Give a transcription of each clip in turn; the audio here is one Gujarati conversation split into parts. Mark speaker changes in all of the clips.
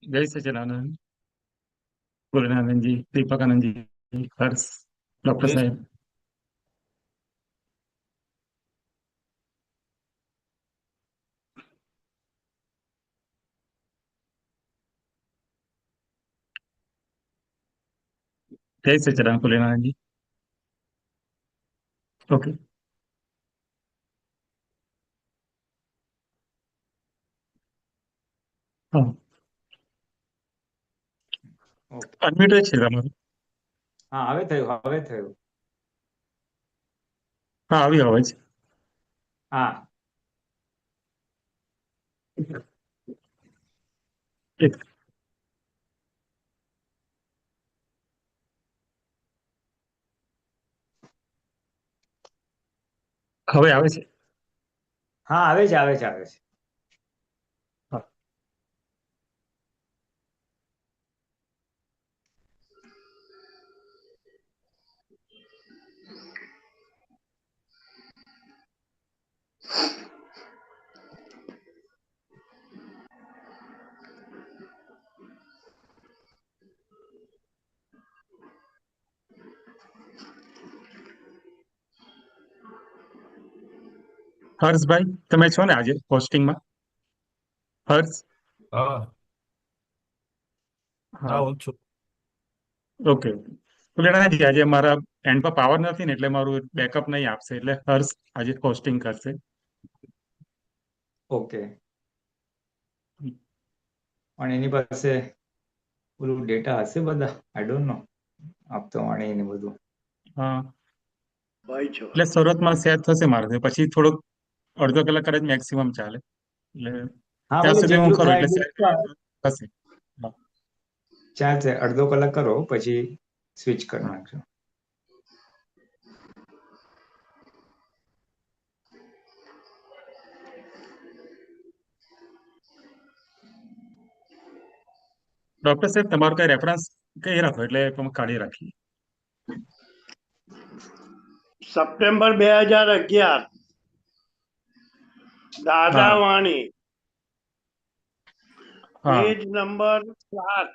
Speaker 1: जय सच्चिदानंद। गुरुनानंद जी, दीपकानंद जी, हर्ष, डॉक्टर
Speaker 2: जय
Speaker 1: साहब। जय सच्चिदानंद गुरुनानंद जी। ओके। હા,
Speaker 2: ઓકે.
Speaker 1: અનમ્યુટ જ છે તમારું.
Speaker 2: હા, હવે થયું.
Speaker 1: હા, આવી અવાજ.
Speaker 2: હા.
Speaker 1: એક. હવે આવે છે.
Speaker 2: હા, આવે છે.
Speaker 1: હા. હર્ષભાઈ, તમે છો ને આજે પોસ્ટિંગમાં? હર્ષ.
Speaker 3: હા હા
Speaker 1: હા.
Speaker 3: હું છું.
Speaker 1: ઓકે. ગુરુનાનંદજી, આજે મારા એન્ડ પર પાવર નથી ને એટલે મારું બેકઅપ નહીં આપશે, એટલે હર્ષ આજે પોસ્ટિંગ કરશે.
Speaker 2: ઓકે. પણ એની પાસે ઓલું ડેટા હશે બધા, આઈ ડોન્ટ નો. આપતો વાણી ને બધું.
Speaker 1: હા,
Speaker 4: ભાઈ છો.
Speaker 1: એટલે શરૂઆતમાં સેટ થશે મારાથી, પછી થોડોક અડધો કલાક કદાચ મેક્સિમમ ચાલે. એટલે
Speaker 2: હા,
Speaker 1: ત્યાં
Speaker 2: ભલે
Speaker 1: સુધી હું
Speaker 2: જેટલું
Speaker 1: કરું
Speaker 2: થાય
Speaker 1: એટલે
Speaker 2: એટલું
Speaker 1: થશે. હા.
Speaker 2: ચાલશે. અડધો કલાક કરો પછી સ્વિચ કરી
Speaker 1: હા.
Speaker 2: નાખજો.
Speaker 1: ડોક્ટર સાહેબ, તમારું કઈ રેફરન્સ કઈ રાખો એટલે તમે કાઢી રાખીએ.
Speaker 4: સપ્ટેમ્બર 2011 દાદા
Speaker 1: હા.
Speaker 4: વાણી
Speaker 1: હા,
Speaker 4: પેજ નંબર 7.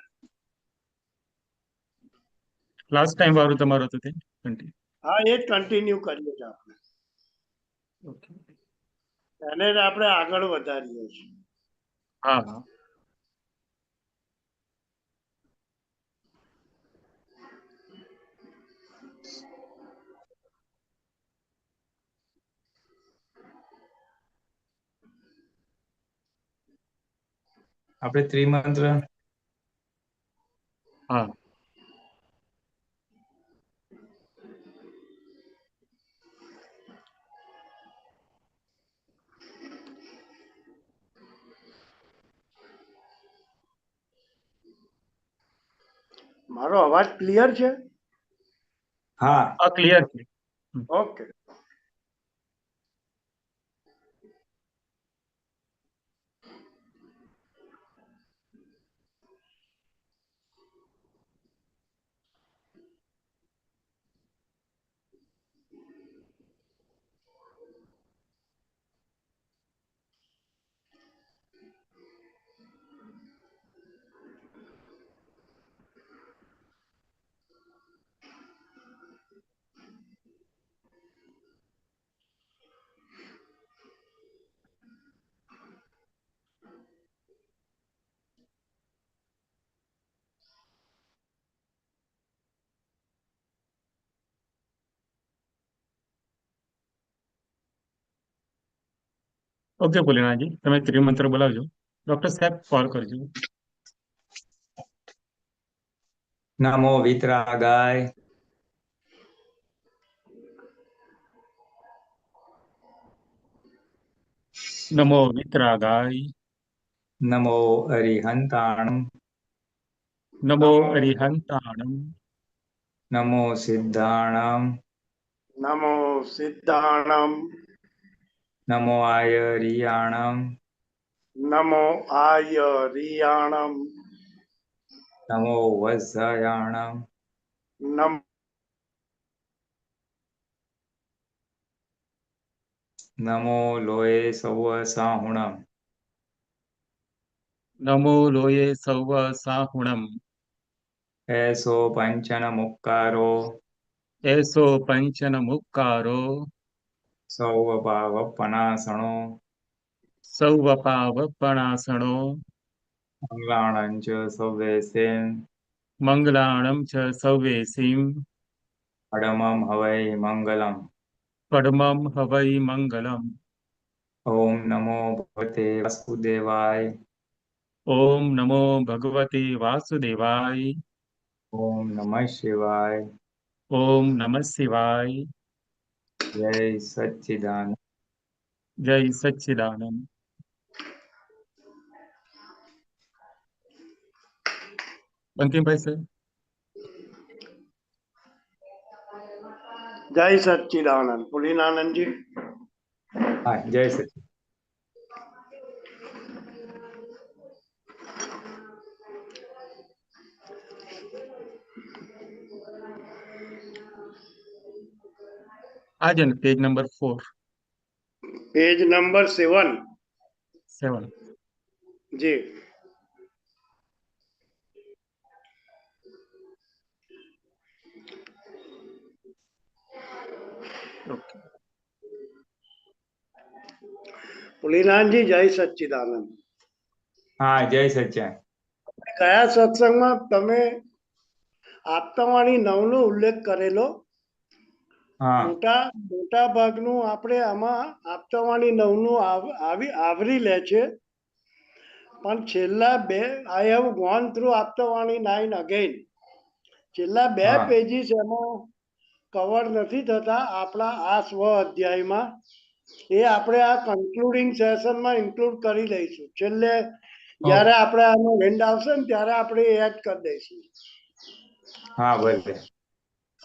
Speaker 1: લાસ્ટ ટાઈમ વાળું તમારું હતું તે 20.
Speaker 4: હા, એ જ કન્ટિન્યુ કરીએ છીએ આપણે.
Speaker 1: ઓકે.
Speaker 4: એને જ આપણે આગળ વધારીએ છીએ.
Speaker 1: હા હા.
Speaker 2: આપણે ત્રિમંત્ર.
Speaker 1: હા.
Speaker 4: મારો અવાજ ક્લિયર છે?
Speaker 2: હા.
Speaker 1: આ ક્લિયર છે.
Speaker 4: ઓકે.
Speaker 1: ઓકે ભોલેનાથજી, તમે ત્રિમંત્ર બોલાવજો. ડોક્ટર સાહેબ કોલ કરજો.
Speaker 2: નમો વિતરાગાય.
Speaker 1: નમો વિતરાગાય.
Speaker 2: નમો અરિહંતાણમ.
Speaker 1: નમો અરિહંતાણમ.
Speaker 2: નમો સિદ્ધાણમ.
Speaker 4: નમો સિદ્ધાણમ.
Speaker 2: નમો આયરિયાણમ.
Speaker 4: નમો આયરિયાણમ.
Speaker 2: નમો વજ્રયાણમ.
Speaker 4: નમ
Speaker 2: નમો લોય સવ સાહુણમ.
Speaker 1: નમો લોયે સૌવ સાહુણમ
Speaker 2: એસો પંચન મુક્કારો
Speaker 1: એસો પંચન મુક્કારો
Speaker 2: સૌ ભાવ પનાસણો
Speaker 1: સૌવ પાવપણાસણો
Speaker 2: મંગલાણં ચ સવ્યેસેન
Speaker 1: મંગલાણમ ચ સૌવેસીમ
Speaker 2: અડમમ હવૈ મંગલમ.
Speaker 1: પડમમ હવૈ મંગલમ.
Speaker 2: ઓમ નમો ભગવતે વાસુદેવાય.
Speaker 1: ઓમ નમો ભગવતે વાસુદેવાય.
Speaker 2: ઓમ નમઃ શિવાય.
Speaker 1: ઓમ નમઃ શિવાય.
Speaker 2: જય સચ્ચિદાનંદ.
Speaker 1: જય સચ્ચિદાનંદ. બંકિમભાઈ સર.
Speaker 4: જય સચ્ચિદાનંદ. પુલિનાનંદજી.
Speaker 2: હા, જય સચ્ચિદાનંદ.
Speaker 1: આજે ને પેજ નંબર 4
Speaker 4: પેજ નંબર 7.
Speaker 1: 7.
Speaker 4: જી.
Speaker 1: ઓકે.
Speaker 4: પુલિનાનંદજી, જય સચ્ચિદાનંદ.
Speaker 2: હા, જય સચ્ચિદાનંદ.
Speaker 4: કયા સત્સંગમાં તમે આપતાવાણી 9 નો ઉલ્લેખ કરેલો?
Speaker 2: હા,
Speaker 4: મોટા ભાગનું આપણે આમાં આપતાવાણી 9 નું આવરી લે છે, પણ છેલ્લા બે I have gone through Aptavani 9 again. છેલ્લા 2
Speaker 2: હા.
Speaker 4: પેજીસ એમાં કવર નથી થતા આપણા આ સ્વ અધ્યાયમાં. એ આપણે આ કન્ક્લુડિંગ સેશનમાં ઇન્ક્લુડ કરી લઈશું. છેલ્લે જ્યારે આપણે આનો એન્ડ આવશે ને ત્યારે આપણે એડ કરી દઈશું.
Speaker 2: હા, ભલે.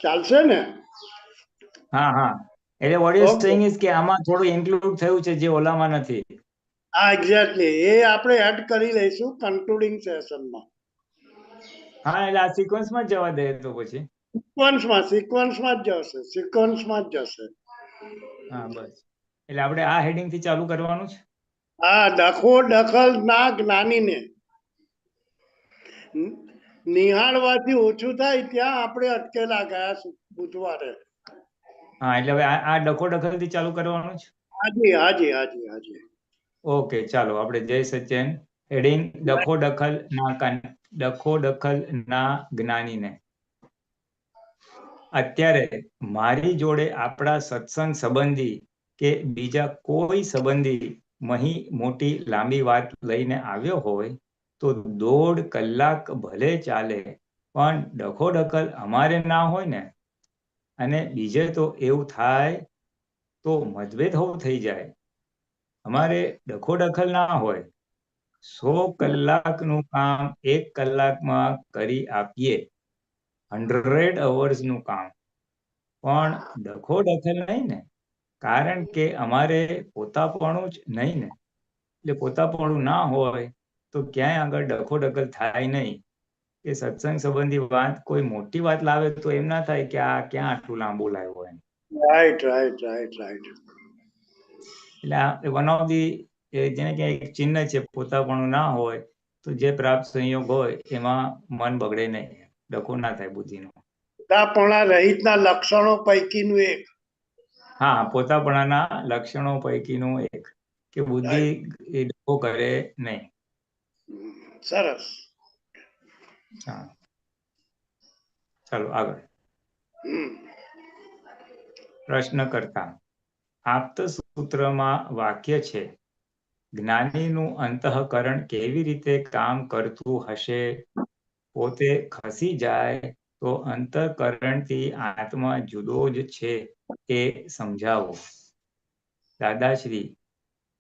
Speaker 4: ચાલશે ને?
Speaker 2: હા, હા. એટલે what you
Speaker 4: okay.
Speaker 2: saying is કે આમાં થોડું ઇન્ક્લુડ થયું છે જે ઓલામાં નથી.
Speaker 4: હા, એક્ઝેક્ટલી. એ આપણે એડ કરી લઈશું કન્ક્લુડિંગ સેશનમાં.
Speaker 2: હા, એટલે આ સિક્વન્સમાં જ જવા દે તો પછી.
Speaker 4: સિક્વન્સમાં જ જશે.
Speaker 2: હા, બસ. એટલે આપણે આ હેડિંગ થી ચાલુ કરવાનું છે.
Speaker 4: હા, દખલ ના જ્ઞાનીને નિહાળવાથી ઓછું થાય ત્યાં આપણે અટકેલા ગયા બુધવારે.
Speaker 2: હા, એટલે હવે આ ડખો દખલ થી ચાલુ કરવાનું છે.
Speaker 4: હાજી.
Speaker 2: ઓકે, ચાલો આપણે જય સચ્ચિદાનંદ. હેડિંગ ડખો દખલ ના જ્ઞાનીને. અત્યારે મારી જોડે આપણા સત્સંગ સંબંધી કે બીજા કોઈ સંબંધી મોટી લાંબી વાત લઈને આવ્યો હોય તો 1.5 કલાક ભલે ચાલે, પણ ડખો દખલ અમારે ના હોય ને. અને બીજે તો એવું થાય તો મતભેદ થઈ જાય. અમારે ડખો દખલ ના હોય, 100 કલાકનું કામ 1 કલાકમાં કરી આપીએ. 100 અવર્સનું કામ, પણ ડખો દખલ નહીં ને. કારણ કે અમારે પોતાપણું જ નહીં ને. એટલે પોતાપણું ના હોય તો ક્યાંય આગળ ડખો દખલ થાય નહીં. કે સત્સંગ સંબંધી વાત કોઈ મોટી વાત લાવે તો એમ ના થાય કે આ ક્યાં આટલું લાંબુ લાવ્યો હોય.
Speaker 4: રાઈટ.
Speaker 2: એટલે આ વન ઓફ ધી જેને કે એક ચિહ્ન છે, પોતાપણું ના હોય તો જે પ્રાપ્ત સંયોગ હોય એમાં મન બગડે નહીં, ડખો ના થાય બુદ્ધિનો.
Speaker 4: પોતાપણા રહિતના લક્ષણો પૈકીનું એક.
Speaker 2: હા, પોતાપણાના લક્ષણો પૈકીનું એક કે બુદ્ધિ એ ડખો કરે નહીં.
Speaker 4: સરસ.
Speaker 2: ચાલો આગળ. પ્રશ્ન કરતા આપ્ત સૂત્રમાં વાક્ય છે, જ્ઞાનીનું અંતઃકરણ કેવી રીતે કામ કરતું હશે? પોતે ખસી જાય તો અંતઃકરણથી આત્મા જુદો જ છે એ સમજાવો. દાદાશ્રી,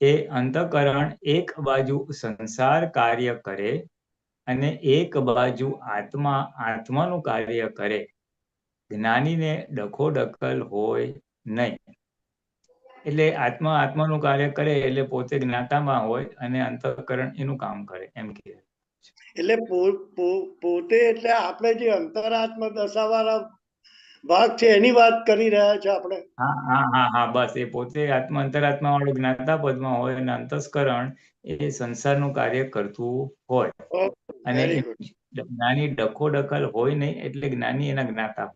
Speaker 2: એ અંતઃકરણ એક બાજુ સંસાર કાર્ય કરે અને એક બાજુ આત્માનું કાર્ય કરે. જ્ઞાનીને ડખો દખલ હોય નહીં. એટલે આત્માનું કાર્ય કરે એટલે પોતે જ્ઞાતામાં હોય અને અંતઃકરણ એનું કામ કરે, એમ કે.
Speaker 4: એટલે પોતે એટલે આપણે જે અંતરાત્મ દશાવાળા ભાગ છે એની વાત કરી રહ્યા છે આપણે.
Speaker 2: હા હા હા હા, બસ એ પોતે આત્મા અંતરાત્મા વાળું જ્ઞાતા પદમાં હોય અને અંતસ્કરણ એ સંસારનું કાર્ય કરતું હોય અને
Speaker 4: વેરી ગુડ.
Speaker 2: જ્ઞાની ડખો દખલ હોય નહીં એટલે જ્ઞાની એના જ્ઞાતા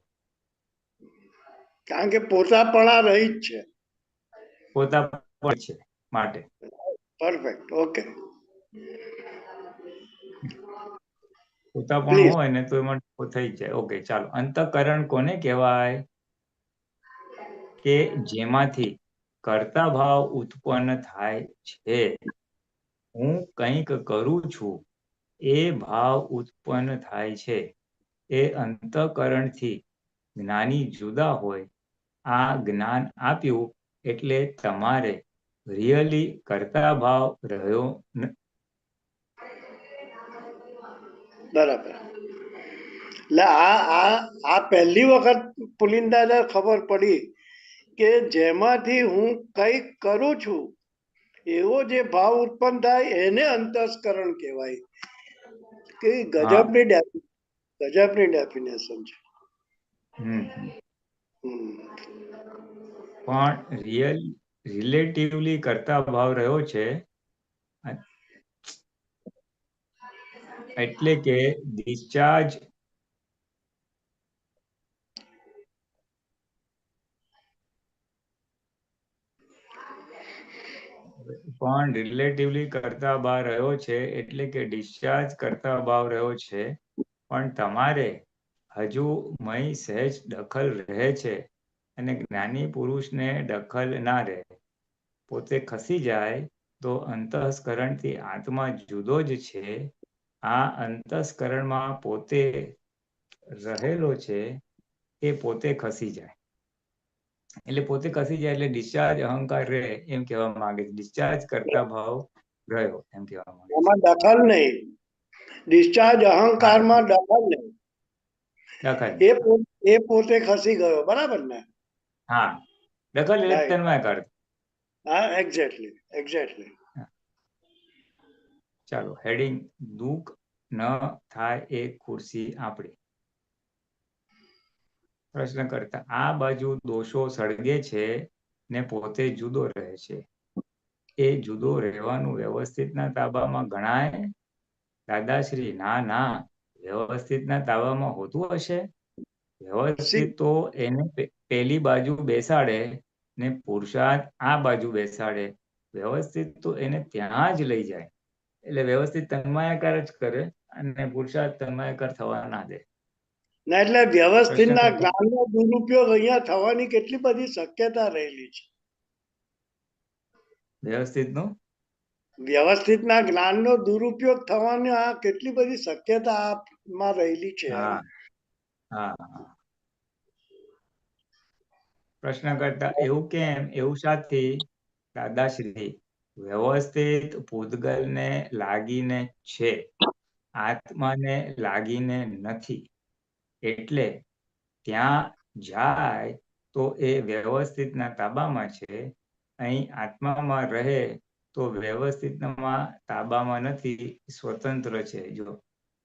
Speaker 4: કારણ કે પોતાપણા રહી જ છે.
Speaker 2: પોતા પણ છે માટે
Speaker 4: પરફેક્ટ. ઓકે,
Speaker 2: પોતા પણ
Speaker 4: પ્લીઝ.
Speaker 2: હોય ને તો એમાં ડખો થઈ જ જાય. ઓકે, ચાલો. અંતઃકરણ કોને કહેવાય? કે જેમાંથી કર્તા ભાવ ઉત્પન્ન થાય છે. હું કંઈક કરું છું એ ભાવ ઉત્પન્ન થાય છે. એ અંતઃકરણથી જ્ઞાની જુદા હોય. આ જ્ઞાન આપ્યું એટલે તમારે રિયલી કર્તા ભાવ રહ્યો
Speaker 4: બરાબર. એટલે આ પહેલી વખત પુલિંદાને ખબર પડી કે જેમાંથી હું કંઈક કરું છું એવો જે ભાવ ઉત્પન્ન થાય એને અંતસ્કરણ કહેવાય. કે
Speaker 2: હા.
Speaker 4: ગજબની ડેફિનેશન છે.
Speaker 2: હમ
Speaker 4: હમ.
Speaker 2: પણ રિલેટિવલી કરતા ભાવ રહ્યો છે એટલે કે ડિસ્ચાર્જ પણ રિલેટિવલી કરતા ભાવ રહ્યો છે એટલે કે ડિસ્ચાર્જ કરતા ભાવ રહ્યો છે. પણ તમારે હજુ મય સહેજ દખલ રહે છે અને જ્ઞાની પુરુષને દખલ ના રહે. પોતે ખસી જાય તો અંતઃસ્કરણથી આત્મા જુદો જ છે. આ અંતઃસ્કરણમાં પોતે રહેલો છે એ પોતે ખસી જાય. એટલે પોતે ખસી જાય એટલે ડિસ્ચાર્જ અહંકાર રહે એમ કહેવા માંગે છે. ડિસ્ચાર્જ કરતા ભાવ રહ્યો એમ કહેવા માંગે છે.
Speaker 4: એમાં દખલ નહીં. ડિસ્ચાર્જ
Speaker 2: હા,
Speaker 4: અહંકારમાં દખલ નહીં.
Speaker 2: દખલ
Speaker 4: એ પોતે ખસી ગયો. બરાબર ને?
Speaker 2: હા, દખલ એટલે
Speaker 4: રાઈટ.
Speaker 2: તન્માયકાર.
Speaker 4: હા, એક્ઝેક્ટલી.
Speaker 2: ચાલો, હેડિંગ દુઃખ ન થાય એ ખુરશી આપણી. પ્રશ્ન કરતા આ બાજુ દોષો સળગે છે ને પોતે જુદો રહે છે. એ જુદો રહેવાનું વ્યવસ્થિતના તાબામાં ગણાય? દાદાશ્રી, ના, વ્યવસ્થિતના તાબામાં હોતું હશે? વ્યવસ્થિત તો એને પેલી બાજુ બેસાડે ને પુરુષાર્થ આ બાજુ બેસાડે. વ્યવસ્થિત તો એને ત્યાં જ લઈ જાય. એટલે વ્યવસ્થિત તન્માયાકાર જ કરે અને પુરુષાર્થ તન્માયાકાર થવા ના દે.
Speaker 4: ના, એટલે વ્યવસ્થિતના
Speaker 2: પ્રશ્ન કરતા
Speaker 4: જ્ઞાનનો દુરુપયોગ અહીંયા થવાની કેટલી બધી શક્યતા રહેલી છે.
Speaker 2: વ્યવસ્થિતનું
Speaker 4: વ્યવસ્થિતના જ્ઞાનનો દુરુપયોગ થવાની આ કેટલી બધી શક્યતા આમાં રહેલી છે.
Speaker 2: હા હા. પ્રશ્ન કરતા એવું કેમ, એવું શાથી? દાદાશ્રી, વ્યવસ્થિત પૂતગલને લાગીને છે, આત્માને લાગીને નથી. એટલે ત્યાં જાય તો એ વ્યવસ્થિતના તાબામાં છે. અહીં આત્મામાં રહે તો વ્યવસ્થિતમાં તાબામાં નથી, સ્વતંત્ર છે. જો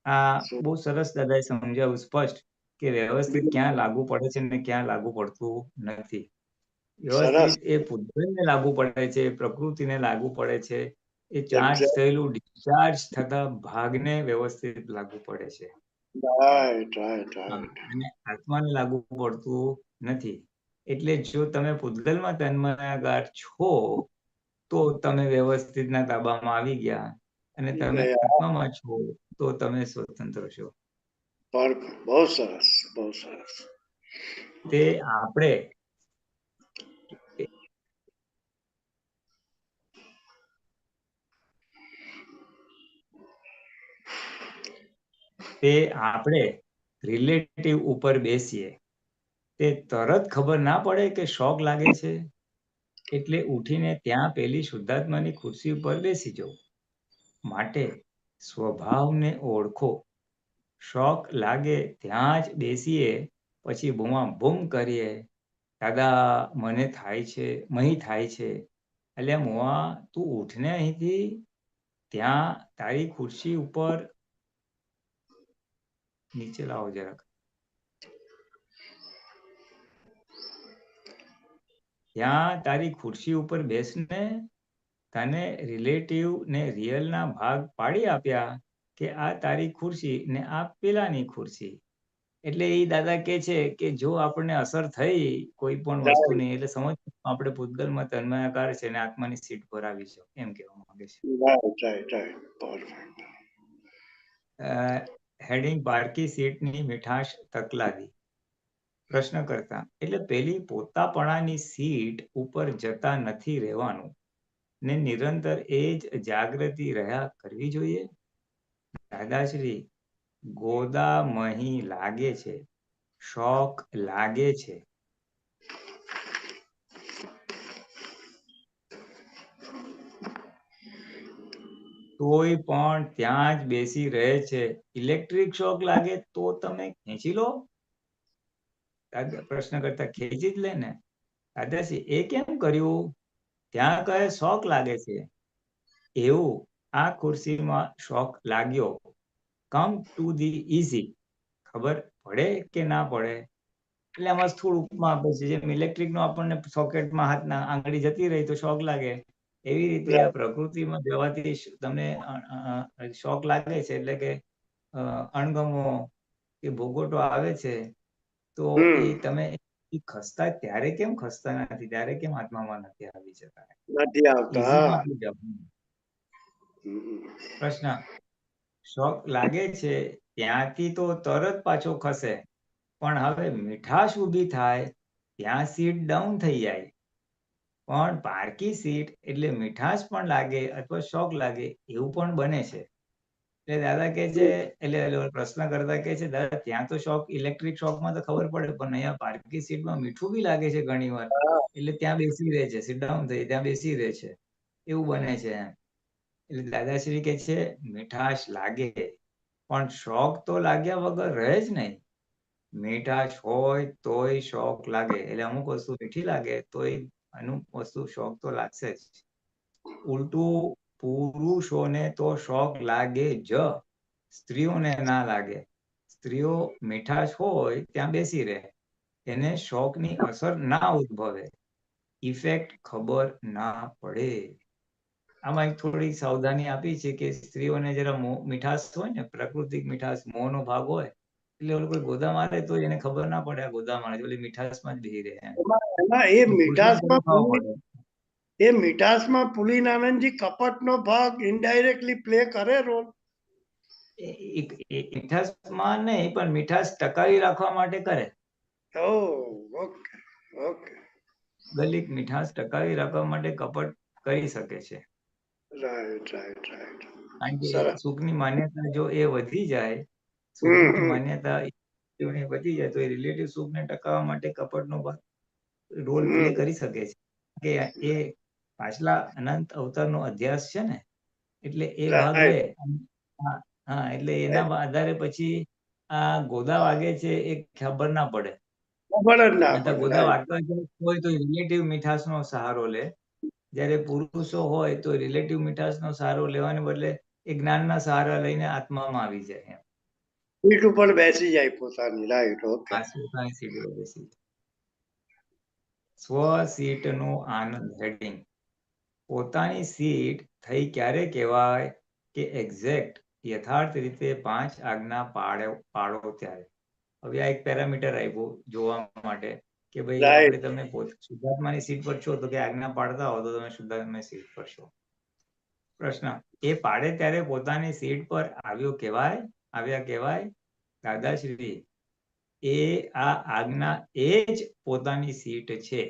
Speaker 2: આ બહુ સરસ દાદાએ સમજાવ્યું સ્પષ્ટ કે વ્યવસ્થિત ક્યાં લાગુ પડે છે ને ક્યાં લાગુ પડતું નથી.
Speaker 4: સરસ.
Speaker 2: વ્યવસ્થિત એ પૂતગલને લાગુ પડે છે, પ્રકૃતિને લાગુ પડે છે. એ ચાર્જ
Speaker 4: એક્ઝેક્ટ.
Speaker 2: થયેલું ડિસ્ચાર્જ થતા ભાગને વ્યવસ્થિત લાગુ પડે છે.
Speaker 4: રાઈટ.
Speaker 2: અને આત્માને લાગુ પડતું નથી. એટલે જો તમે પૂતગલમાં તન્માયાકાર છો તો તમે વ્યવસ્થિતના તાબામાં આવી ગયા અને તમે આત્મામાં છો તો તમે સ્વતંત્ર છો.
Speaker 4: બહુ સરસ.
Speaker 2: તે આપણે રિલેટિવ ઉપર બેસીએ તે તરત ખબર ના પડે કે શોક લાગે છે. એટલે ઉઠીને ત્યાં પેલી શુદ્ધાત્માની ખુરશી ઉપર બેસી જવું. માટે સ્વભાવને ઓળખો. શોક લાગે ત્યાં જ બેસીએ, પછી બૂમાબૂમ કરીએ, દાદા મને થાય છે, મહી થાય છે. એટલે મોવા તું ઉઠને અહીંથી. ત્યાં તારી ખુરશી ઉપર નીચે લાવો જરાક. ત્યાં તારી ખુરશી ઉપર બેસને તને રિલેટિવ ને રિયલ ના ભાગ પાડી આપ્યા કે આ તારી ખુરશી ને આ પેલાની ખુરશી. એટલે એ દાદા કે છે કે જો આપણને અસર થઈ કોઈ પણ વસ્તુની એટલે સમજ આપણે પૂતગલમાં તન્મયાકાર છે ને આત્માની સીટ પર આવીશું એમ કહેવા માંગે છે. હેડિંગ પારકી સીટની મીઠાશ તકલાદી. પ્રશ્ન કરતા એટલે પેલી પોતાપણાની સીટ ઉપર જતા નથી રહેવાનું ને નિરંતર એ જ જાગૃતિ રહ્યા કરવી જોઈએ. દાદાશ્રી ગોદામહી લાગે છે, શોખ લાગે છે. તોય પણ ત્યાં જ બેસી રહે છે. ઇલેક્ટ્રિક શોક લાગે તો તમે ખેંચી લો. પ્રશ્ન કરતા ખેંચી જ લે ને. દાદાશ્રી એ કેમ કર્યું? ત્યાં કહે શોખ લાગે છે. એવું આ ખુરશીમાં શોખ લાગ્યો. Come to the easy. ખબર પડે કે ના પડે? એટલે આમાં સ્થૂળ ઉપમા આપે છે. જેમ ઇલેક્ટ્રિક નો આપણને સોકેટમાં હાથના આંગળી જતી રહી તો શોખ લાગે, એવી રીતે આ પ્રકૃતિમાં જવાથી તમને શોખ લાગે છે. એટલે કે અણગમો કે ભોગોટો આવે છે તો એ તમે ખસતા ત્યારે કેમ ખસતા નથી, ત્યારે કેમ આત્મામાં નથી આવી જતા?
Speaker 4: નથી આવતા.
Speaker 2: પ્રશ્ન શોખ લાગે છે ત્યાંથી તો તરત પાછો ખસે, પણ હવે મીઠાશ ઊભી થાય ત્યાં સીટ ડાઉન થઈ જાય. પણ પારકી સીટ એટલે મીઠાશ પણ લાગે અથવા શોખ લાગે એવું પણ બને છે. એટલે દાદા કે છે, એટલે પ્રશ્ન કરતા કે છે દાદા ત્યાં તો શોખ ઇલેક્ટ્રિક શોકમાં તો ખબર પડે, પણ અહીંયા પારકી સીટમાં મીઠું બી લાગે છે ઘણી વાર, એટલે ત્યાં બેસી રહે છે, સીટ ડાઉન થઈ ત્યાં બેસી રહે છે, એવું બને છે એમ. એટલે દાદાશ્રી કે છે મીઠાશ લાગે પણ શોખ તો લાગ્યા વગર રહે જ નહીં. મીઠાશ હોય તોય શોખ લાગે. એટલે અમુક વસ્તુ મીઠી લાગે તોય અમુક વસ્તુ શોખ તો લાગશે જ. ઉલટું પુરુષોને તો શોખ લાગે જ, સ્ત્રીઓને ના લાગે. સ્ત્રીઓ મીઠાશ હોય ત્યાં બેસી રહે, એને શોખની અસર ના ઉદ્ભવે, ઇફેક્ટ ખબર ના પડે. આમાં એક થોડી સાવધાની આપી છે કે સ્ત્રીઓને જરા મીઠાશ હોય ને, પ્રાકૃતિક મીઠાશ, મોહનો ભાગ હોય, એટલે ઓલો કોઈ ગોદા મારે તો એને ખબર ના પડે આ ગોદા મારે, એટલે મીઠાશમાં જ બેસી રહે.
Speaker 4: એ મીઠાશમાં પુલિનાનંદજી કપટનો ભાગ ઇનડાયરેક્ટલી પ્લે કરે રોલ.
Speaker 2: મીઠાશમાં નહીં, પણ મીઠાશ ટકાવી રાખવા માટે કરે. ગલિક મીઠાશ ટકાવી રાખવા માટે કપટ કરી શકે છે. કારણ કે સુખની માન્યતા જો એ વધી જાય, સુખની માન્યતા વધી જાય તો એ રિલેટિવ સુખને ટકાવવા માટે કપટનો રોલ પ્લે કરી શકે છે. કે એ પાછલા અનંત અવતારનો અધ્યાસ છે ને, એટલે એ ભાગ લે. હા, એટલે એના આધારે પછી આ ગોદા વાગે છે એ ખબર ના પડે. ગોદા વાગતા હોય તો રિલેટિવ મીઠાશનો સહારો લે, જ્યારે પુરુષો હોય તો રિલેટિવ મીઠાશનો સહારો લેવાને બદલે એ જ્ઞાનના સહારા લઈને આત્મામાં આવી જાય.
Speaker 4: સીટ ઉપર બેસી જાય પોતાની. રાઈટ. ઓકે.
Speaker 2: પોતાની સીટ ઉપર બેસી જાય. સ્વ સીટનો આનંદ. હેડિંગ પોતાની સીટ થઈ ક્યારે કહેવાય કે એક્ઝેક્ટ યથાર્થ રીતે 5 આજ્ઞા પાળો ત્યારે. હવે આ એક પેરામીટર આપ્યું જોવા માટે કે ભાઈ આપણે તમે શુદ્ધાત્માની સીટ પર છો તો કે આજ્ઞા પાડતા હો તો તમે શુદ્ધાત્માની સીટ પર છો. પ્રશ્ન એ પાડે ત્યારે પોતાની સીટ પર આવ્યા કહેવાય? દાદાશ્રી એ આ આજ્ઞા એ જ પોતાની સીટ છે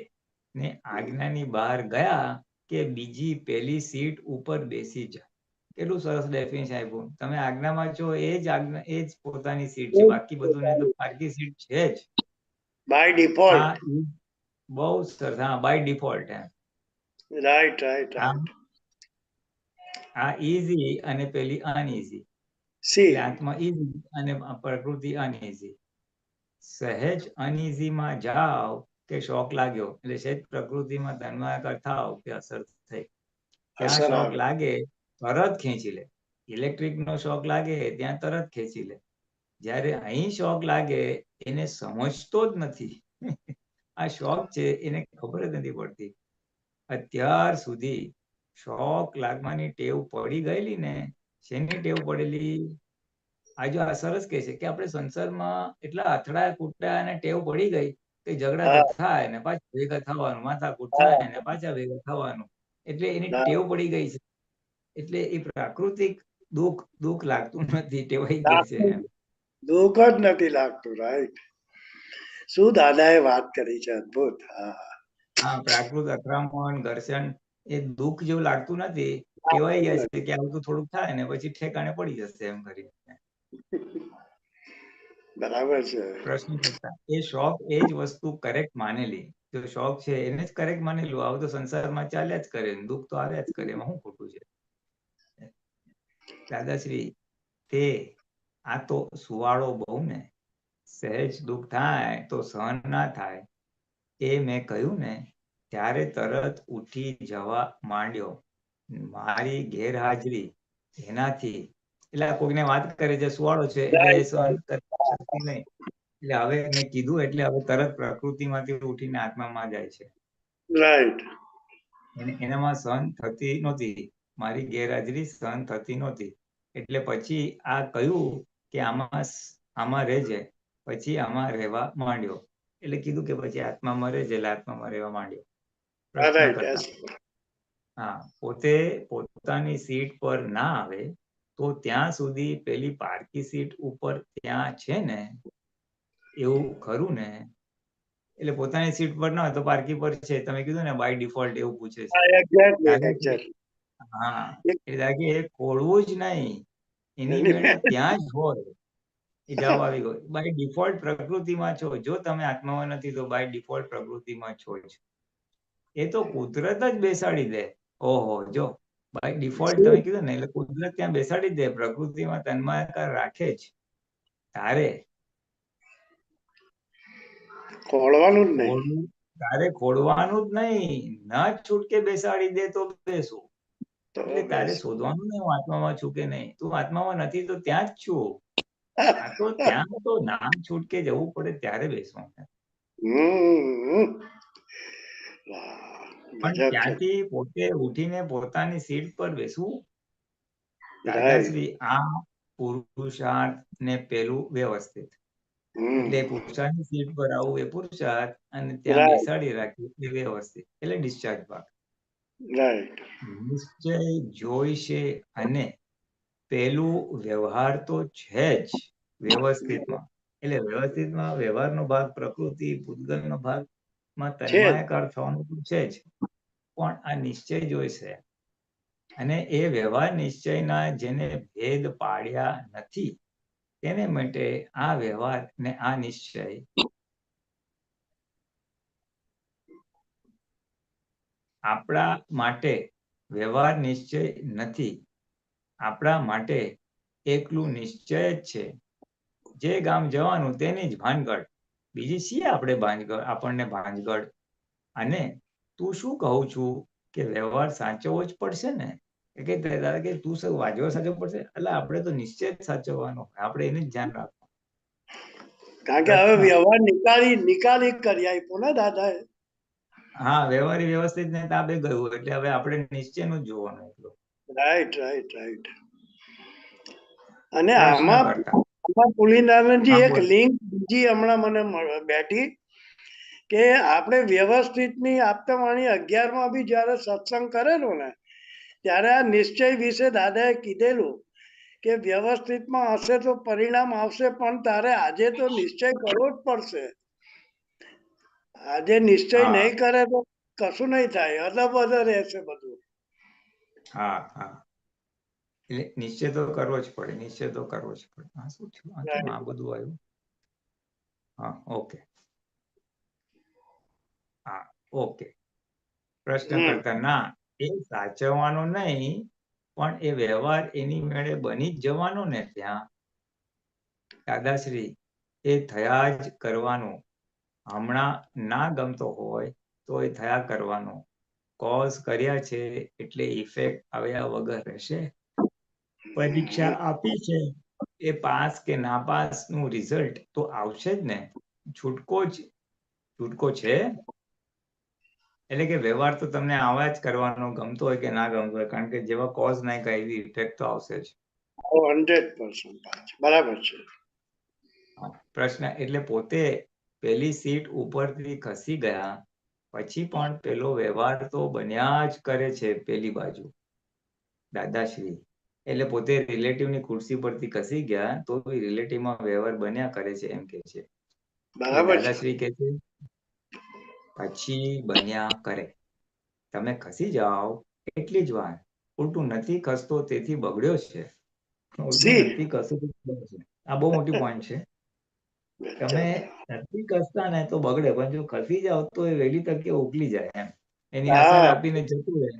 Speaker 2: ને આજ્ઞાની બહાર ગયા કે બીજી પેલી સીટ ઉપર બેસી જાય. કેટલું સરસ ડેફિનેશન આપ્યું. તમે આજ્ઞામાં છો એ જ પોતાની સીટ છે, બાકી બધું તો પારકી સીટ છે જ
Speaker 4: બાય ડિફોલ્ટ.
Speaker 2: બહુ સરસ. હા, બાય ડિફોલ્ટ.
Speaker 4: રાઈટ.
Speaker 2: આ ઈઝી અને પેલી અનઈઝી. આત્મા ઈઝી અને પ્રકૃતિ અનઈઝી. સહેજ અનઈઝીમાં જાઓ કે શોખ લાગ્યો, એટલે સહેજ પ્રકૃતિમાં તન્માયાકાર થાવ કે અસર થઈ, ત્યાં શોખ લાગે તરત ખેંચી લે. ઇલેક્ટ્રિક નો શોખ લાગે ત્યાં તરત ખેંચી લે. જ્યારે અહીં શોખ લાગે એને સમજતો જ નથી. આ શોખ છે એને ખબર જ નથી પડતી. અત્યાર સુધી શોખ લાગવાની ટેવ પડી ગયેલી ને, શેની ટેવ પડેલી? આજે આ સરસ કહે છે કે આપણે સંસારમાં એટલા અથડાયા કૂટ્યા અને ટેવ પડી ગઈ કે ઝઘડા તો થાય ને પાછા ભેગા થવાનું, માથાકૂટ થાય ને પાછા ભેગા થવાનું, એટલે એની ટેવ પડી ગઈ છે. એટલે એ પ્રાકૃતિક દુઃખ લાગતું નથી, ટેવાઈ ગયા છે એમ.
Speaker 4: દુઃખ જ નથી લાગતું. રાઈટ. શું દાદાએ વાત કરી છે, અદ્ભુત.
Speaker 2: હા, પ્રાકૃત અથડામણ, ઘર્ષણ એ દુઃખ જેવું લાગતું નથી, ટેવાઈ ગયા છે કે આવું તો થોડુંક થાય ને પછી ઠેકાણે પડી જશે એમ કરીને.
Speaker 4: બરાબર છે.
Speaker 2: પ્રશ્ન કરતા એ શોખ એ જ વસ્તુ કરેક્ટ માનેલી, જો શોખ છે એને જ કરેક્ટ માનેલું, આવું તો સંસારમાં ચાલ્યા જ કરે, દુઃખ તો આવ્યા જ કરે, એમાં શું ખોટું છે? દાદાશ્રી, તે આ તો સુવાળો બહુ ને, સહેજ દુઃખ થાય તો સહન ના થાય, એ મેં કહ્યું ને ત્યારે તરત ઉઠી જવા માંડ્યો. મારી ગેરહાજરી એનાથી, એટલે કોઈને વાત કરે છે સુવાળો છે એટલે એ સહન કરી શકતી નહીં, એટલે હવે મેં કીધું એટલે હવે તરત પ્રકૃતિમાંથી ઉઠીને આત્મામાં જાય છે.
Speaker 4: રાઈટ.
Speaker 2: એનામાં સહન થતી નહોતી, મારી ગેરહાજરી સહન થતી નહોતી, એટલે પછી આ કહ્યું કે આમાં રહેજે, પછી આમાં રહેવા માંડ્યો. એટલે કીધું કે પછી આત્મામાં રહેજે, એટલે આત્મામાં રહેવા માંડ્યો. પ્રશ્ન કરતા હા, પોતે પોતાની સીટ પર ના આવે તો ત્યાં સુધી પેલી પારકી સીટ ઉપર ત્યાં છે ને, એવું ખરું ને? એટલે પોતાની સીટ પર ના હોય તો પારકી પર છે, તમે કીધું ને બાય ડિફોલ્ટ એવું પૂછે છે. હા, એટલે એ ખોળવું જ નહીં, એની મેળે ત્યાં જ હોય, એ જવાબ આવી ગયો. બાય ડિફોલ્ટ પ્રકૃતિમાં છો, જો તમે આત્મામાં નથી તો બાય ડિફોલ્ટ પ્રકૃતિમાં છો જ. એ તો કુદરત જ બેસાડી દે. ઓહો, જો બાય ડિફોલ્ટ તમે કીધું ને, એટલે કુદરત ત્યાં બેસાડી દે, પ્રકૃતિમાં તન્માયકાર રાખે જ. તારે
Speaker 4: ખોળવાનું જ નહીં,
Speaker 2: તારે ખોડવાનું જ નહીં, ન છૂટકે બેસાડી દે તો બેસું. એટલે તારે શોધવાનું નહીં હું આત્મામાં છું કે નહીં, તું આત્મામાં નથી તો ત્યાં જ છું. આ તો ત્યાં તો નામ છૂટકે જવું પડે ત્યારે બેસવાનું. પણ ત્યાંથી પોતે ઉઠીને પોતાની સીટ પર બેસવું, દાદાશ્રી, આ પુરુષાર્થ ને પેલું વ્યવસ્થિત. એટલે પુરુષાર્થની સીટ પર આવું એ પુરુષાર્થ, અને ત્યાં બેસાડી રાખવું એ વ્યવસ્થિત, એટલે ડિસ્ચાર્જ ભાગ. નિશ્ચય જોઈશે, અને પેલું વ્યવહાર તો છે જ વ્યવસ્થિતમાં. એટલે વ્યવસ્થિતમાં વ્યવહારનો ભાગ, પ્રકૃતિ પૂતગલનો ભાગમાં તન્માયકાર થવાનું તો છે જ, પણ આ નિશ્ચય જોઈશે. અને એ વ્યવહાર નિશ્ચયના જેને ભેદ પાડ્યા નથી, તેને માટે આ વ્યવહાર ને આ નિશ્ચય આપણા માટે વ્યવહાર નિશ્ચય નથી, આપણા માટે એકલું નિશ્ચય જ છે. જે ગામ જવાનું તેની જ ભાનગઢ, બીજી છીએ આપણે ભાનગઢ, આપણને ભાનગઢ. અને તું શું કહું છું કે વ્યવહાર સાચવવો જ પડશે ને? કે દાદા કે તું શું વાજવા સાચવવો પડશે? એટલે આપણે તો નિશ્ચય જ સાચવવાનો, આપણે એને જ ધ્યાન રાખવાનું.
Speaker 4: કારણ કે હવે વ્યવહાર નિકાલી કરી આપ્યો ને દાદાએ.
Speaker 2: હા, વ્યવહારી વ્યવસ્થિત ને તાબે ગયું, એટલે હવે આપણે નિશ્ચયનું જ જોવાનું એટલું.
Speaker 4: રાઈટ. અને આમાં પુલિનાનંદજી એક લિંક બીજી હમણાં મને બેઠી કે આપણે વ્યવસ્થિતની આપતાવાણી 11માં બી જયારે સત્સંગ કરેલો ને, ત્યારે આ નિશ્ચય વિશે દાદાએ કીધેલું કે વ્યવસ્થિતમાં હશે તો પરિણામ આવશે, પણ તારે આજે તો નિશ્ચય કરવો જ પડશે. આજે નિશ્ચય નહીં કરે તો કશું નહીં થાય, અદબદલ રહેશે બધું.
Speaker 2: હા, એટલે નિશ્ચય તો કરવો જ પડે, નિશ્ચય તો કરવો જ પડે. હા, શું થયું? આ બધું આવ્યું. હા, ઓકે. હા, ઓકે. પ્રશ્ન કરતા ના, એ સાચવવાનો નહીં, પણ એ વ્યવહાર એની મેળે બની જ જવાનો ને ત્યાં. દાદાશ્રી, એ થયા જ કરવાનું. હમણાં ના ગમતો હોય તો એ થયા કરવાનું. કોઝ કર્યા છે એટલે ઇફેક્ટ આવ્યા વગર રહેશે. પરીક્ષા આપી છે, એ પાસ કે નાપાસ નું રિઝલ્ટ તો આવશે જ ને, છૂટકો જ છૂટકો છે? એટલે કે વ્યવહાર તો તમને આવા જ કરવાનો, ગમતો હોય કે ના ગમતો હોય, કારણ કે જેવા કોઝ નાખ્યા એવી ઇફેક્ટ તો આવશે જ.
Speaker 4: 100% બરાબર છે.
Speaker 2: પ્રશ્ન એટલે પોતે પેલી સીટ ઉપરથી ખસી ગયા પછી પણ પેલો વ્યવહાર તો બન્યા જ કરે છે પેલી બાજુ. દાદાશ્રી એટલે પોતે રિલેટિવની ખુરશી પરથી ખસી ગયા તો રિલેટિવમાં વ્યવહાર બન્યા કરે છે એમ કે છે. એટલે
Speaker 4: બરાબર છે.
Speaker 2: દાદાશ્રી કે છે પછી બન્યા કરે. તમે ખસી જાઓ એટલી જ વાર. ઉલટું નથી ખસતો તેથી બગડ્યો છે. ઉલટું
Speaker 4: સી
Speaker 2: નથી ખસતું તેથી બગડ્યો છે. આ બહુ મોટી પોઈન્ટ છે. તમે નથી ખસતા ને તો બગડે, પણ જો ખસી જાઓ તો એ વહેલી તકે ઉકલી જાય એમ. એની અસર
Speaker 4: હા
Speaker 2: આપીને જતું રહે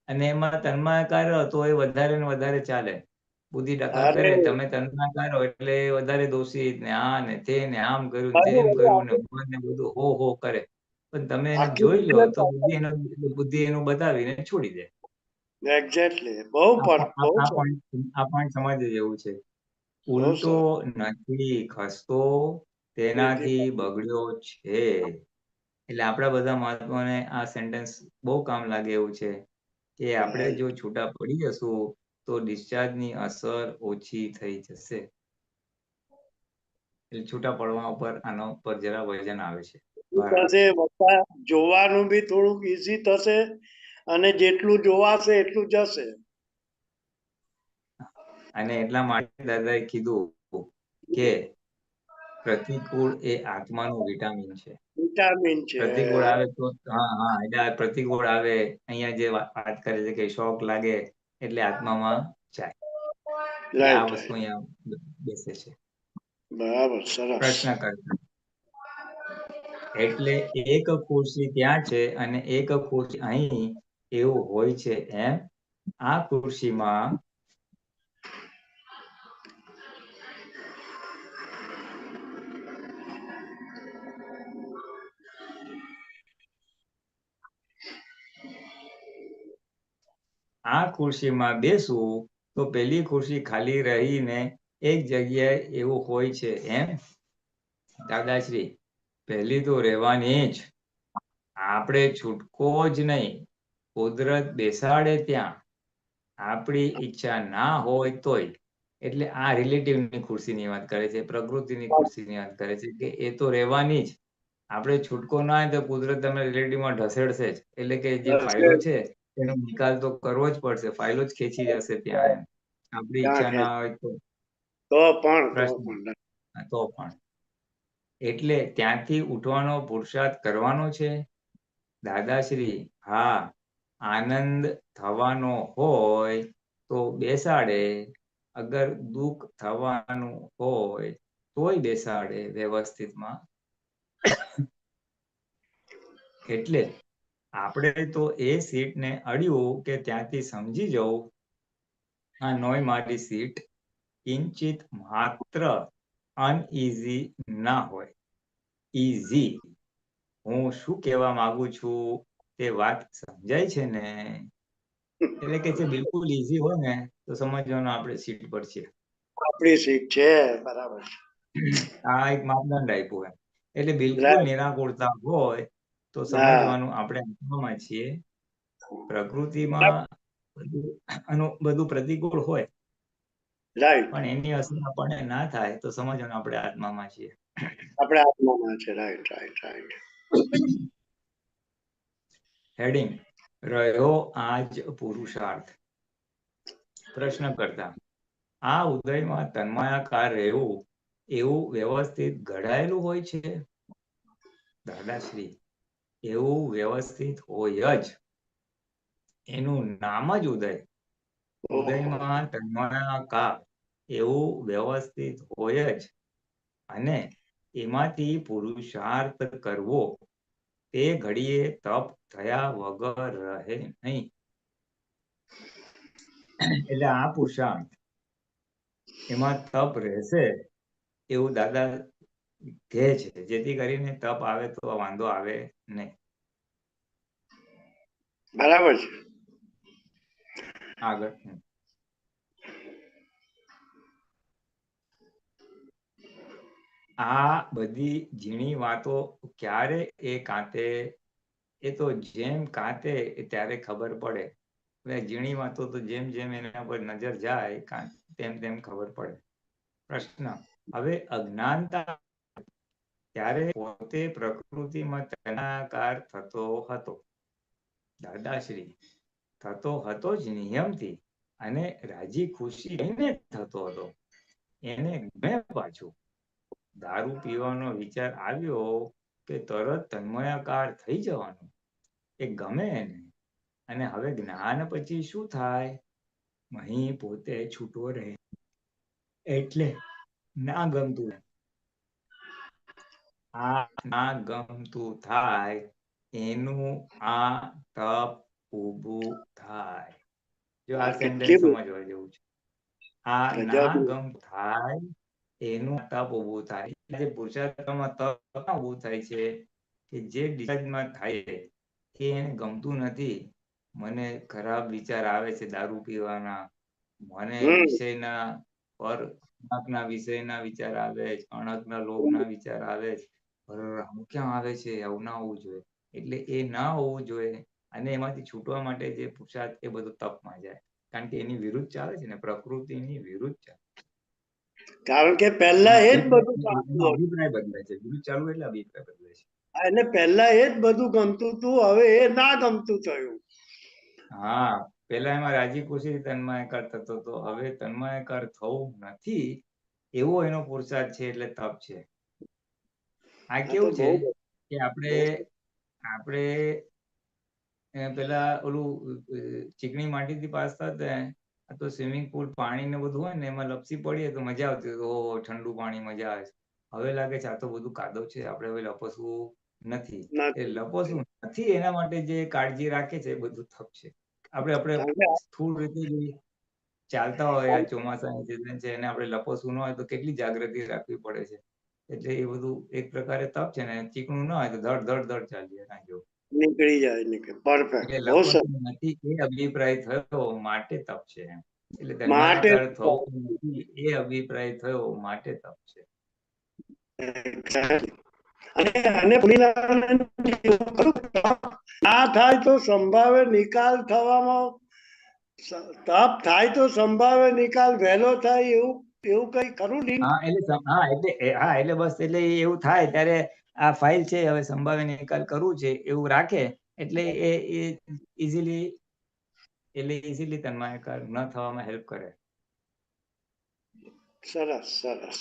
Speaker 2: અને એમાં તન્માયકાર તો એ વધારે ને વધારે ચાલે. બુદ્ધિ ટકા
Speaker 4: અરે
Speaker 2: કરે, તમે તન્માયકાર એટલે વધારે દોષિત ને આ ને તે ને આમ કર્યું ને તેમ
Speaker 4: બરાબર,
Speaker 2: કર્યું ને ભગવાનને બધું હો હો કરે. પણ તમે એને
Speaker 4: આખી
Speaker 2: જોઈ લો તો
Speaker 4: detail
Speaker 2: બુદ્ધિ એનું બતાવીને છોડી દે.
Speaker 4: એક્ઝેક્ટલી બહુ બહુ
Speaker 2: આ
Speaker 4: સરસ,
Speaker 2: પોઈન્ટ સમજવા જેવું છે.
Speaker 4: બહુ
Speaker 2: ઉલટો
Speaker 4: સરસ.
Speaker 2: નથી ખસતો તેનાથી બગડ્યો છે. એટલે આપણા બધા મહાત્માઓને આ સેન્ટેન્સ બહુ કામ લાગે એવું છે કે આપણે જો છૂટા પડી જશું તો ડિસ્ચાર્જની અસર ઓછી થઈ જશે. એટલે છૂટા પડવા ઉપર આનો પર જરા વજન આવે છે.
Speaker 4: થશે બધા જોવાનું બી થોડુંક ઈઝી થશે અને જેટલું જોવાશે એટલું જશે.
Speaker 2: અને એટલા માટે દાદાએ કીધું કે પ્રતિકૂળ એ આત્માનું વિટામિન છે.
Speaker 4: વિટામિન છે.
Speaker 2: પ્રતિકૂળ આવે તો એટલે પ્રતિકૂળ આવે, અહીંયા જે વાત કરે છે કે શોક લાગે એટલે આત્મામાં જાય. એટલે આ
Speaker 4: રાઈટ
Speaker 2: વસ્તુ અહીંયા બેસે છે.
Speaker 4: બરાબર, સરસ.
Speaker 2: પ્રશ્ન કરતા એટલે એક ખુરશી ત્યાં છે અને એક ખુરશી અહીં એવું હોય છે એમ આ ખુરશીમાં બેસવું તો પેલી ખુરશી ખાલી રહીને એક જગ્યાએ એવું હોય છે એમ. દાદાશ્રી પહેલી તો રહેવાની જ. આપણે છૂટકો જ નહીં. કુદરત બેસાડે ત્યાં આપણી ઈચ્છા ના હોય તોય. એટલે આ રિલેટિવની ખુરશીની વાત કરે છે, પ્રકૃતિની ખુરશીની વાત કરે છે કે એ તો રહેવાની જ. આપણે છૂટકો ના હોય તો કુદરત તમે રિલેટિવમાં ઢસેડશે જ. એટલે કે જે ફાઇલો છે એનો નિકાલ તો કરવો જ પડશે. ફાઇલો જ ખેંચી જશે ત્યાં એમ. આપણી ઈચ્છા ના હોય તો પ્રશ્ન તો પણ એટલે ત્યાંથી ઉઠવાનો પુરુષાર્થ કરવાનો છે. દાદાશ્રી હા, આનંદ થવાનો હોય તો બેસાડે, અગર દુઃખ થવાનું હોય તોય બેસાડે વ્યવસ્થિતમાં. એટલે આપણે તો એ સીટને અડ્યું કે ત્યાંથી સમજી જવું આ નોય મારી સીટ કિંચિત માત્ર અનઇઝી ના હોય. ઈઝી. હું શું કહેવા માંગુ છું તે વાત સમજાય છે ને? એટલે કે જે બિલકુલ ઈઝી હોય ને તો સમજવાનું આપણે સીટ પર છીએ.
Speaker 4: આપણી સીટ છે, બરાબર.
Speaker 2: આ એક માપદંડ આપ્યું એમ. એટલે બિલકુલ
Speaker 4: રાઈટ.
Speaker 2: નિરાકુરતા હોય તો
Speaker 4: હા,
Speaker 2: સમજવાનું આપણે આત્મામાં છીએ. પ્રકૃતિમાં બધું પ્રતિકૂળ હોય
Speaker 4: રાઈટ.
Speaker 2: પણ એની અસર આપણને ના થાય તો સમજવાનું આપણે આત્મામાં છીએ.
Speaker 4: આપણે આત્મામાં છે. Right right right.
Speaker 2: હેડિંગ રહ્યો આજ પુરુષાર્થ. પ્રશ્ન કરતા આ ઉદયમાં તન્માયાકાર રહેવું એવું વ્યવસ્થિત ઘડાયેલું હોય છે. દાદાશ્રી એવું વ્યવસ્થિત હોય જ. એનું નામ જ ઉદય. ઉદયમાં તન્માયાકાર એવું વ્યવસ્થિત હોય જ અને એમાંથી પુરુષાર્થ કરવો તે ઘડીએ તપ થયા વગર રહે નહીં. એટલે આ પુરુષાર્થ એમાં તપ રહેશે એવું દાદા કહે છે, જેથી કરીને તપ આવે તો વાંધો આવે નહીં.
Speaker 4: બરાબર છે.
Speaker 2: આગળ આ બધી ઝીણી વાતો ક્યારે એ કાંતે, એ તો જેમ કાંતે ત્યારે ખબર પડે. એટલે ઝીણી વાતો તો જેમ જેમ એના પર નજર જાય તેમ તેમ ખબર પડે. પ્રશ્ન, હવે અજ્ઞાનતા ત્યારે પોતે પ્રકૃતિમાં તન્માયાકાર થતો હતો. દાદાશ્રી, થતો હતો જ નિયમથી અને રાજી ખુશી લઈને થતો હતો. એને ગમે પાછું. દારૂ પીવાનો વિચાર આવ્યો કે તરત તન્મયાકાર થઈ જવાનું, એ ગમે એને. અને હવે જ્ઞાન પછી શું થાય? અહીં પોતે છૂટો રહે. એટલે ના ગમતું, આ ના ગમતું થાય એનું આ તપ ઊભું થાય. જો આ સેન્ટેન્સ સમજવા જેવું છે. આ ના ગમ થાય એનું તપ ઊભું થાય. જે પુરુષાર્થમાં તપ ઊભું થાય છે કે જે ડિસ્ચાર્જમાં થાય એ એને ગમતું નથી. મને ખરાબ વિચાર આવે છે દારૂ પીવાના, મને વિષયના પર અણકના વિષયના વિચાર આવે છે, અણકના લોભના વિચાર આવે છે. આવું ક્યાં આવે છે? આવું ના હોવું જોઈએ. એટલે એ ના હોવું જોઈએ અને એમાંથી છૂટવા માટે જે પુરુષાર્થ એ બધું તપમાં જાય. કારણ કે એની વિરુદ્ધ ચાલે છે ને, પ્રકૃતિની વિરુદ્ધ ચાલે.
Speaker 4: કારણ કે પહેલા એ જ બધું
Speaker 2: અભિપ્રાય બદલાય છે. વિરુદ્ધ ચાલુ એટલે અભિપ્રાય બદલાય છે.
Speaker 4: એટલે પહેલા એ જ બધું ગમતું હતું, હવે એ ના ગમતું થયું.
Speaker 2: હા, પેલા એમાં રાજી ખુશી તન્માયાકાર થતો હતો, હવે તન્માયાકાર થવું નથી એવો એનો પુરુષાર્થ છે, એટલે તપ છે. આ કેવું છે કે આપણે પેલા ઓલું ચીકણી માટીથી પાસ થતા, આ તો સ્વિમિંગ પુલ પાણી ને બધું હોય ને એમાં લપસી પડીએ તો મજા આવતી, ઓહો ઠંડુ પાણી મજા આવે. હવે લાગે છે આ તો બધું કાદવ છે, આપણે હવે લપસવું નથી. એ લપસવું નથી એના માટે જે કાળજી રાખે છે એ બધું તપ છે. આપણે સ્થૂળ રીતે ચાલતા હોય, આ ચોમાસાની સિઝન છે એને આપણે લપસવું ન હોય તો કેટલી જાગૃતિ રાખવી પડે છે. એટલે એ બધું એક પ્રકારે તપ છે ને. ચીકણું ના હોય તો ધડ ધડ ધડ ચાલીએ જો
Speaker 4: નીકળી જાય. પરફેક્ટ.
Speaker 2: એટલે લપસવું નથી એ અભિપ્રાય થયો માટે તપ છે. એટલે તન્માયાકાર થવું નથી એ અભિપ્રાય થયો માટે તપ છે.
Speaker 4: અને ના થાય તો સંભાવે નિકાલ થવામાં, તપ થાય તો સંભાવે નિકાલ વહેલો થાય એવું એવું કઈ ખરું લિંક?
Speaker 2: એટલે બસ એટલે એવું થાય ત્યારે આ ફાઇલ છે હવે સંભાવે નિકાલ કરવું છે એવું રાખે એટલે એ ઇઝીલી તન્માયાકાર ન થવામાં હેલ્પ કરે.
Speaker 4: સરસ સરસ.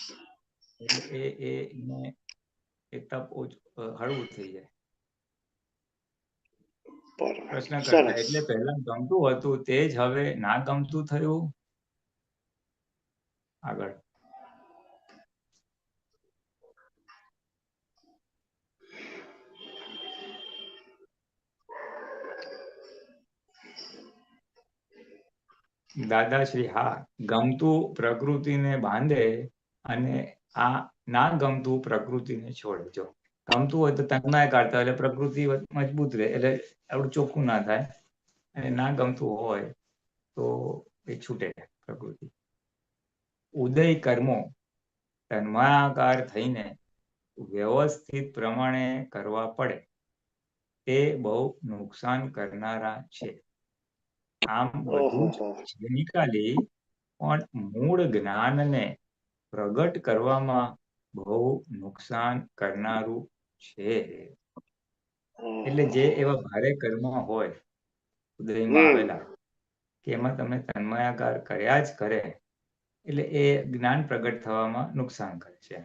Speaker 2: એટલે એ તપ હળવું થઈ જાય. પ્રશ્ન કરતા એટલે પહેલા ગમતું હતું તે જ હવે ના ગમતું થયું. આગળ દાદાશ્રી, હા, ગમતું પ્રકૃતિને બાંધે અને આ ના ગમતું પ્રકૃતિને છોડે. જો ગમતું હોય તો તન્માયાકાર થાય એટલે પ્રકૃતિ મજબૂત રહે, એટલે આવડું ચોખ્ખું ના થાય. અને ના ગમતું હોય તો એ છૂટે પ્રકૃતિ. ઉદય કર્મો તન્માયાકાર થઈને વ્યવસ્થિત પ્રમાણે કરવા પડે તે બહુ નુકસાન કરનારા છે. આમ બધું જ નિકાલી પણ મૂળ જ્ઞાનને પ્રગટ કરવામાં બહુ નુકસાન કરનારું છે. એટલે જે એવા ભારે કર્મ હોય ઉદયમાં આવેલા કે એમાં તમે તન્માયાકાર કર્યા જ કરે એટલે એ જ્ઞાન પ્રગટ થવામાં નુકસાન કરે છે.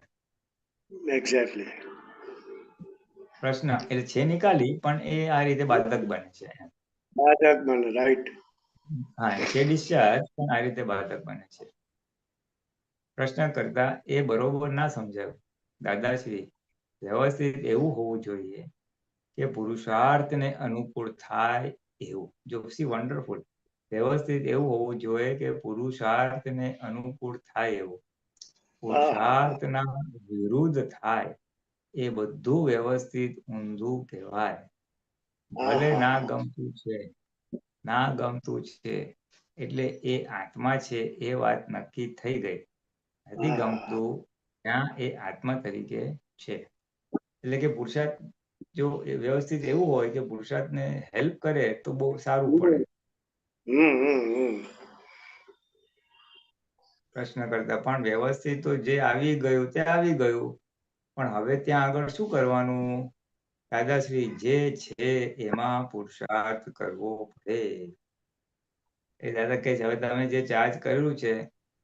Speaker 4: એક્ઝેક્ટલી.
Speaker 2: પ્રશ્ન એટલે છે નિકાલી પણ એ આ રીતે બાધક બને છે.
Speaker 4: બાધક બને, રાઈટ.
Speaker 2: હા, છે ડિસ્ચાર્જ પણ આ રીતે બાધક બને છે. પ્રશ્ન કરતા એ બરોબર ના સમજાયું. દાદાશ્રી, વ્યવસ્થિત એવું હોવું જોઈએ કે પુરુષાર્થને અનુકૂળ થાય એવું. જો સી વન્ડરફુલ. વ્યવસ્થિત એવું હોવું જોઈએ કે પુરુષાર્થને અનુકૂળ થાય એવું. પુરુષાર્થના વિરુદ્ધ થાય એ બધું વ્યવસ્થિત ઊંધું કહેવાય. ભલે ના ગમતું છે એટલે એ આત્મા છે એ વાત નક્કી થઈ ગઈ. નથી ગમતું ત્યાં એ આત્મા તરીકે છે. એટલે કે પુરુષાર્થ જો એ વ્યવસ્થિત એવું હોય કે પુરુષાર્થને હેલ્પ કરે તો બહુ સારું પડે. પ્રશ્ન કરતા પણ વ્યવસ્થિત તો જે આવી ગયું તે આવી ગયું, પણ હવે ત્યાં આગળ શું કરવાનું? દાદાશ્રી જે છે એમાં પુરુષાર્થ કરવો પડે. એ દાદા કહે છે હવે તમે જે ચાર્જ કરેલું છે,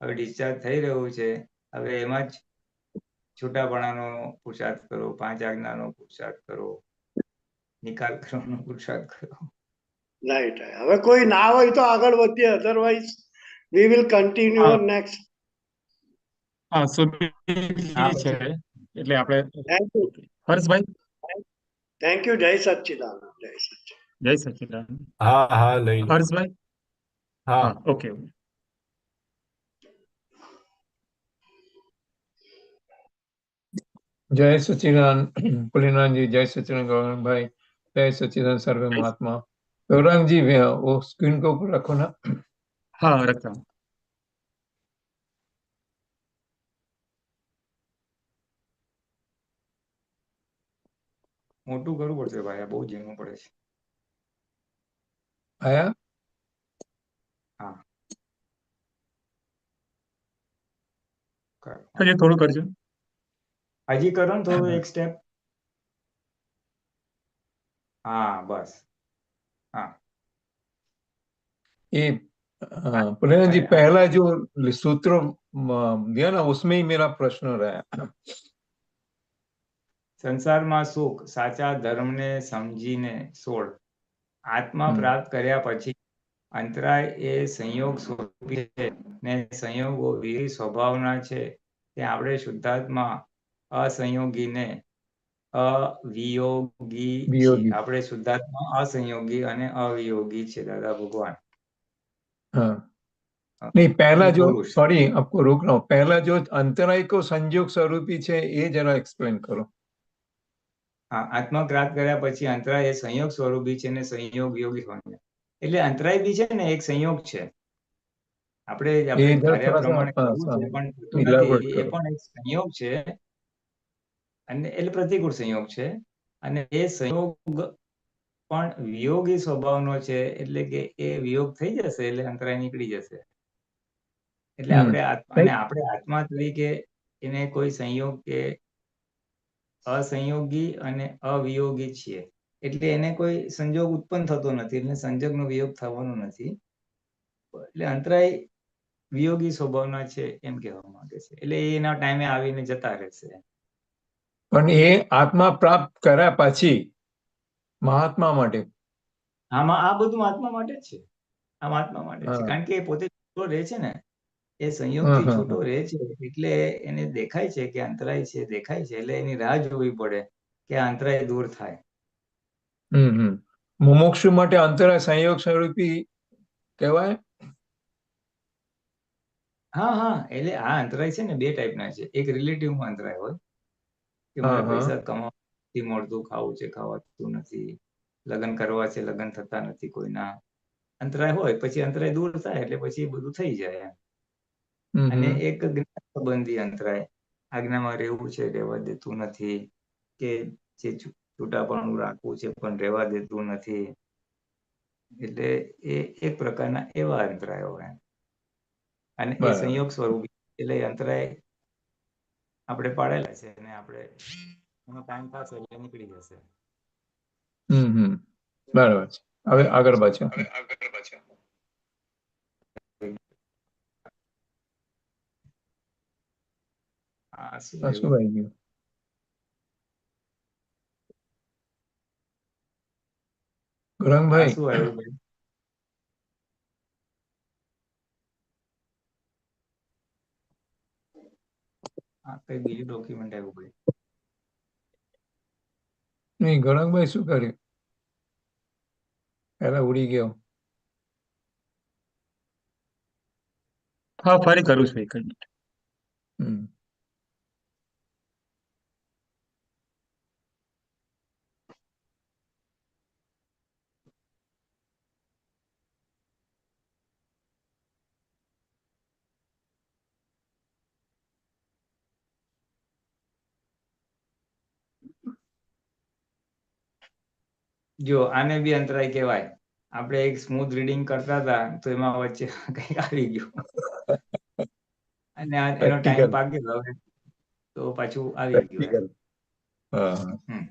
Speaker 2: હવે ડિસ્ચાર્જ થઈ રહ્યું છે, હવે એમાં જ છૂટાપણાનો પુરુષાર્થ કરો, 5 આજ્ઞાનો પુરુષાર્થ કરો, નિકાલ કરવાનો પુરુષાર્થ કરો.
Speaker 4: રાઈટ. હવે કોઈ ના હોય તો આગળ વધીએ, અધરવાઇઝ વી વિલ કન્ટિન્યુ
Speaker 1: હા
Speaker 4: નેક્સ્ટ.
Speaker 1: હા સુરભી છે એટલે આપણે
Speaker 4: થેન્ક યુ,
Speaker 1: ઓકે. હર્ષભાઈ,
Speaker 4: થેન્ક યુ. જય સચ્ચિદાનંદ, જય સચ્ચિદાનંદ.
Speaker 1: જય સચિદાનંદ.
Speaker 3: હા લઈ લો.
Speaker 1: હર્ષભાઈ,
Speaker 3: હા
Speaker 1: હા ઓકે.
Speaker 3: જય સચિદાનંદ પુલિનાજી, જય सच्चिदानंद गौरंग जय सच्चिदानंद सर्वे महात्मा. गौरंग जी वो स्क्रीन को ऊपर रखो ना.
Speaker 1: હા રખતા.
Speaker 2: મોટું કરવું પડશે ભાઈ, આ બહુ ઝીણું પડે છે.
Speaker 3: आया.
Speaker 2: હા કરો.
Speaker 1: હજી થોડું કરજો.
Speaker 2: હજી કરો ને થોડું એક સ્ટેપ. હા બસ. હા
Speaker 3: ये पुलिना जी
Speaker 2: अरे,
Speaker 3: पहला जो सूत्र दिया ना उसमें ही मेरा प्रश्न रहा.
Speaker 2: સંસારમાં સુખ સાચા ધર્મને સમજીને સોળ. આત્મા પ્રાપ્ત કર્યા પછી અંતરાય એ સંયોગ સ્વરૂપી છે ને સંયોગો વિધિ સ્વભાવના છે. તે આપણે શુદ્ધાત્મા અસંયોગીને અવિયોગી છીએ.
Speaker 3: वियोगी.
Speaker 2: આપણે શુદ્ધાત્મા અસંયોગી અને અવિયોગી છે દાદા ભગવાન.
Speaker 3: हाँ नहीं, पहला
Speaker 2: અને
Speaker 3: जो
Speaker 2: પુરુષ.
Speaker 3: सॉरी आपको रोक रहा हूँ, पहला जो अंतराय को संयोग स्वरूपी है ये जरा एक्सप्लेन करो.
Speaker 2: હા, આત્મા પ્રાપ્ત કર્યા પછી અંતરાય એ સંયોગ સ્વરૂપી છે ને સંયોગ યોગી હોય. એટલે અંતરાય બી છે ને એક સંયોગ છે. આપણે
Speaker 3: ये
Speaker 2: આપણે
Speaker 3: इधर
Speaker 2: ધાર્યા
Speaker 3: थोड़ा सा
Speaker 2: પ્રમાણે કરવું છે પણ થતું
Speaker 3: इलाबोरेट
Speaker 2: નથી. એ
Speaker 3: करो.
Speaker 2: પણ એક સંયોગ છે અને એટલે પ્રતિકૂળ સંયોગ છે. અને એ સંયોગ પણ વિયોગી સ્વભાવનો છે. એટલે કે એ વિયોગ થઈ જશે એટલે અંતરાય નીકળી જશે. એટલે આપણે અને આપણે આત્મા તરીકે એને કોઈ સંયોગ કે અસંયોગી અને અવિયોગી છીએ. એટલે એને કોઈ સંજોગ ઉત્પન્ન થતો નથી, એટલે સંજોગનો વિયોગ થવાનો નથી. એટલે અંતરાય વિયોગી સ્વભાવના છે એમ કહેવા માંગે છે. એટલે એના ટાઈમે આવીને જતા રહેશે.
Speaker 3: પણ એ આત્મા પ્રાપ્ત કર્યા પછી મહાત્મા માટે
Speaker 2: આમાં આ બધું આત્મા માટે જ છે. આમ આત્મા માટે છે, કારણ કે એ પોતે છૂટો રહે છે ને, એ સંયોગથી છૂટો રહે છે. એટલે એને દેખાય છે કે અંતરાય છે, દેખાય છે એટલે એની રાહ જોવી પડે કે આ અંતરાય દૂર થાય.
Speaker 3: મુમુક્ષુ માટે અંતરાય સંયોગ સ્વરૂપી કહેવાય.
Speaker 2: હા એટલે આ અંતરાય છે ને બે ટાઈપના છે. એક રિલેટિવ અંતરાય હોય કે મારે પૈસા કમાવાથી મળતું, ખાવું છે ખાવાતું નથી, લગ્ન કરવા છે લગ્ન થતા નથી કોઈના, અંતરાય હોય. પછી અંતરાય દૂર થાય એટલે પછી બધું થઈ જાય. અને એક જ્ઞાન સંબંધી અંતરાય, આજ્ઞામાં રહેવું છે રહેવા દેતું નથી, કે જે છૂટાપણું રાખવું છે પણ રહેવા દેતું નથી. એટલે એ એક પ્રકારના એવા અંતરાયો હોય. અને એ સંયોગ સ્વરૂપ એટલે અંતરાય આપણે પાડેલા છે અને આપણે એનો ટાઈમ થશે એટલે નીકળી જશે.
Speaker 3: બરાબર છે. હવે આગળ પાછો
Speaker 2: શું
Speaker 3: આવી ગયું? ગૌરંગભાઈ,
Speaker 2: શું આવ્યું ભાઈ? કઈ બીજું ડોક્યુમેન્ટ આવ્યું ભાઈ?
Speaker 3: નહીં, ગૌરંગભાઈ શું કર્યું? પહેલા ઉડી ગયો.
Speaker 1: હા ફરી કરું છું એક જ મિનિટ.
Speaker 2: જો આને બી અંતરાય કહેવાય. આપણે એક સ્મૂથ રીડિંગ કરતા હતા તો એમાં વચ્ચે કંઈક આવી ગયું અને એનો ટાઈમ
Speaker 3: પ્રેક્ટિકલ
Speaker 2: પાકેલો હવે તો પાછું આવી ગયું.
Speaker 3: પ્રેક્ટિકલ હા
Speaker 2: હમ.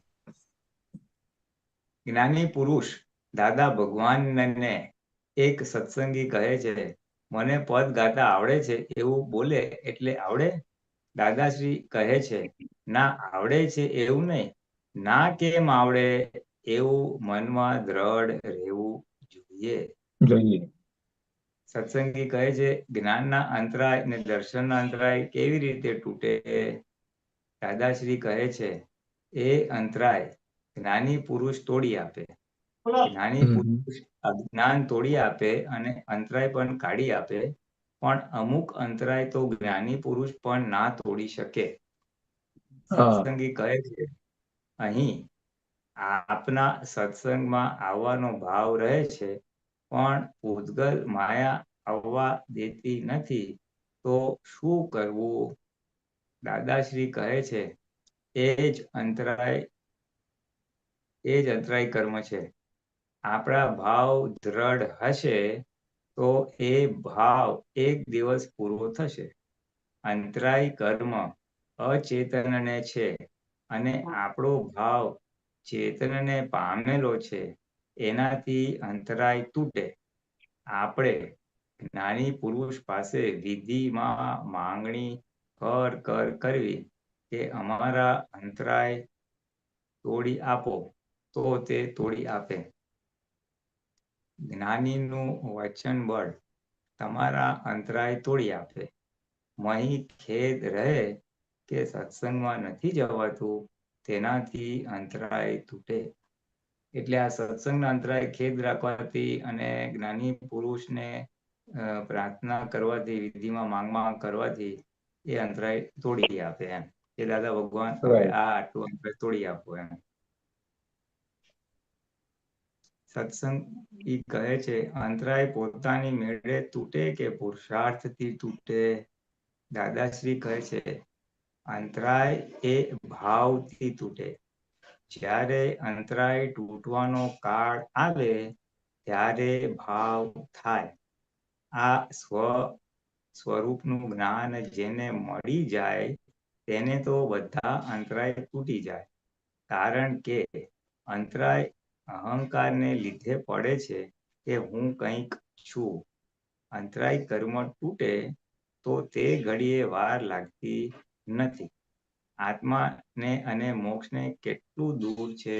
Speaker 2: જ્ઞાની પુરુષ દાદા ભગવાનને એક સત્સંગી કહે છે, મને પદ ગાતા આવડે છે એવું બોલે એટલે આવડે? દાદાશ્રી કહે છે, ના આવડે છે એવું નહીં, ના કેમ આવડે એવું મનમાં દ્રઢ રહેવું જોઈએ.
Speaker 3: જોઈએ.
Speaker 2: સત્સંગી કહે છે, જ્ઞાનના અંતરાય અને દર્શનના અંતરાય કેવી રીતે તૂટે? દાદાશ્રી કહે છે, એ અંતરાય જ્ઞાની પુરુષ તોડી આપે. જ્ઞાની
Speaker 3: હમ
Speaker 2: પુરુષ અજ્ઞાન તોડી આપે અને અંતરાય પણ કાઢી આપે, પણ અમુક અંતરાય તો જ્ઞાની પુરુષ પણ ના તોડી શકે.
Speaker 3: હા
Speaker 2: સત્સંગી કહે છે, અહીં આપના સત્સંગમાં આવવાનો ભાવ રહે છે, પણ પૂતગલ માયા આવવા દેતી નથી, તો શું કરવું? દાદાશ્રી કહે છે, એ જ અંતરાય કર્મ છે. આપણા ભાવ દ્રઢ હશે તો એ ભાવ એક દિવસ પૂરો થશે. અંતરાય કર્મ અચેતનને છે અને આપણો ભાવ ચેતનને પામેલો છે. એનાથી અંતરાય તૂટે. આપણે જ્ઞાની પુરુષ પાસે વિધિમાં માંગણી કર કરવી કે અમારા અંતરાય તોડી આપો, તો તે તોડી આપે. જ્ઞાનીનું વચન બળ તમારા અંતરાય તોડી આપે. મહી ખેદ રહે કે સત્સંગમાં નથી જવાતું, તેનાથી અંતરાય તૂટે. એટલે આ સત્સંગના અંતરાય ખેદ રાખવાથી અને જ્ઞાની પુરુષને પ્રાર્થના કરવાથી, વિધિમાં માંગ કરવાથી એ અંતરાય તોડી આપે એમ. કે દાદા ભગવાન હવે
Speaker 3: રાઈટ
Speaker 2: આ આટલું અંતરાય તોડી આપો એમ. સત્સંગ ઈ કહે છે, અંતરાય પોતાની મેળે તૂટે કે પુરુષાર્થથી તૂટે? દાદાશ્રી કહે છે, અંતરાય એ ભાવથી તૂટે. જ્યારે અંતરાય તૂટવાનો કાળ આવે ત્યારે ભાવ થાય. આ સ્વરૂપનું જ્ઞાન જેને મળી જાય તેને તો બધા અંતરાય તૂટી જાય. કારણ કે અંતરાય અહંકારને લીધે પડે છે કે હું કંઈક છું. અંતરાય કર્મ તૂટે તો તે ઘડીએ વાર લાગતી નથી. આત્માને અને મોક્ષને કેટલું દૂર છે?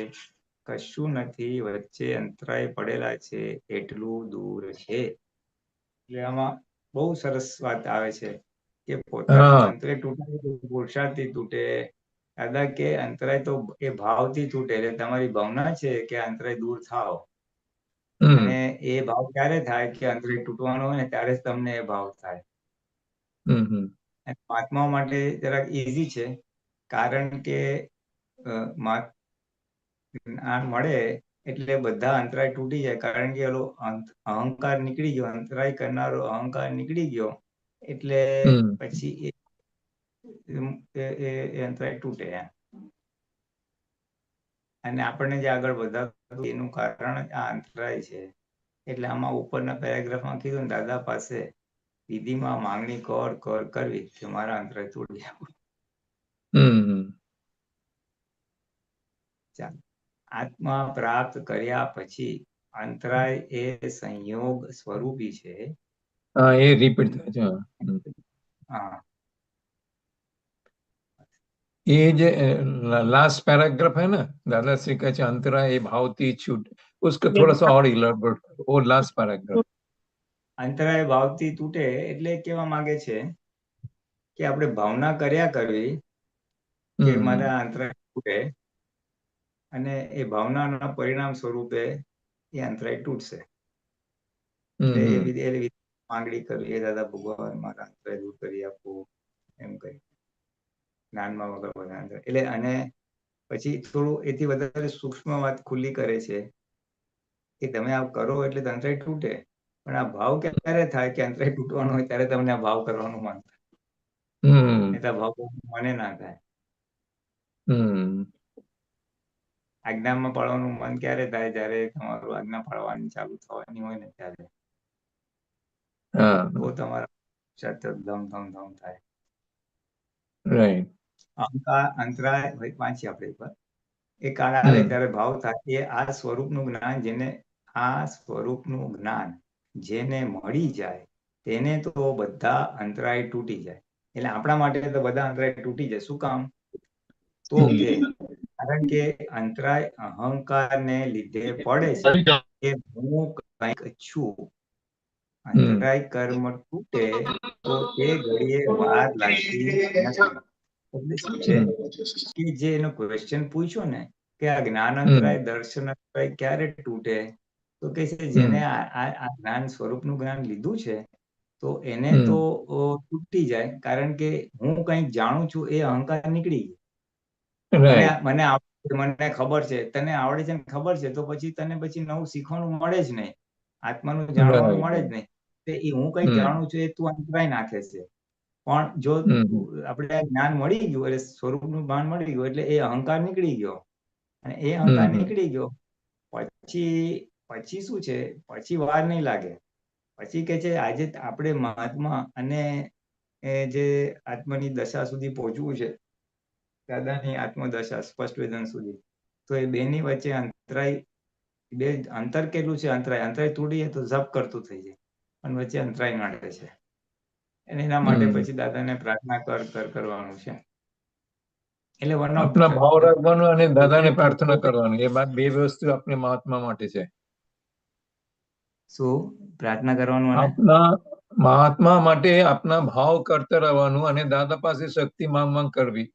Speaker 2: કશું નથી, વચ્ચે અંતરાય પડેલા છે એટલું દૂર છે. એટલે આમાં બહુ સરસ વાત આવે છે કે પોતાનું
Speaker 3: હા
Speaker 2: અંતરાય તૂટે તો પુરુષાર્થથી તૂટે. દાદા કે અંતરાય તો એ ભાવથી તૂટે. એટલે તમારી ભાવના છે કે અંતરાય દૂર થાવ, અને
Speaker 3: હમ
Speaker 2: એ ભાવ ક્યારે થાય કે અંતરાય તૂટવાનો હોય ને ત્યારે જ તમને એ ભાવ થાય.
Speaker 3: હમ
Speaker 2: મહાત્માઓ માટે જરાક ઈઝી છે, કારણ કે જ્ઞાન મળે એટલે બધા અંતરાય તૂટી જાય. કારણ કે એનો અહંકાર નીકળી ગયો, અંતરાય કરનારો અહંકાર નીકળી ગયો એટલે
Speaker 3: હમ
Speaker 2: પછી એ અંતરાય તૂટે એમ. અને આપણને જે આગળ વધારતું એનું કારણ જ આ અંતરાય છે. એટલે આમાં ઉપરના પેરેગ્રાફમાં કીધું ને, દાદા પાસે વિધિમાં માંગણી કર કરવી કે મારા અંતરાય તોડી આપો.
Speaker 3: હમ
Speaker 2: ચાલો. આત્મા પ્રાપ્ત કર્યા પછી અંતરાય એ સંયોગ સ્વરૂપી છે.
Speaker 3: હા એ રિપીટ થાય છે હા.
Speaker 2: હા,
Speaker 3: ये जो लास्ट पैराग्राफ है ना, दादाश्री का अंतरा ये भावती छूट, उसको थोड़ा सा और इलाबोरेट करो, वो लास्ट पैराग्राफ.
Speaker 2: અંતરાય ભાવથી તૂટે એટલે કહેવા માંગે છે કે આપણે ભાવના કર્યા કરવી કે મારા અંતરાય તૂટે, અને એ ભાવનાના પરિણામ સ્વરૂપે એ અંતરાય તૂટશે. એટલે એ માંગણી કરવી, એ દાદા ભગવાન મારા અંતરાય દૂર કરી આપો એમ કરી જ્ઞાનમાં વગર બધા અંતરાય. એટલે અને પછી થોડું એથી વધારે સૂક્ષ્મ વાત ખુલ્લી કરે છે કે તમે આ કરો એટલે અંતરાય તૂટે, પણ આ ભાવ ક્યારે થાય કે અંતરાય તૂટવાનો હોય ત્યારે તમને આ ભાવ કરવાનું મન થાય. નહીં તો ભાવ મને ના થાય. આજ્ઞામાં પાળવાનું મન ક્યારે થાય? જ્યારે તમારું આજ્ઞા પાળવાની ચાલુ થવાની હોય ને ત્યારે
Speaker 3: હા,
Speaker 2: તો તમારા સતત ધમ ધમ ધમ થાય.
Speaker 3: રાઈટ.
Speaker 2: અહંકાર અંતરાય વાંચીએ આપણે એક વાર. એ કાળ આવે ત્યારે ભાવ થાય. એ આ સ્વરૂપનું જ્ઞાન જેને મળી જાય તેને તો બધા અંતરાય તૂટી જાય. એટલે આપણા માટે તો બધા અંતરાય તૂટી જાય. શું કામ? તો કે કારણ કે અંતરાય અહંકારને લીધે પડે છે કે હું કંઈક છું. અંતરાય કર્મ તૂટે તો તે ઘડીએ વાર લાગતી નથી. એટલે શું છે કે જે એનો ક્વેશ્ચન પૂછ્યો ને કે આ જ્ઞાન અંતરાય દર્શન અંતરાય ક્યારે તૂટે? તો કે છે જેને આ જ્ઞાન સ્વરૂપનું જ્ઞાન લીધું છે તો એને તો તૂટી જાય. કારણ કે હું કંઈક જાણું છું એ અહંકાર નીકળી ગયો.
Speaker 3: રાઈટ.
Speaker 2: મને મને ખબર છે, તને આવડે છે ને ખબર છે, તો પછી તને પછી નવું શીખવાનું મળે જ નહીં, આત્માનું જાણવાનું મળે જ નહીં. એ હું કંઈક જાણું છું એ તું અંતરાય નાખે છે. પણ જો આપણે જ્ઞાન મળી ગયું એટલે સ્વરૂપનું જ્ઞાન મળી ગયું એટલે એ અહંકાર નીકળી ગયો. અને એ અહંકાર નીકળી ગયો પછી શું છે? પછી વાર નહીં લાગે. પછી કે છે આજે આપણે મહાત્મા અને જે આત્માની દશા સુધી પહોંચવું છે, દાદાની આત્મદશા સ્પષ્ટ વેદન સુધી, તો એ બેની વચ્ચે અંતરાય, બે અંતર કેટલું છે? અંતરાય તૂટીએ તો ઝપ કરતું થઈ જાય, પણ વચ્ચે અંતરાય નડે છે. એના માટે પછી દાદાને પ્રાર્થના કરવાનું છે. એટલે
Speaker 3: આપણા ભાવ રાખવાનું અને દાદાને પ્રાર્થના કરવાની, એ બે વસ્તુ આપણે મહાત્મા માટે છે.
Speaker 2: શું પ્રાર્થના કરવાનું?
Speaker 3: આપના મહાત્મા માટે આપના ભાવ કરતા રહેવાનું અને દાદા પાસે શક્તિ માંગ કરવી.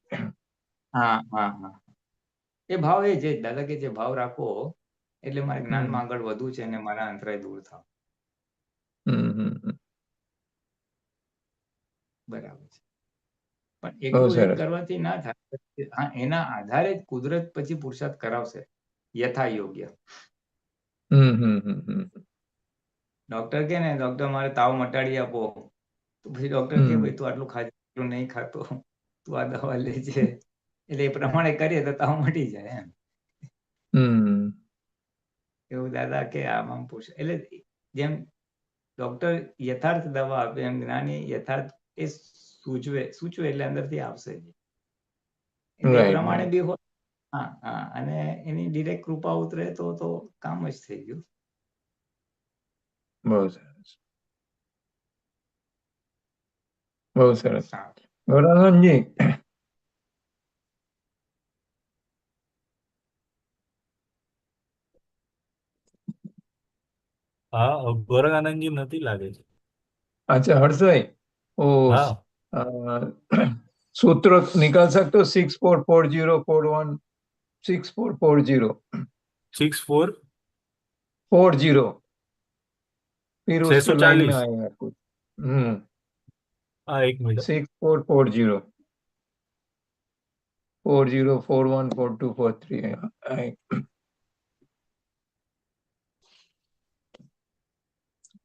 Speaker 2: હા. એ ભાવ એ છે, દાદા કે જે ભાવ રાખો એટલે મારે જ્ઞાનમાં આગળ વધવું છે અને મારા અંતરાય દૂર થાવ. બરાબર છે. પણ એકલું એક કરવાથી ના થાય. હા, એના આધારે જ કુદરત પછી પુરુષાર્થ કરાવશે યથા યોગ્ય. ડોક્ટર કે ને, ડોક્ટર મારે તાવ મટાડી આપો, તો પછી ડોક્ટર કે ભાઈ તું આટલું ખાજે, એટલું નહીં ખાતો, તું આ દવા લેજે. એટલે એ પ્રમાણે કરીએ તો તાવ મટી જાય એમ. એવું દાદા કે આમાં પૂછે. એટલે જેમ ડોક્ટર યથાર્થ દવા આપે એમ જ્ઞાની યથાર્થ એ સૂચવે એટલે અંદરથી આવશે જ. એટલે પ્રમાણે બી હોય. હા, અને એની ડિરેક્ટ કૃપા ઉતરે તો કામ જ થઈ ગયું.
Speaker 3: બહુ સરસ. ગૌરાંગજી,
Speaker 5: હા, ગોરખાનંદજી નથી લાગે છે.
Speaker 3: अच्छा हर्षय, वो
Speaker 5: हाँ,
Speaker 3: सूत्र निकाल सकते हो? 644041 6440
Speaker 5: 6440
Speaker 3: फिर उसके लाइन में
Speaker 5: 640।
Speaker 3: आएगा कुछ।
Speaker 5: हाँ, 1 मिनट।
Speaker 3: 6440 40414243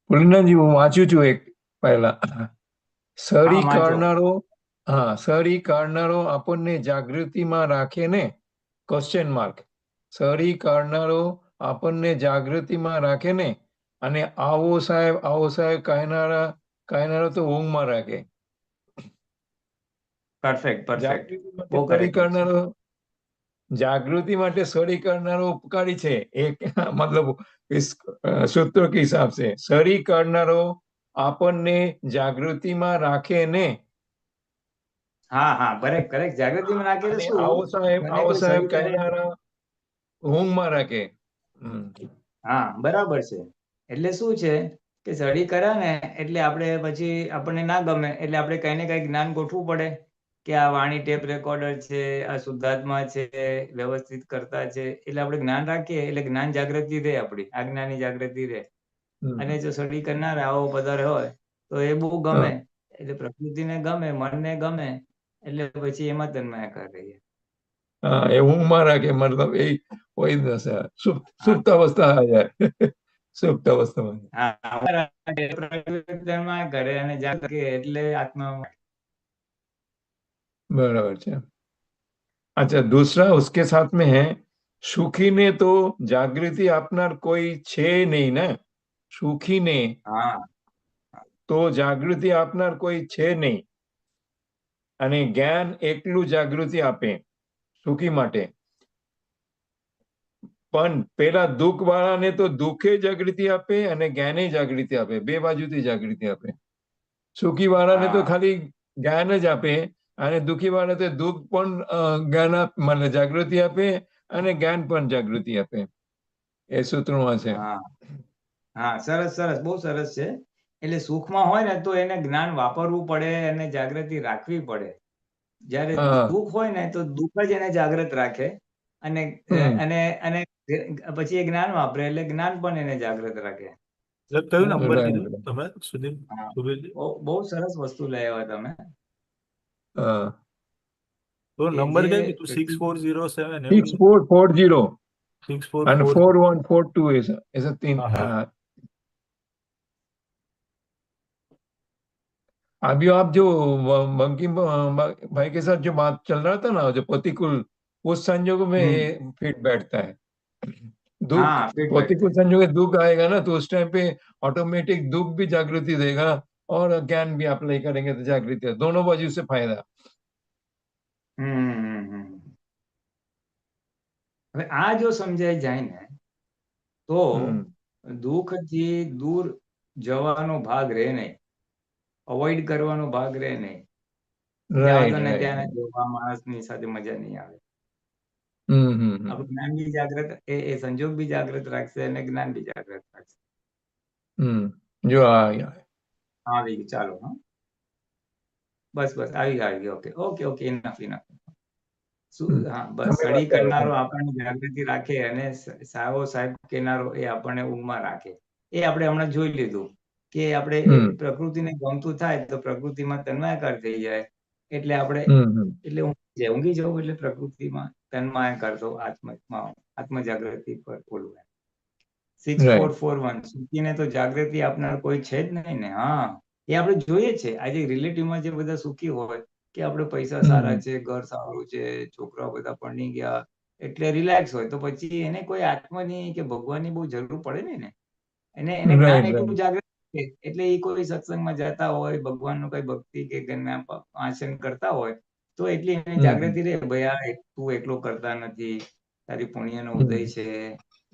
Speaker 3: પુલિનાજી, હું વાંચ્યું છું એક પહેલા. સરી કાઢનારો આપણને જાગૃતિમાં રાખે ને? Question mark. સરી કાઢનારો આપણને જાગૃતિમાં રાખે ને, અને આવો સાહેબ કહેનારો તો ઊંઘમાં રાખે.
Speaker 2: પરફેક્ટ.
Speaker 3: જાગૃતિ માટે સરી કરનારો ઉપકારી છે. એક મતલબ સૂત્રો કે હિસાબ से સરી કરનારો આપણને જાગૃતિમાં રાખે ને.
Speaker 2: હા, કરેક્ટ. જાગૃતિમાં રાખે તો શું?
Speaker 3: આવો સાહેબ કહેનારા ઊંઘમાં રાખે.
Speaker 2: હા, બરાબર છે. એટલે શું છે કે સ્ટડી કર્યા ને એટલે આપણે પછી આપણને ના ગમે એટલે આપણે કઈ ને કઈ જ્ઞાન ગોઠવું પડે કે આ વાણી ટેપ રેકોર્ડર છે, આ શુદ્ધાત્મા છે, વ્યવસ્થિત કરતા છે. એટલે આપણે જ્ઞાન રાખીએ એટલે જ્ઞાન જાગૃતિ રહે, આપણી આજ્ઞાની જાગૃતિ રહે. અને જો સ્ટડી કરનાર આવો પદાર્થ હોય તો એ બહુ ગમે, એટલે પ્રકૃતિને ગમે, મનને ગમે, એટલે પછી એમાં તન્મય કરીએ.
Speaker 3: એ ઊંઘમાં રાખે, મતલબ એ કોઈ દશા સુપ્ત અવસ્થા આ જાય. સુપ્ત અવસ્થામાં
Speaker 2: કરે અને જાગે એટલે આત્મા.
Speaker 3: बराबर है। अच्छा, दूसरा उसके साथ में है સુખીને તો જાગૃતિ આપનાર કોઈ છે નહીં ને. સુખીને
Speaker 2: હા
Speaker 3: તો જાગૃતિ આપનાર કોઈ છે નહીં. અને જ્ઞાન એકલું જાગૃતિ આપે સુખી માટે. પણ પેલા દુઃખ વાળાને તો દુઃખે જાગૃતિ આપે અને જ્ઞાને જાગૃતિ આપે, બે બાજુથી જાગૃતિ આપે. સુખી વાળાને તો
Speaker 2: હા
Speaker 3: ખાલી જ્ઞાન જ આપે અને દુઃખી વાળા તો દુઃખ પણ મને જાગૃતિ આપે અને જ્ઞાન પણ જાગૃતિ આપે. એ સૂત્રમાં છે.
Speaker 2: હા હા, સરસ સરસ, બહુ સરસ છે. એટલે સુખમાં હોય ને તો એને જ્ઞાન વાપરવું પડે અને જાગૃતિ રાખવી પડે. જ્યારે
Speaker 3: હા.
Speaker 2: દુઃખ હોય ને તો દુઃખ જ એને જાગૃત રાખે અને
Speaker 3: હમ.
Speaker 2: અને અને પછી એ જ્ઞાન વાપરે એટલે જ્ઞાન પણ એને જાગૃત રાખે.
Speaker 5: એટલે કયો નંબર
Speaker 3: Right.
Speaker 5: કીધું તમે સુધીર?
Speaker 2: હા,
Speaker 5: સુધીરજી?
Speaker 2: બહુ સરસ વસ્તુ લઈ આવ્યા તમે.
Speaker 3: હા.
Speaker 5: તો
Speaker 2: કે
Speaker 5: નંબર
Speaker 2: જે
Speaker 5: કઈ કીધું? 6407 એવું કીધું?
Speaker 3: 6440 and
Speaker 5: 6440.
Speaker 3: 4142 ऐसा तीन
Speaker 5: हाँ हाँ
Speaker 3: अभी आप जो बंकिम भाई के साथ जो बात चल रहा था ना, जो प्रतिकूल, उस संजोगों में ये फिट बैठता है. दुख,
Speaker 2: हाँ, फिट बैठते
Speaker 3: प्रतिकूल
Speaker 2: हैं।
Speaker 3: संजोग में दुख आएगा ना, तो उस टाइम पे ऑटोमेटिक दुख भी जागृति देगा और ज्ञान भी अप्लाई करेंगे तो जागृति, दोनों बाजू से फायदा.
Speaker 2: હમ. હવે આ જો સમજાઈ જાય ને તો
Speaker 3: हम्म.
Speaker 2: દુઃખથી દૂર જવાનો ભાગ રહે નહીં, અવોઇડ કરવાનો ભાગ રહે નહીં. ત્યાં
Speaker 3: Right,
Speaker 2: તો ને
Speaker 3: right,
Speaker 2: ત્યાં
Speaker 3: right.
Speaker 2: જોવા માણસની સાથે મજા નહીં આવે.
Speaker 3: हम्म.
Speaker 2: આપણું જ્ઞાન બી જાગૃત, એ સંજોગ બી જાગૃત રાખશે અને જ્ઞાન બી જાગૃત રાખશે.
Speaker 3: जो आया.
Speaker 2: આવી ગયું, ચાલો. હા, બસ આવી ગયું. Okay okay okay, enough. હા, બસ.
Speaker 3: તમે
Speaker 2: સ્ટડી
Speaker 3: વાત કરો.
Speaker 2: કરનારો આપણને જાગૃતિ રાખે અને સાવો સાહેબ કહેનારો એ આપણને ઊંઘમાં રાખે. એ આપણે હમણાં જોઈ લીધું કે આપણે પ્રકૃતિને ગમતું થાય તો પ્રકૃતિમાં તન્માયાકાર થઈ જાય એટલે આપણે એટલે ઊંઘી જવું એટલે પ્રકૃતિમાં તન્માયાકાર થવું, આત્મ જાગૃતિ પર બોલવું. 6441 સુખીને તો જાગૃતિ આપનાર કોઈ છે જ નહીં ને. હા, એ આપણે જોઈએ છે આજે રિલેટિવમાં જે બધા સુખી હોય કે આપણે પૈસા સારા છે, ઘર સારું છે, છોકરાઓ બધા પરણી ગયા એટલે રિલેક્સ હોય, તો પછી એને કોઈ આત્માની કે ભગવાનની બહુ જરૂર પડે નહીં ને. એને જ્ઞાન
Speaker 3: રાઈટ,
Speaker 2: એટલું
Speaker 3: રાઈટ.
Speaker 2: જાગૃત છે એટલે એ કોઈ સત્સંગમાં જતા હોય, ભગવાનનું કઈ ભક્તિ કે જ્ઞાન વાંચન કરતા હોય તો એટલી એને જાગૃતિ રહે, ભાઈ આ તું એકલો કરતા નથી, તારી પુણ્યનો ઉદય છે,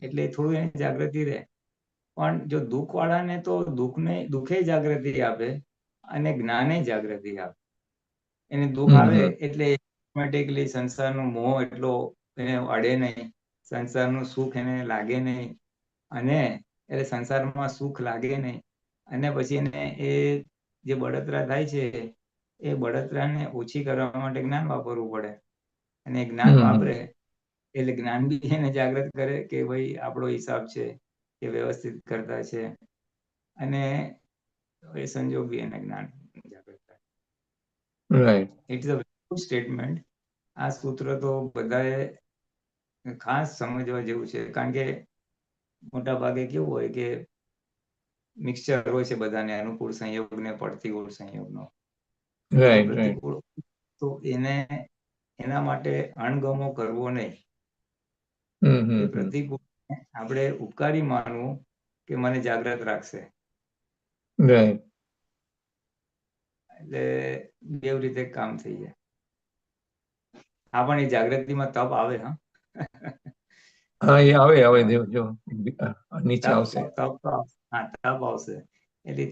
Speaker 2: એટલે થોડું એને જાગૃતિ રહે. પણ જો દુઃખ વાળાને તો દુઃખે જાગૃતિ આપે અને જ્ઞાને જાગૃતિ આપે. એને દુઃખ આવે એટલે ઓટોમેટિકલી સંસારનો મોહ એટલો એને અડે નહીં, સંસારનું સુખ એને લાગે નહીં, અને એટલે સંસારમાં સુખ લાગે નહીં અને પછી એને એ જે બળતરા થાય છે એ બળતરાને ઓછી કરવા માટે જ્ઞાન વાપરવું પડે. અને જ્ઞાન વાપરે એટલે જ્ઞાન બી એને જાગૃત કરે કે ભાઈ આપણો હિસાબ છે એ વ્યવસ્થિત કરતા છે, અને એ સંજોગ બી એને જ્ઞાન જાગૃત કરે.
Speaker 3: Right.
Speaker 2: It's a good statement. આ સૂત્ર તો બધાએ ખાસ સમજવા જેવું છે, કારણ કે મોટા ભાગે કેવું હોય કે મિક્સચર હોય છે બધાને, અનુકૂળ સંયોગ ને પ્રતિકૂળ સંયોગનો.
Speaker 3: Right, right.
Speaker 2: પ્રતિકૂળ તો એને એના માટે અણગમો કરવો નહીં. એ પ્રતિકૂળ આપણે ઉપકારી માનવું કે મને જાગૃત રાખશે.
Speaker 3: રાઈટ.
Speaker 2: એટલે બે રીતે કામ થઈ જાય. હા, પણ એ જાગૃતિમાં તપ આવે.
Speaker 3: હા, એ આવે જો નીચે આવશે.
Speaker 2: તપ આવશે એટલે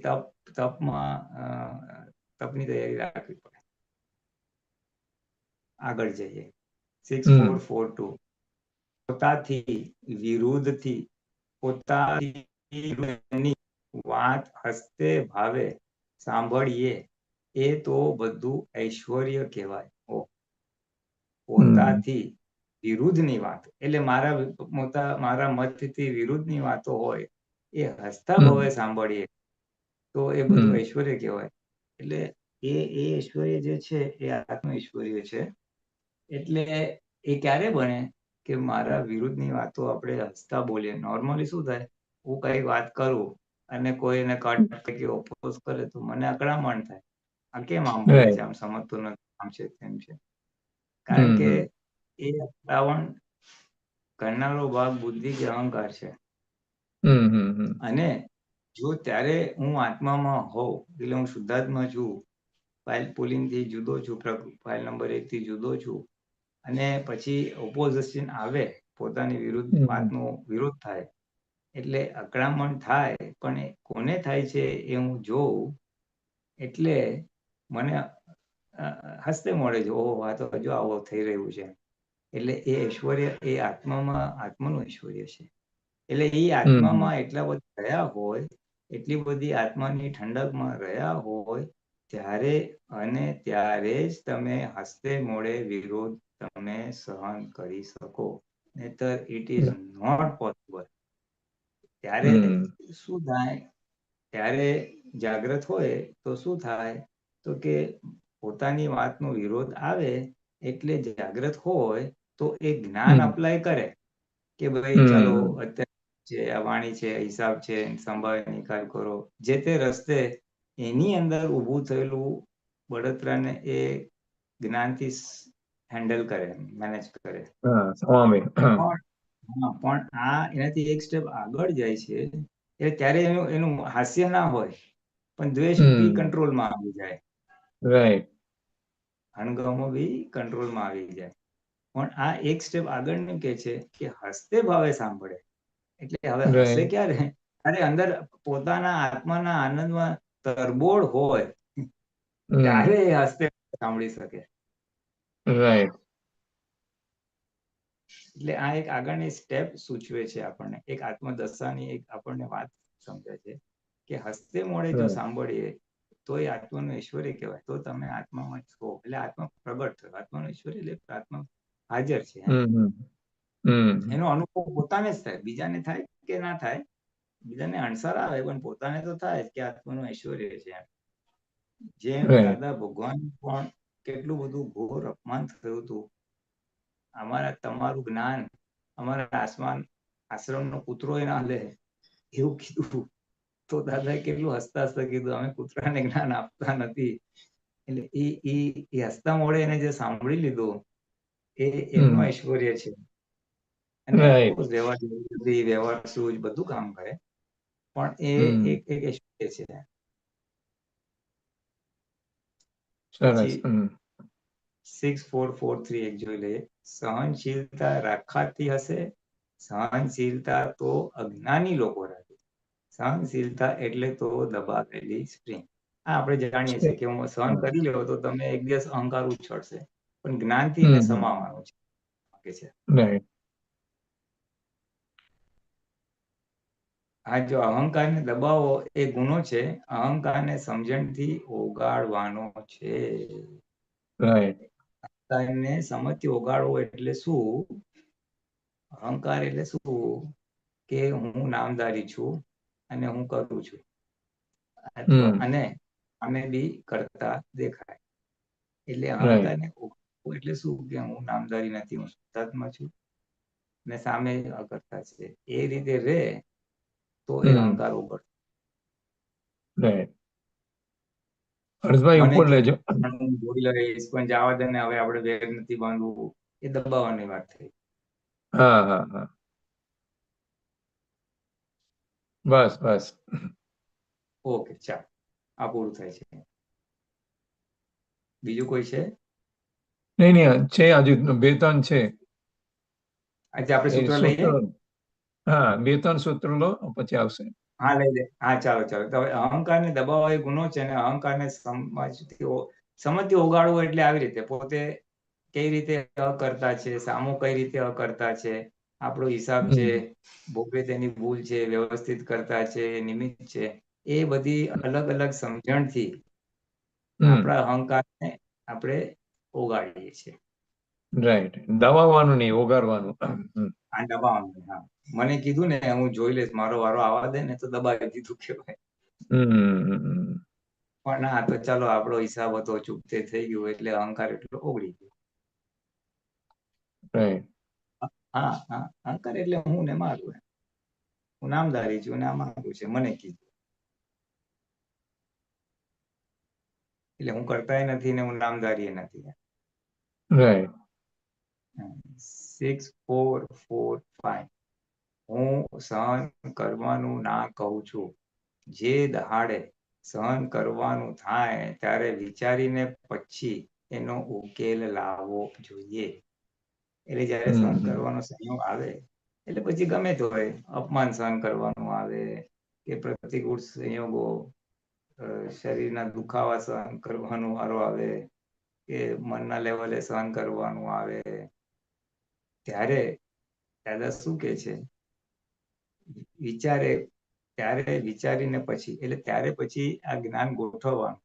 Speaker 2: તપમાં તપની તૈયારી રાખવી પડે. આગળ જઈએ. 6442 પોતાથી વિરુદ્ધથી પોતાની વાત હસ્તે ભાવે સાંભળીએ એ તો બધું ઐશ્વર્ય કહેવાય. પોતાથી વિરુદ્ધની વાત એટલે મારા મતથી વિરુદ્ધની વાતો હોય એ હસતા ભાવે સાંભળીએ તો એ બધું ઐશ્વર્ય કહેવાય. એટલે એ ઐશ્વર્ય જે છે એ આત્મ ઐશ્વર્ય છે. એટલે એ ક્યારે બને કે મારા વિરુદ્ધની વાતો આપણે હસતા બોલીએ. નોર્મલી શું થાય, હું કઈ વાત કરું અને કોઈ એને કટ કે ઓપોઝ કરે તો મને અકળામણ થાય, આ કેમ આમ બોલે છે, આમ સમજતો નથી, આમ છે તેમ છે. કારણ કે એ અકળામણ કરનારો ભાગ બુદ્ધિ કે અહંકાર છે. અને જો ત્યારે હું આત્મામાં હોઉં એટલે હું શુદ્ધાત્મા છું, ફાઇલ પુલિંગ થી જુદો છું, ફાઇલ નંબર 1 થી જુદો છું, અને પછી ઓપોઝિશન આવે, પોતાની વિરુદ્ધ વાતનો વિરોધ થાય એટલે અકળામણ થાય, પણ એ કોને થાય છે એ હું જોઉં એટલે મને હસતે મોડે જો ઓહો આ તો હજુ આવો થઈ રહ્યું છે. એટલે એ ઐશ્વર્ય એ આત્માનું ઐશ્વર્ય છે. એટલે એ આત્મામાં એટલા બધા રહ્યા હોય, એટલી બધી આત્માની ઠંડકમાં રહ્યા હોય ત્યારે અને ત્યારે જ તમે હસતે મોડે વિરોધ તમે સહન કરી શકો, નહીતર ઇટ ઇઝ નોટ પોસિબલ. ત્યારે શું થાય, ત્યારે જાગ્રત હોય તો શું થાય તો કે પોતાની વાતનો વિરોધ આવે એટલે જાગ્રત હોય તો એ જ્ઞાન અપ્લાય કરે કે ભાઈ ચાલો અત્યારે છે આ વાણી છે, હિસાબ છે, સંભાળ નિકાલ કરો, જે તે રસ્તે એની અંદર ઊભું થયેલું બળતરાને એ જ્ઞાનથી હેન્ડલ કરે, મેનેજ કરે. પણ આ એનાથી એક સ્ટેપ આગળ જાય છે એટલે ત્યારે એનું હાસ્ય ના હોય, પણ દ્વેષ બી કંટ્રોલમાં આવી જાય,
Speaker 3: રાઈટ,
Speaker 2: અણગમો બી કંટ્રોલમાં આવી જાય. પણ આ એક સ્ટેપ આગળનું કે છે કે હસતે ભાવે સાંભળે. એટલે હવે હસે ક્યારે? અરે અંદર પોતાના આત્માના આનંદમાં તરબોળ હોય ત્યારે એ હસતે સાંભળી શકે.
Speaker 3: રાઈટ.
Speaker 2: એટલે આ એક આગળની સ્ટેપ સૂચવે છે આપણને, એક આત્મદશાની એક આપણને વાત સમજે છે કે હસતે મોડે જો સાંભળીએ તો એ આત્માનું ઐશ્વર્ય કહેવાય. તો તમે આત્મામાં છો એટલે આત્મા પ્રગટ થયો. આત્માનું ઐશ્વર્ય એટલે આત્મા હાજર છે, એનો અનુભવ પોતાને જ થાય, બીજાને થાય કે ના થાય, બીજાને અણસાર આવે પણ પોતાને તો થાય કે આત્માનું ઐશ્વર્ય છે. જેમ દાદા ભગવાન પણ કેટલું બધું ઘોર અપમાન થયું હતું, અમારા તમારું જ્ઞાન અમારા આશ્રમનો કૂતરો ના લે એવું કીધું તો દાદાએ કેટલું હસતા હસતા કીધું અમે કૂતરાને જ્ઞાન આપતા નથી. એટલે એ હસતા મોડે એને જે સાંભળી લીધું એ એમનું ઐશ્વર્ય છે. અને વ્યવહાર સૂઝ બધું કામ કરે, પણ એ એક ઐશ્વર્ય છે. પછી 6443 એક જોઈ લઈએ. સહનશીલતા રાખાતી હશે, સહનશીલતા તો અજ્ઞાની લોકો રાખે. સહનશીલતા એટલે તો દબાવેલી સ્પ્રિંગ. આ આપણે જાણીએ છીએ કે હું સહન કરી લેવો તો તમે એક દિવસ અહંકાર ઉછળશે, પણ જ્ઞાનથી એને સમાવવાનું છે. આ જો અહંકારને દબાવો એ ગુનો છે, અહંકારને સમજણથી ઓગાળવાનો છે. અહંકારને સમજથી ઓગાળવો એટલે શું? અહંકાર એટલે શું કે હું નામધારી છું અને હું કરું છું, અને અમે બી કરતા દેખાય. એટલે અહંકારને એટલે શું કે હું નામધારી નથી, હું શુદ્ધાત્મા છું ને સામે કરતા છે. એ રીતે રે તો એ અહંકાર ઉપર મને હું બોલી લઈશ પણ જવા દે ને, હવે આપણે વેર નથી બાંધવું, એ દબાવવાની વાત થઈ.
Speaker 3: બસ
Speaker 2: ઓકે, ચાલો આ પૂરું થાય છે. બીજું કોઈ છે?
Speaker 3: નહીં છે, હજુ 2-3 છે.
Speaker 2: આજે આપણે સૂત્ર લઈએ.
Speaker 3: હા, 2-3 સૂત્રો લો પછી આવશે.
Speaker 2: હા, લઈ લે. હા, ચાલો. તો હવે અહંકારને દબાવવા એ ગુનો છે, અને અહંકારને સમજથી ઓગાળવો એટલે આવી રીતે પોતે કઈ રીતે અકર્તા છે, સામો કઈ રીતે અકર્તા છે, આપણો હિસાબ છે, ભોગવે તેની ભૂલ છે, વ્યવસ્થિત કરતા છે, નિમિત્ત છે, એ બધી અલગ અલગ સમજણથી આપણા અહંકારને આપણે ઓગાળીએ છીએ.
Speaker 3: રાઈટ, દબાવવાનું નહીં, ઓગાળવાનું.
Speaker 2: આ દબાવવાનું. હા, મને કીધું ને હું જોઈ લઈશ, મારો વારો આવવા દે ને તો દબાવી દીધું કહેવાય. પણ ના, તો ચાલો આપણો હિસાબ હતો, ચૂકતે થઈ ગયું એટલે અહંકાર એટલો ઓગળી ગયો. હા, અહંકાર એટલે હું ને મારું, હું નામધારી છું ને આ મારું છે, મને કીધું. એટલે હું કરતાય નથી ને હું નામધારી નથી. 6445 હું સહન કરવાનું ના કહું છું. જે દહાડે સહન કરવાનું થાય ત્યારે વિચારીને પછી એનો ઉકેલ લાવવો જોઈએ. એટલે જયારે સહન કરવાનો સંયોગ આવે એટલે પછી ગમે તે હોય, અપમાન સહન કરવાનું આવે કે પ્રતિકૂળ સંયોગો, શરીરના દુખાવા સહન કરવાનો વારો આવે કે મનના લેવલે સહન કરવાનું આવે, ત્યારે દાદા શું કે છે, વિચારે ત્યારે વિચારીને પછી, એટલે ત્યારે પછી આ જ્ઞાન ગોઠવવાનું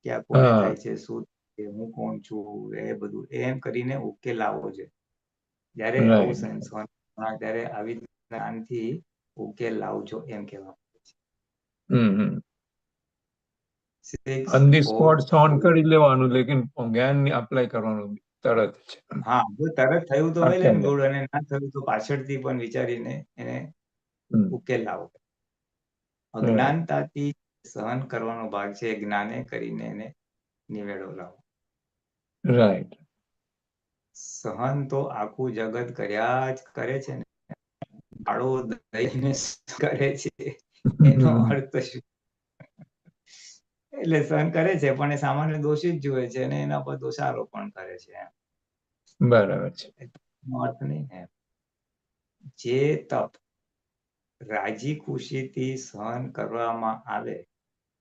Speaker 2: કે આ કોને થાય છે, શું છે, હું કોણ છું, એ બધું એમ કરીને ઉકેલ લાવવો છે. જયારે આવું સહન ત્યારે આવી જ્ઞાનથી ઉકેલ લાવજો એમ કહેવા
Speaker 3: ઓન ધી સ્પોટ સહન કરી લેવાનું, લેકિન જ્ઞાન અપ્લાય કરવાનું તરત જ.
Speaker 2: હા, જો તરત થયું તો વેલ એન્ડ ગુડ, અને ના થયું તો પાછળથી પણ વિચારીને એને ઉકેલ લાવો. અજ્ઞાનતાથી સહન કરવાનો ભાગ છે, જ્ઞાને કરીને એને નિવેડો લાવો.
Speaker 3: રાઈટ.
Speaker 2: સહન તો આખું જગત કર્યા જ કરે છે ને, ગાળો દઈને કરે છે, એનો અર્થ શું? એટલે સહન કરે છે પણ એ સામાન્ય દોષિત જુએ છે અને એના પર દોષારોપણ કરે છે.
Speaker 3: બરાબર છે.
Speaker 2: એનો અર્થ નહીં ને. જે તપ રાજી ખુશીથી સહન કરવામાં આવે,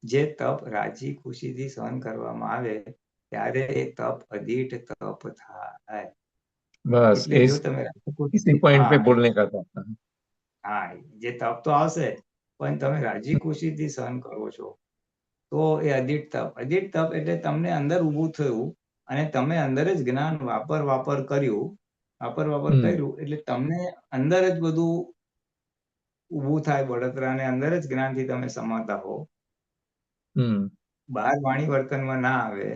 Speaker 2: જે તપ રાજી ખુશીથી સહન કરવામાં આવે ત્યારે એ તપ અધીઠ તપ થાય.
Speaker 3: બસ
Speaker 2: એટલે જો તમે
Speaker 3: इसी पॉइंट पे बोलने का था.
Speaker 2: હા, જે તપ તો આવશે પણ તમે રાજી ખુશીથી સહન કરો છો તો એ અધીઠ તપ. અધીઠ તપ એટલે તમને અંદર ઊભું થયું અને તમે અંદર જ જ્ઞાન વાપર કર્યું એટલે તમને અંદર જ બધું ઊભું થાય, બળતરા ને અંદર જ જ્ઞાનથી તમે સમાતા હો. બહાર વાણી વર્તનમાં ના આવે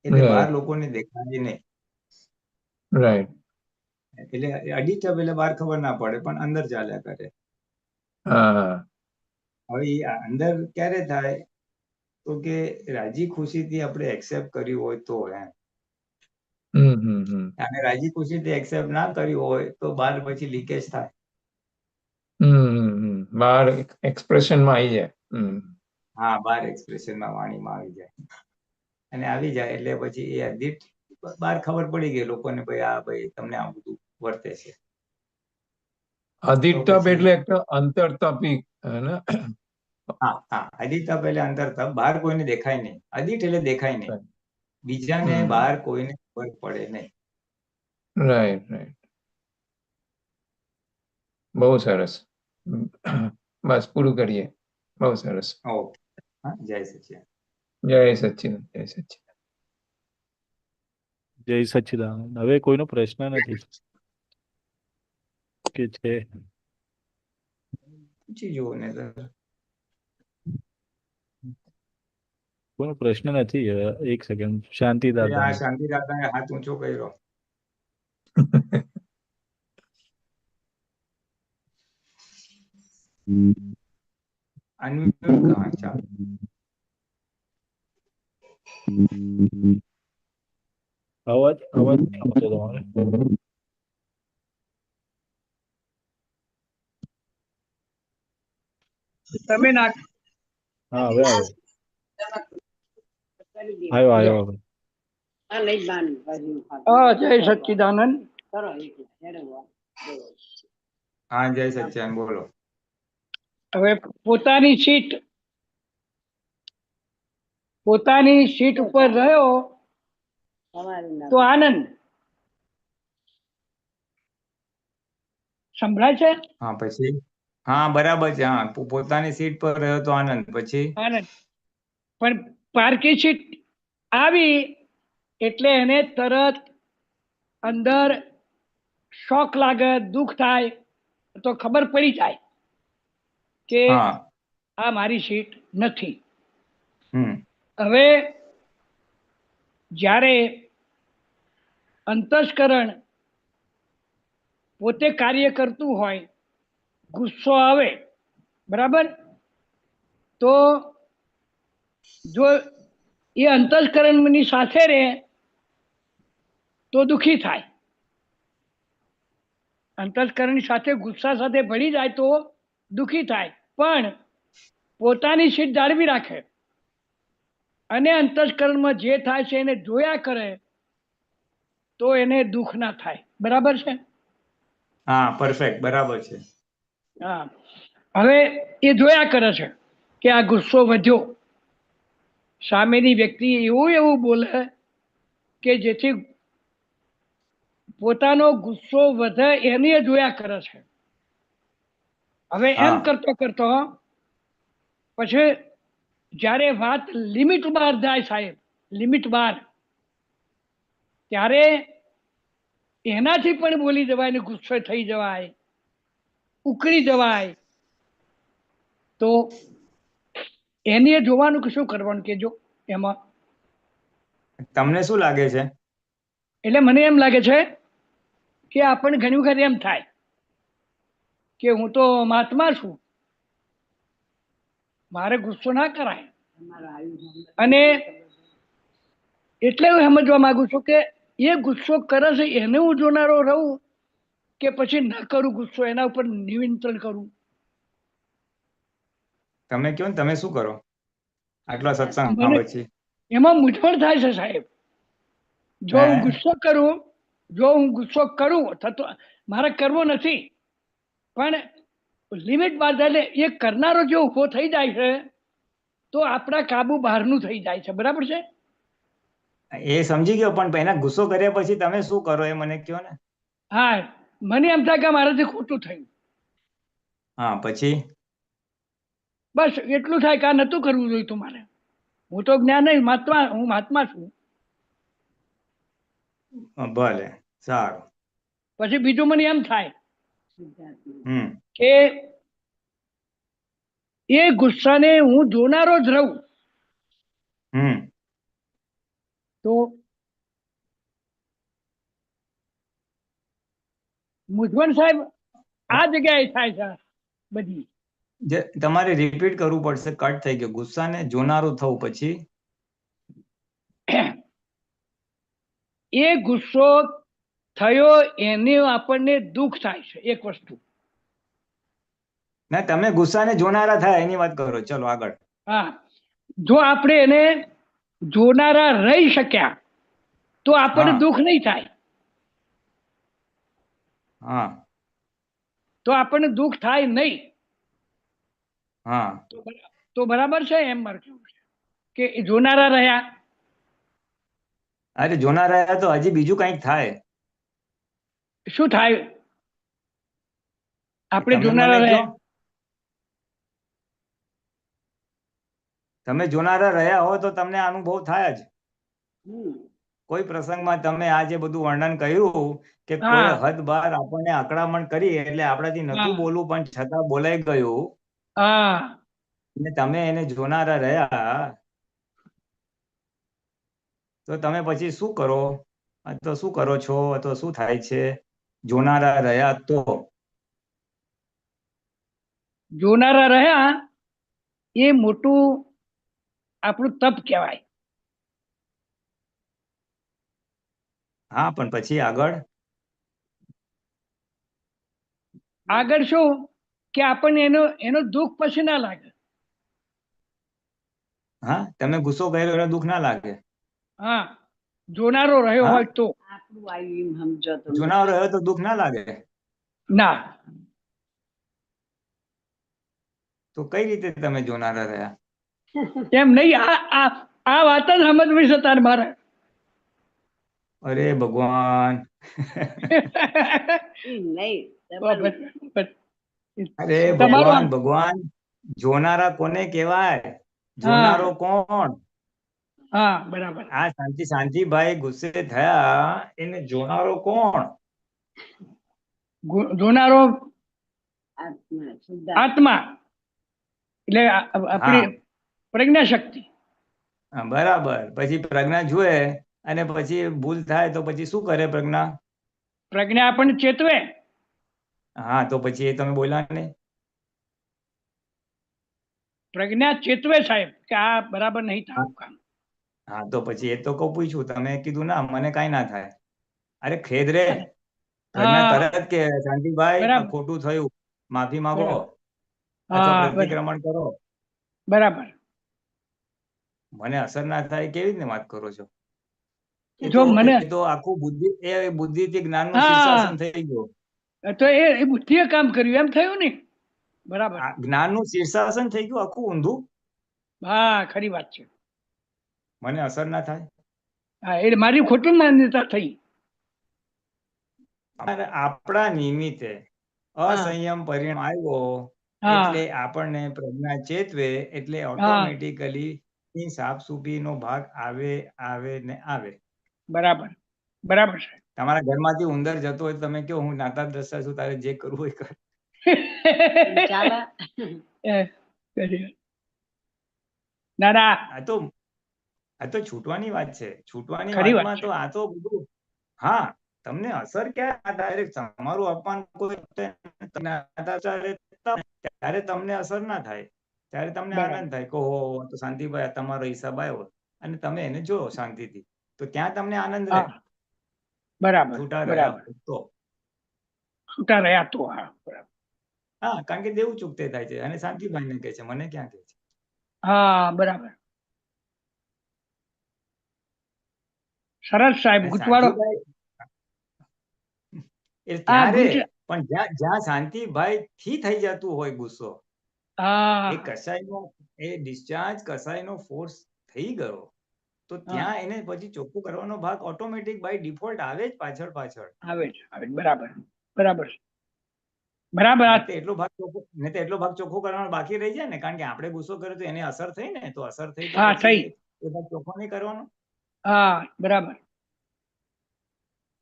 Speaker 2: એટલે બહાર લોકોને દેખાય નહીં.
Speaker 3: રાઈટ.
Speaker 2: એટલે અડીઠ તપ એટલે બહાર ખબર ના પડે પણ અંદર ચાલ્યા કરે. હવે અંદર ક્યારે થાય તો કે રાજી ખુશીથી આપણે એક્સેપ્ટ કર્યું હોય તો એમ. અને રાજી ખુશીથી એક્સેપ્ટ ના કર્યું હોય તો બહાર પછી લીકેજ થાય.
Speaker 3: બહાર એક્સપ્રેશનમાં આવી જાય.
Speaker 2: હા, બહાર એક્સપ્રેશનમાં વાણીમાં આવી જાય અને આવી જાય એટલે પછી એ અધીઠ બહાર ખબર પડી ગઈ લોકોને, ભાઈ તમને આ બધું વર્તે છે.
Speaker 3: અધીઠ તપ એટલે એક અંતર તપી.
Speaker 2: હા, અધીઠ તપ એટલે અંતર તપ. બહાર કોઈને દેખાય નહીં. અધીઠ એટલે દેખાય નહીં, બીજાને બહાર કોઈને ખબર પડે નહીં.
Speaker 3: Right, right. બહુ સરસ. બસ પૂરું કરીએ. બહુ સરસ.
Speaker 2: ઓકે. જય સચ્ચિદાનંદ.
Speaker 3: જય સચ્ચિદાનંદ. જય સચ્ચિદાનંદ.
Speaker 5: જય સચ્ચિદાનંદ. હવે કોઈનો પ્રશ્ન નથી કે છે?
Speaker 2: પૂછી જુઓ ને.
Speaker 5: કોઈનો પ્રશ્ન નથી. એક સેકન્ડ. શાંતિ દાદા.
Speaker 2: આ શાંતિ દાદાએ હાથ ઊંચો કર્યો. અનમ્યુટ હા, ચાલો.
Speaker 5: અવાજ નહીં આવતો તમારે.
Speaker 6: તમે નાખ.
Speaker 5: હા, હવે આવ્યો.
Speaker 6: જય સચ્ચિદાનંદ.
Speaker 2: હા, જય સચ્ચિદાનંદ. બોલો.
Speaker 6: હવે પોતાની સીટ ઉપર રહ્યો તો આનંદ સંભળાય છે.
Speaker 2: હા, પછી હા, બરાબર છે. હા, પોતાની સીટ પર રહ્યો તો આનંદ. પછી
Speaker 6: આનંદ પણ પારકી સીટ આવી એટલે એને તરત અંદર શોક લાગે, દુઃખ થાય તો ખબર પડી જાય કે આ મારી સીટ નથી. હવે જ્યારે અંતસ્કરણ પોતે કાર્ય કરતું હોય, ગુસ્સો આવે, બરાબર, તો જો એ અંતસ્કરણની સાથે રહે તો દુઃખી થાય. અંતસ્કરણ સાથે ગુસ્સા સાથે ભળી જાય તો દુઃખી થાય, પણ પોતાની સીટ જાળવી રાખે અને અંતસ્કરણમાં જે થાય છે એને જોયા કરે તો એને દુઃખ ના થાય. બરાબર છે?
Speaker 2: હા, પરફેક્ટ, બરાબર છે.
Speaker 6: હા. હવે એ જોયા કરે છે કે આ ગુસ્સો વધ્યો, સામેની વ્યક્તિ એવું એવું બોલે કે જેથી પોતાનો ગુસ્સો વધે, એને જોયા કરે છે. હવે એમ
Speaker 2: હા
Speaker 6: કરતો કરતો પછી જ્યારે વાત લિમિટ બહાર જાય સાહેબ, લિમિટ બહાર, ત્યારે એનાથી પણ બોલી જવાય ને ગુસ્સો થઈ જવાય, ઉકળી જવાય. તો એને જોવાનું કે શું કરવાનું કેજો એમાં.
Speaker 2: તમને શું લાગે છે?
Speaker 6: એટલે મને એમ લાગે છે કે આપણને ઘણી વખત એમ થાય કે હું તો મહાત્મા છું, મારે ગુસ્સો ના કરાય. અને એટલે હું સમજવા માંગુ છું કે એ ગુસ્સો કરે છે એને હું જોનારો રહું કે પછી ન કરું ગુસ્સો, એના ઉપર નિયંત્રણ કરું.
Speaker 2: તમે કહો ને, તમે શું કરો આટલા સત્સંગ
Speaker 6: મને
Speaker 2: પછી?
Speaker 6: એમાં મૂંઝવણ થાય છે સાહેબ. જો હું
Speaker 2: હે?
Speaker 6: ગુસ્સો કરું થતો મારે કરવો નથી, પણ લિમિટ બાદ એટલે એ કરનારો જો ઉભો થઈ જાય છે તો આપણા કાબુ બહારનું થઈ જાય છે. બરાબર છે?
Speaker 2: એ સમજી ગયો, પણ એના ગુસ્સો કર્યા પછી તમે શું કરો એ મને કહો ને.
Speaker 6: હા, મને એમ થાય કે મારાથી ખોટું થયું.
Speaker 2: હા, પછી?
Speaker 6: બસ એટલું થાય કે આ નતું કરવું જોઈતું મારે. હું તો જ્ઞાન નહીં, હું મહાત્મા છું.
Speaker 2: ભલે, સારું.
Speaker 6: પછી બીજું મને એમ થાય
Speaker 2: હમ
Speaker 6: કે એ ગુસ્સાને હું જોનારો જ રહું
Speaker 2: હમ
Speaker 6: તો મૂંઝવણ સાહેબ આ જગ્યાએ થાય છે બધી.
Speaker 2: તમારે રિપીટ કરવું પડશે, કટ થઈ ગયો. ગુસ્સાને જોનારું થવું, પછી?
Speaker 6: એ ગુસ્સો થયો એને આપણને દુઃખ થાય છે, એક વસ્તુ.
Speaker 2: ના, તમે ગુસ્સાને જોનારા થાય એની વાત કરો. ચલો આગળ.
Speaker 6: હા, જો આપણે એને જોનારા રહી શક્યા તો આપણને
Speaker 2: હા
Speaker 6: દુઃખ નહીં થાય.
Speaker 2: હા
Speaker 6: તો આપણને દુઃખ થાય નહીં.
Speaker 2: હા
Speaker 6: તો બરાબર છે એમ મારે કહેવું છે કે જોનારા રહ્યા.
Speaker 2: અરે, જોનારા રહ્યા તો હજી બીજું કંઈક થાય.
Speaker 6: શું થાય? આપણે
Speaker 2: તમે મને
Speaker 6: જોનારા
Speaker 2: કહો.
Speaker 6: રહ્યા.
Speaker 2: તમે જોનારા રહ્યા હો તો તમને અનુભવ થાય જ. કોઈ પ્રસંગમાં તમે આ જે બધું વર્ણન કર્યું કે કોઈ
Speaker 6: હા
Speaker 2: હદ બહાર આપણને અકળામણ કરી, એટલે આપણાથી નતું
Speaker 6: હા
Speaker 2: બોલવું પણ છતાં બોલાઈ ગયું,
Speaker 6: હા
Speaker 2: અને તમે એને જોનારા રહ્યા, તો તમે પછી શું કરો? અથવા શું કરો છો? અથવા શું થાય છે જોનારા રહ્યા તો?
Speaker 6: જોનારા રહ્યા એ મોટું આપણું તપ કહેવાય.
Speaker 2: હા, પણ પછી આગળ?
Speaker 6: આગળ શું કે આપણને એનો દુઃખ પછી ના લાગે.
Speaker 2: હા, તમે ગુસ્સો કર્યો એટલે દુઃખ ના લાગે?
Speaker 6: હા, જોનારો રહ્યો
Speaker 2: હા,
Speaker 6: હોય તો.
Speaker 2: જોનારો રહ્યો તો દુઃખ ના લાગે?
Speaker 6: ના.
Speaker 2: તો કઈ રીતે તમે જોનારા રહ્યા?
Speaker 6: એમ નહીં, આ વાત જ સમજવી છે તારે મારે.
Speaker 2: અરે ભગવાન! અરે ભગવાન,
Speaker 6: તમારું.
Speaker 2: ભગવાન! જોનારા કોને કહેવાય?
Speaker 6: હા
Speaker 2: જોનારો કોણ?
Speaker 6: હા, બરાબર.
Speaker 2: આ શાંતિભાઈ ગુસ્સે થયા, એને જોનારો કોણ?
Speaker 6: જોનારો આત્મા, એટલે
Speaker 2: હા,
Speaker 6: આપણી પ્રજ્ઞા શક્તિ.
Speaker 2: બરાબર. પછી પ્રજ્ઞા જુએ અને પછી ભૂલ થાય તો પછી શું કરે પ્રજ્ઞા?
Speaker 6: પ્રજ્ઞા આપણને ચેતવે.
Speaker 2: હા, તો પછી એ તમે બોલ્યા નહીં.
Speaker 6: પ્રજ્ઞા ચેતવે સાહેબ કે આ બરાબર નહીં
Speaker 2: હા,
Speaker 6: થતું કામ.
Speaker 2: હા, તો પછી એ તો કહું પૂછ્યું, તમે કીધું ના મને કાંઈ ના થાય. અરે ખેદ રે! ઘરના
Speaker 6: હા
Speaker 2: તરત કે શાંતિભાઈ આ
Speaker 6: બરાબર
Speaker 2: ખોટું થયું, માફી માંગો
Speaker 6: બરાબર
Speaker 2: અથવા
Speaker 6: હા
Speaker 2: પ્રતિક્રમણ કરો.
Speaker 6: બરાબર.
Speaker 2: મને અસર ના થાય કેવી રીતે વાત કરો છો? એ
Speaker 6: જો
Speaker 2: તો
Speaker 6: મને
Speaker 2: એ તો આખું બુદ્ધિથી જ્ઞાનનું
Speaker 6: હા
Speaker 2: શીર્ષાસન થઈ ગયું.
Speaker 6: તો એ બુદ્ધિએ કામ કર્યું એમ થયું ને. બરાબર.
Speaker 2: આ જ્ઞાનનું શીર્ષાસન થઈ ગયું આખું ઊંધું.
Speaker 6: હા ખરી વાત છે.
Speaker 2: મને અસર ના થાય.
Speaker 6: હા એટલે મારી ખોટી માન્યતા થઈ.
Speaker 2: અને આપણા નિમિત્તે
Speaker 6: હા
Speaker 2: અસંયમ પરિણામ આવ્યો
Speaker 6: હા
Speaker 2: એટલે આપણને પ્રજ્ઞા ચેતવે એટલે
Speaker 6: હા
Speaker 2: ઓટોમેટિકલી સાફસૂફીનો ભાગ આવે આવે ને આવે.
Speaker 6: બરાબર બરાબર છે.
Speaker 2: તમારા ઘરમાંથી ઉંદર જતો હોય તો તમે કહો હું નાતા દ્રષ્ટા છું, તારે જે કરવું હોય કર.
Speaker 7: ચાલે.
Speaker 6: ના ના
Speaker 2: આ તો છૂટવાની વાત છે. છૂટવાની
Speaker 6: ખરી વાત
Speaker 2: વાતમાં
Speaker 6: છે.
Speaker 2: તો આ તો બધું. હા, તમને અસર ક્યાં ડાયરેક્ટ તમારું અપમાન કોઈ ત્યારે તમને અસર ના થાય, ત્યારે તમને
Speaker 6: બરાબર
Speaker 2: આનંદ થાય કે ઓહો તો શાંતિભાઈ તમારો હિસાબ આવ્યો અને તમે એને જો શાંતિથી, તો ત્યાં તમને આનંદ રહે.
Speaker 6: હા બરાબર
Speaker 2: છૂટા રહ્યા
Speaker 6: બરાબર.
Speaker 2: તો
Speaker 6: છૂટા રહ્યા તો હા બરાબર.
Speaker 2: હા, કારણ કે દેવું ચૂકતે થાય છે અને શાંતિભાઈ ને કહે છે, મને ક્યાં કહે છે.
Speaker 6: હા બરાબર. સરસ સાહેબ
Speaker 2: અને
Speaker 6: ગુટવાડો.
Speaker 2: શાંતિભાઈ એ
Speaker 6: આ
Speaker 2: ત્યારે
Speaker 6: ગુંચ
Speaker 2: પણ જ્યાં શાંતિભાઈ થી થઈ જતું હોય ગુસ્સો, એ
Speaker 6: હા
Speaker 2: કસાઈનો એ ડિસ્ચાર્જ કસાઈનો ફોર્સ થઈ ગયો, તો
Speaker 6: હા
Speaker 2: ત્યાં એને પછી ચોખ્ખું કરવાનો ભાગ ઓટોમેટિક બાય ડિફોલ્ટ આવે જ પાછળ.
Speaker 6: આવે છે બરાબર બરાબર છે. બરાબર
Speaker 2: ને તો એટલો ભાગ ચોખ્ખો કરવાનો બાકી રહી જાય ને, કારણ કે આપણે ગુસ્સો કર્યો તો એને અસર થઈ ને, તો અસર થઈ તો
Speaker 6: હા
Speaker 2: પછી
Speaker 6: થઈ.
Speaker 2: એ ભાગ ચોખ્ખો નહીં કરવાનો.
Speaker 6: હા બરાબર.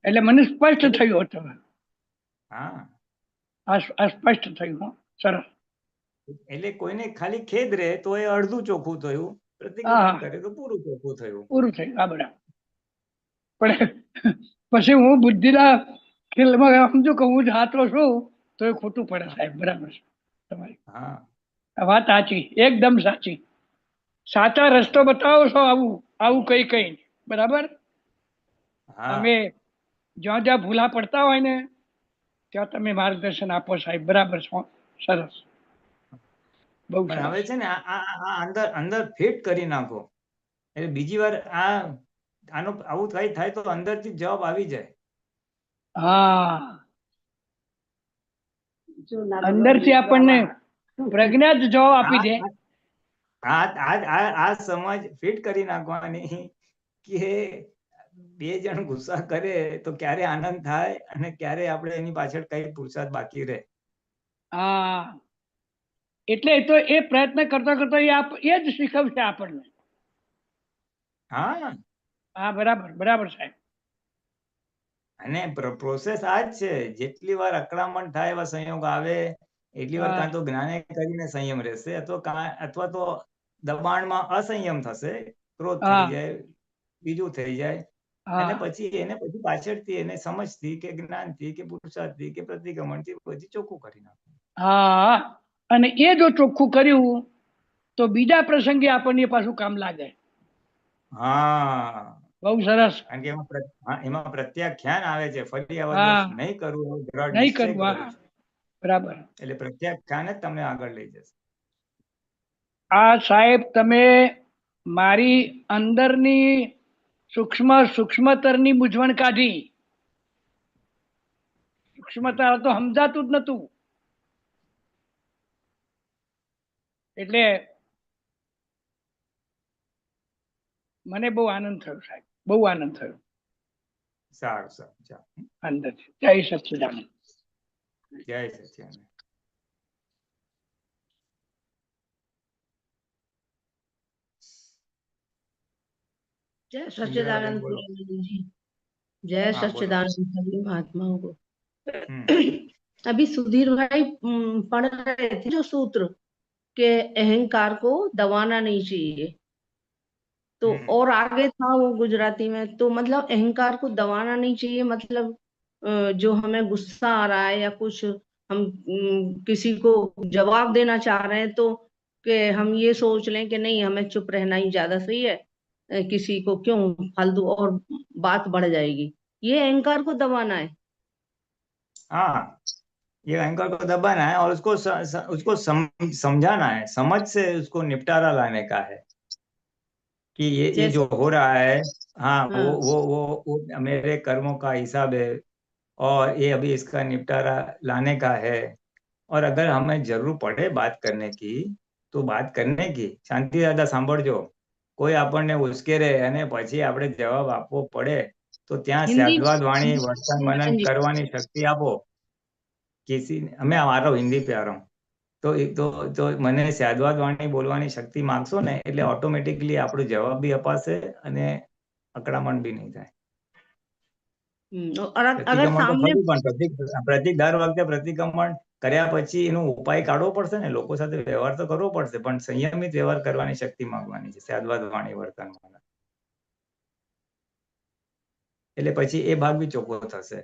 Speaker 6: એટલે મને સ્પષ્ટ
Speaker 2: એટલે
Speaker 6: થયું હતું.
Speaker 2: હા,
Speaker 6: સ્પષ્ટ થયું હો. સરસ.
Speaker 2: એટલે કોઈને ખાલી ખેદ રહે તો એ અડધું ચોખ્ખું થયું,
Speaker 6: હા
Speaker 2: પ્રતિક્રમણ
Speaker 6: હા
Speaker 2: કરે તો પૂરું ચોખ્ખું થયું.
Speaker 6: પૂરું થયું. હા બરાબર. પણ પછી હું બુદ્ધિના ખેલમાં સમજો કે હું જ હાથો છું તો એ ખોટું પડે સાહેબ. બરાબર છે તમારી
Speaker 2: હા,
Speaker 6: આ વાત સાચી, એકદમ સાચી. સાચા રસ્તો બતાવો છો આવું આવું કઈ કઈ. બરાબર.
Speaker 2: હા.
Speaker 6: અમે જ્યાં જ્યાં ભૂલા પડતા હોય ને ત્યાં તમે માર્ગદર્શન આપો સાહેબ. બરાબર છે. સરસ, બહુ
Speaker 2: પણ
Speaker 6: સરસ.
Speaker 2: હવે છે ને આ અંદર અંદર ફિટ કરી નાખો એટલે બીજી વાર આવું કઈ થાય તો અંદરથી જવાબ આવી જાય.
Speaker 6: હા
Speaker 7: જો ના
Speaker 6: અંદરથી આપણને પ્રજ્ઞા જ જવાબ આપી દે.
Speaker 2: આ સમજ ફિટ કરી નાખવાની કે બે જણ ગુસ્સા કરે તો ક્યારે આનંદ થાય અને ક્યારે આપણે એની પાછળ કઈ પુરુષાર્થ બાકી રહે.
Speaker 6: હા એટલે તો એ પ્રયત્ન કરતા કરતા એ જ શીખવશે આપણને.
Speaker 2: હા,
Speaker 6: હા બરાબર બરાબર સાહેબ.
Speaker 2: અને પ્રોસેસ આ જ છે. જેટલી વાર અકળામણ થાય, એવા સંયોગ આવે, એટલી વાર કાં તો જ્ઞાને કરીને સંયમ રહેશે અથવા તો દબાણમાં અસંયમ થશે, ક્રોધ થઈ
Speaker 6: હા
Speaker 2: જાય, બીજું થઈ જાય, અને
Speaker 6: હા
Speaker 2: પછી પાછળથી એને સમજથી કે જ્ઞાનથી કે પુરુષાર્થથી કે પ્રતિક્રમણથી પછી ચોખ્ખું કરી નાખે.
Speaker 6: હા અને એ જો ચોખ્ખું કર્યું તો બીજા પ્રસંગે આપણને પાછું કામ લાગે.
Speaker 2: હા,
Speaker 6: બહુ સરસ.
Speaker 2: કારણ કે એમાં પ્રત્યાખ્યાન આવે છે. ફરી આવા દોષ
Speaker 6: હા
Speaker 2: નહીં કરવું એવો દ્રઢ
Speaker 6: નહીં
Speaker 2: નિશ્ચય
Speaker 6: કરવું.
Speaker 2: કરું
Speaker 6: હા
Speaker 2: છું.
Speaker 6: બરાબર.
Speaker 2: એટલે પ્રત્યાખ્યાન જ તમને આગળ લઈ જશે.
Speaker 6: આ સાહેબ તમે મારી અંદરની સૂક્ષ્મતરની મૂંઝવણ કાઢી. સૂક્ષ્મતા તો સમજાતું જ નતું. એટલે મને બહુ આનંદ થયો સાહેબ, બહુ આનંદ થયો
Speaker 2: સારું સારું, ચાલો.
Speaker 6: અંદરથી. જય સચ્ચિદાનંદ.
Speaker 2: જય સચ્ચિદાનંદ.
Speaker 7: जय
Speaker 2: इंदिराबेन
Speaker 7: सच्चिदानंद
Speaker 2: बोलो.
Speaker 7: जी। जय
Speaker 2: हाँ, बोलो.
Speaker 7: सच्चिदानंद सभी महात्माओं को।
Speaker 2: हम्म.
Speaker 7: अभी सुधीर भाई पढ़ रहे थे जो सूत्र के अहंकार को दबाना नहीं चाहिए, तो और आगे था वो गुजराती में, तो मतलब अहंकार को दबाना नहीं चाहिए मतलब जो हमें गुस्सा आ रहा है या कुछ हम किसी को जवाब देना चाह रहे हैं तो कि हम ये सोच लें कि नहीं हमें चुप रहना ही ज्यादा सही है, किसी को क्यों फालतू और बात बढ़ जाएगी, ये अहंकार को दबाना है।
Speaker 2: हाँ, ये अहंकार को दबाना है और उसको समझाना है, समझ से उसको निपटारा लाने का है कि ये
Speaker 7: जैसे
Speaker 2: जो हो रहा है, हाँ,
Speaker 7: हाँ
Speaker 2: वो मेरे कर्मों का हिसाब है और ये अभी इसका निपटारा लाने का है। और अगर हमें जरूर पड़े बात करने की તો વાત કરને કી શાંતિ દાદા સાંભળજો. કોઈ આપણને ઉશ્કેરે અને પછી આપણે જવાબ આપવો પડે તો ત્યાં
Speaker 7: हिंदी
Speaker 2: સ્યાદ્વાદ વાણી
Speaker 7: हिंदी
Speaker 2: વર્તન
Speaker 7: में
Speaker 2: मनन
Speaker 7: जी
Speaker 2: करवानी शक्ति આપો. किसी हमें हमारो हिंदी प्यारो તો મને સ્યાદ્વાદ વાણી બોલવાની શક્તિ માંગશો ને એટલે ઓટોમેટિકલી આપણો જવાબ બી અપાશે અને અકળામણ બી નહીં થાય.
Speaker 7: और अगर
Speaker 2: પ્રતિક્રમણ તો
Speaker 7: सामने
Speaker 2: ખરું પણ દર વખતે પ્રતિક્રમણ કર્યા પછી એનો ઉપાય કાઢવો પડશે ને, લોકો સાથે વ્યવહાર તો કરવો પડશે પણ સંયમિત વ્યવહાર કરવાની શક્તિ માંગવાની છે સ્યાદ્વાદ વાણી વર્તનમાં. એટલે પછી એ ભાગ भी ચોખ્ખો થશે.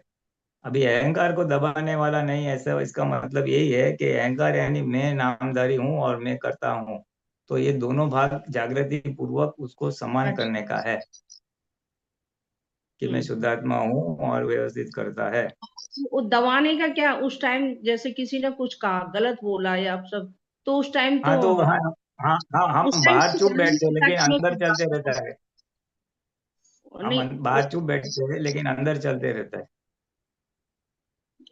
Speaker 2: अभी अहंकार को दबाने वाला नहीं, ऐसा इसका मतलब यही है कि अहंकार यानी मैं नामधारी हूँ और मैं करता हूँ, तो ये दोनों भाग जागृति पूर्वक उसको समान
Speaker 7: अच्छा
Speaker 2: करने का है कि मैं शुद्धात्मा हूँ और व्यवस्थित करता है.
Speaker 7: वो दबाने का क्या, उस टाइम जैसे किसी ने कुछ कहा, गलत बोला या आप सब, तो उस टाइम तो
Speaker 2: हाँ तो हाँ हाँ हाँ,
Speaker 7: उस
Speaker 2: हम
Speaker 7: टाइम
Speaker 2: बाहर
Speaker 7: तो
Speaker 2: चुप
Speaker 7: ध्यान नहीं
Speaker 2: बैठते हैं
Speaker 7: रहता
Speaker 2: लेकिन
Speaker 7: कि मैं
Speaker 2: अंदर चलते
Speaker 7: शुद्धात्मा
Speaker 2: रहता है.
Speaker 7: हूँ।
Speaker 2: हम
Speaker 7: नहीं
Speaker 2: बाहर चुप बैठते हैं लेकिन अंदर चलते रहता है.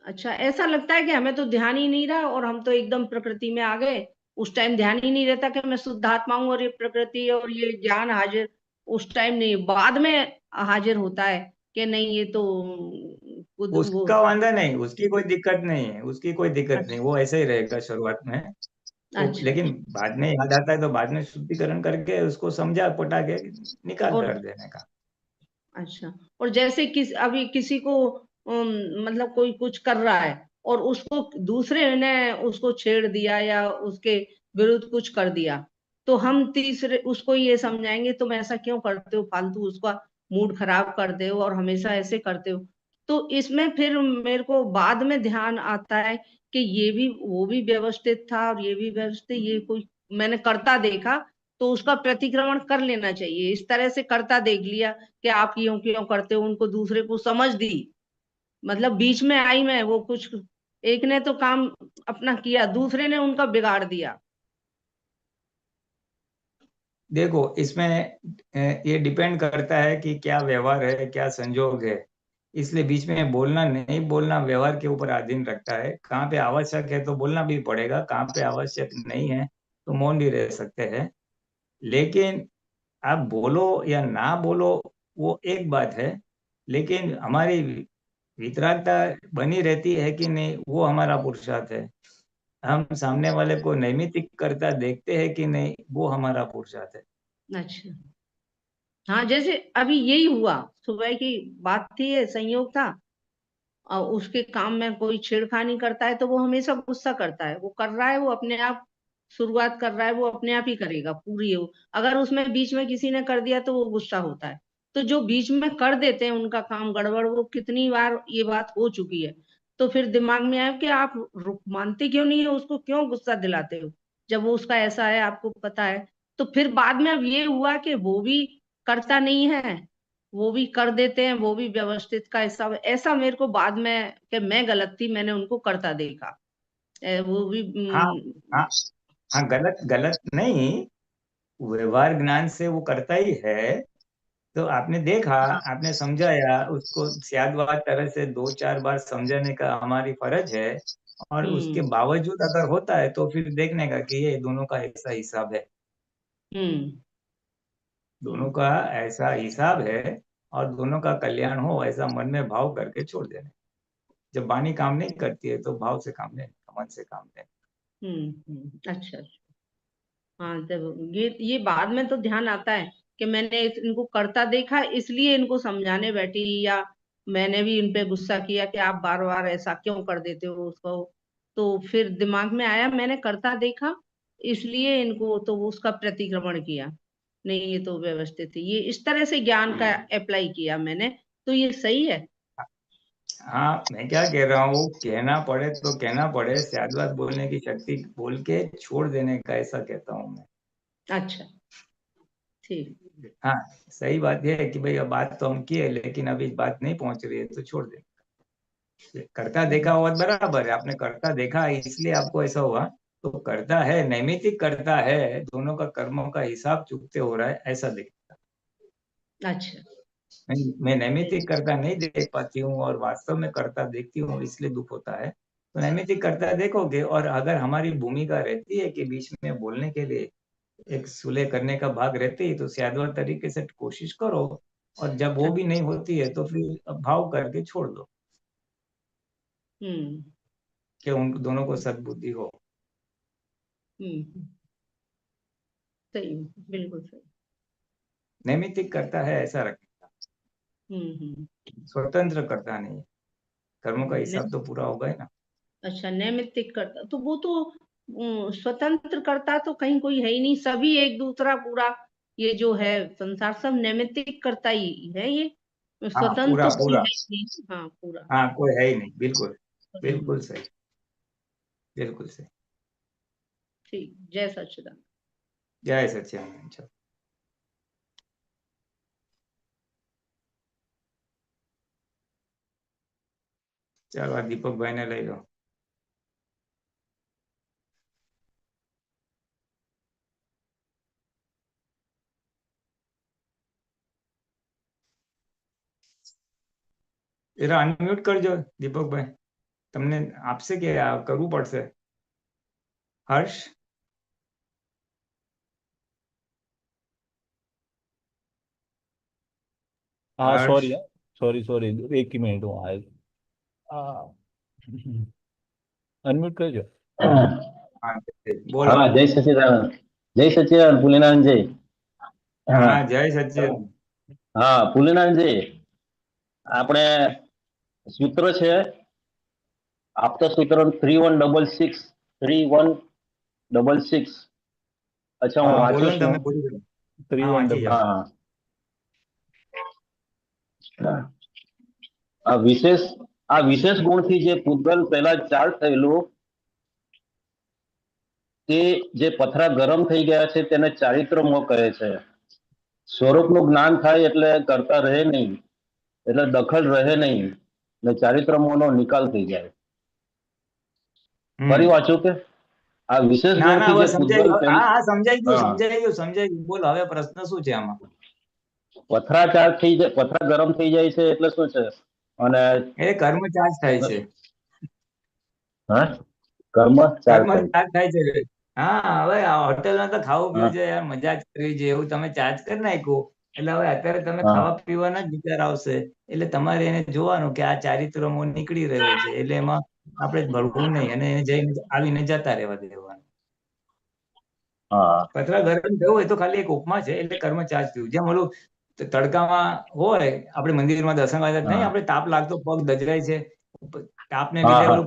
Speaker 7: अच्छा, ऐसा लगता है कि हमें तो ध्यान ही नहीं रहा और हम तो एकदम प्रकृति में आ गए। उस टाइम ध्यान ही नहीं रहता कि मैं शुद्धात्मा हूँ और ये प्रकृति और ये ज्ञान हाजिर, उस टाइम नहीं, बाद में हाजिर होता है कि नहीं ये तो खुद वो।
Speaker 2: उसका वांधा नहीं, उसकी कोई दिक्कत नहीं है, उसकी कोई दिक्कत नहीं,
Speaker 7: अच्छा
Speaker 2: वो ऐसे ही रहेगा शुरुआत में. तो
Speaker 7: अच्छा
Speaker 2: लेकिन
Speaker 7: अच्छा।
Speaker 2: बाद में याद आता है तो बाद में शुद्धिकरण करके उसको समझा पटा के निकाल
Speaker 7: और
Speaker 2: कर देने का.
Speaker 7: अच्छा, और जैसे अभी किसी को मतलब कोई कुछ कर रहा है और उसको दूसरे ने उसको छेड़ दिया या उसके विरुद्ध कुछ कर दिया, तो हम तीसरे उसको ये समझाएंगे तुम ऐसा क्यों करते हो, फालतू उसका मूड खराब करते हो और हमेशा ऐसे करते हो। तो इसमें फिर मेरे को बाद में ध्यान आता है कि ये भी, वो भी व्यवस्थित था और ये भी व्यवस्थित, ये कोई मैंने करता देखा तो उसका प्रतिक्रमण कर लेना चाहिए। इस तरह से करता देख लिया कि आप यूं क्यों करते हो, उनको दूसरे को समझ दी, मतलब बीच में आई मैं, वो कुछ एक ने तो काम अपना किया, दूसरे ने उनका बिगाड़ दिया।
Speaker 2: देखो इसमें ये डिपेंड करता है कि क्या व्यवहार है, क्या संजोग है. इसलिए बीच में बोलना नहीं बोलना व्यवहार के ऊपर अधीन रखता है. कहाँ पे आवश्यक है तो बोलना भी पड़ेगा, कहाँ पे आवश्यक नहीं है तो मौन भी रह सकते हैं. लेकिन आप बोलो या ना बोलो वो एक बात है, लेकिन हमारी वितरागता बनी रहती है कि नहीं वो हमारा पुरुषार्थ है. हम सामने वाले को नैमित्तिक करता देखते हैं कि नहीं वो हमारा पुरुषार्थ है.
Speaker 7: अच्छा, हाँ, जैसे अभी यही हुआ, सुबह की बात थी, ये संयोग था, और उसके काम में कोई छेड़खानी करता है तो वो हमेशा गुस्सा करता है, वो कर रहा है, वो अपने आप शुरुआत कर रहा है, वो अपने आप ही करेगा पूरी हो। अगर उसमें बीच में किसी ने कर दिया तो वो गुस्सा होता है। तो जो बीच में कर देते हैं उनका काम गड़बड़, वो कितनी बार ये बात हो चुकी है। तो फिर दिमाग में आया कि आप मानते क्यों नहीं है उसको, क्यों गुस्सा दिलाते हो जब वो उसका ऐसा है, आपको पता है। तो फिर बाद में अब ये हुआ कि वो भी करता नहीं है, वो भी कर देते हैं, वो भी व्यवस्थित का हिस्सा, ऐसा मेरे को बाद में कि मैं गलत थी, मैंने उनको करता देखा। वो भी
Speaker 2: हाँ हाँ हाँ, गलत गलत नहीं, व्यवहार ज्ञान से वो करता ही है. तो आपने देखा, आपने समझाया उसको स्याद्वाद तरह से 2-4 बार समझाने का हमारी फर्ज है. और उसके
Speaker 7: हम्म
Speaker 2: बावजूद अगर होता है तो फिर देखने का कि ये दोनों का ऐसा हिसाब है,
Speaker 7: हम्म
Speaker 2: दोनों का ऐसा हिसाब है और दोनों का कल्याण हो ऐसा मन में भाव करके छोड़ देना. जब वाणी काम नहीं करती है तो भाव से काम लेना, मन से काम लेना.
Speaker 7: अच्छा अच्छा। हाँ, जब ये बाद में तो ध्यान आता है कि मैंने इनको करता देखा इसलिए इनको समझाने बैठी, या मैंने भी इन पे गुस्सा किया कि आप बार बार ऐसा क्यों कर देते हो उसको। तो फिर दिमाग में आया मैंने करता देखा इसलिए इनको, तो वो उसका प्रतिक्रमण किया, नहीं ये तो व्यवस्थित है, ये इस तरह से ज्ञान का अप्लाई किया मैंने। तो ये सही है।
Speaker 2: हाँ, मैं क्या कह रहा हूँ, कहना पड़े तो कहना पड़े, स्याद्वाद बोलने की शक्ति बोल के छोड़ देने का, ऐसा कहता हूँ मैं.
Speaker 7: अच्छा, ठीक।
Speaker 2: हाँ, सही बात यह है कि भाई अब बात तो हम किए लेकिन अभी बात नहीं पहुंच रही है तो छोड़ दे. करता देखा हुआ तो बराबर है, आपने करता देखा इसलिए आपको ऐसा हुआ। तो करता है, नैमित्तिक करता है, दोनों का कर्मों का हिसाब चुकते हो रहा है, ऐसा देखता।
Speaker 7: अच्छा।
Speaker 2: मैं नैमित्तिक करता नहीं देख पाती हूँ और वास्तव में करता देखती हूँ, इसलिए दुख होता है। तो नैमित्तिक करता देखोगे, और अगर हमारी भूमिका रहती है कि बीच में बोलने के लिए एक सुलह करने का भाग रहती है, तो स्याद्वर तरीके से कोशिश करो, और जब वो भी नहीं होती है तो फिर भाव करके छोड़ दो
Speaker 7: हम्म
Speaker 2: कि उन दोनों को सद्बुद्धि हो।
Speaker 7: हम्म सही, बिल्कुल सही।
Speaker 2: नैमित्तिक करता है ऐसा रखेगा,
Speaker 7: हम्म।
Speaker 2: स्वतंत्र करता नहीं है, कर्मों का हिसाब
Speaker 7: ने-
Speaker 2: तो पूरा होगा ही ना।
Speaker 7: अच्छा, नैमित्तिक करता तो वो तो स्वतंत्र करता तो कहीं कोई है ही नहीं, सभी एक दूसरा पूरा, ये जो है संसार सब नैमित्तिक करता ही है ये,
Speaker 2: हाँ
Speaker 7: स्वतंत्र
Speaker 2: पूरा
Speaker 7: तो कोई
Speaker 2: पूरा,
Speaker 7: है ही नहीं। हाँ, पूरा।
Speaker 2: हाँ कोई है ही नहीं, बिल्कुल
Speaker 7: हम्म,
Speaker 2: बिल्कुल सही, बिल्कुल सही।
Speaker 7: ठीक, जय सच्चिदानंद।
Speaker 2: जय सच्चिदानंद। चलो चलो आ दीपक भाई ने ले लो। જરા અનમ્યુટ કરજો દીપકભાઈ, તમને આપશે કે કરવું પડશે? હર્ષ,
Speaker 5: हाँ
Speaker 2: હર્ષ,
Speaker 5: सॉरी, सॉरी सॉरी, एक ही मिनट હું અનમ્યુટ કરજો।
Speaker 2: હા બોલો।
Speaker 8: હા, જય સચિદાનંદ, જય સચિદાનંદ, પુલિનાનંદજી। હા,
Speaker 2: હા જય સચ્ચિદાનંદ।
Speaker 8: હા, પુલિનાનંદજી, આપણે સૂત્ર છે આપતા સૂત્ર 3166, 3166। અચ્છા, હું
Speaker 2: હા બોલો
Speaker 8: વાંચું
Speaker 2: ને,
Speaker 8: છું।
Speaker 2: તમે પૂરી કરો। હા
Speaker 5: 31
Speaker 2: વાંચી જાઓ।
Speaker 8: હા, આ વિશેષ ગુણથી જે પૂતગલ પહેલા ચાર્જ થયેલું, તે જે પથરા ગરમ થઈ ગયા છે તેને ચારિત્ર મોહ કહે છે। સ્વરૂપનું જ્ઞાન થાય એટલે કરતા રહે નહીં, એટલે દખલ રહે નહીં ને ચારિત્ર મોહનો નિકાલ થઈ જાય। ફરી વાંચું કે આ વિશેષ
Speaker 2: ના ના
Speaker 8: ગુણથી
Speaker 2: હવે
Speaker 8: જે
Speaker 2: સમજાઈ
Speaker 8: પૂતગલ
Speaker 2: ગયું, હા હા સમજાઈ ગયું,
Speaker 8: હા,
Speaker 2: સમજાઈ ગયું, સમજાઈ ગયું। બોલો હવે પ્રશ્ન શું છે આમાં?
Speaker 8: પથરા ચાર્જ થઈ જાય, પથરા ગરમ થઈ જાય છે એટલે શું છે? અને
Speaker 2: એ કર્મ ચાર્જ થાય છે,
Speaker 8: હા, કર્મ ચાર્જ
Speaker 2: કર્મ
Speaker 8: થાય
Speaker 2: ચાર્જ થાય છે। હા હવે હોટેલમાં તો ખાવું
Speaker 8: હા
Speaker 2: પીવું છે યાર, મજા જ કરવી છે, એવું તમે ચાર્જ કરી નાખ્યું એટલે હવે અત્યારે તમે
Speaker 8: હા
Speaker 2: ખાવા પીવાના જ વિચાર આવશે, એટલે તમારે એને જોવાનું કે આ ચારિત્ર મોહ નીકળી રહ્યો છે, એટલે એમાં આપણે ભળવું નહીં અને એને જઈને આવીને જતા રહેવા દેવાનું।
Speaker 8: હા
Speaker 2: પથરા ગરમ થયું હોય તો ખાલી એક ઉપમા છે, એટલે કર્મ ચાર્જ થયું। જેમ ઓલું તડકામાં હોય, આપણે મંદિરમાં દર્શન કરવા નહીં,
Speaker 8: હા
Speaker 2: આપણે તાપ લાગતો, પગ દજરાય છે, તાપને
Speaker 8: હા
Speaker 2: લીધે
Speaker 8: હા
Speaker 2: ઓલું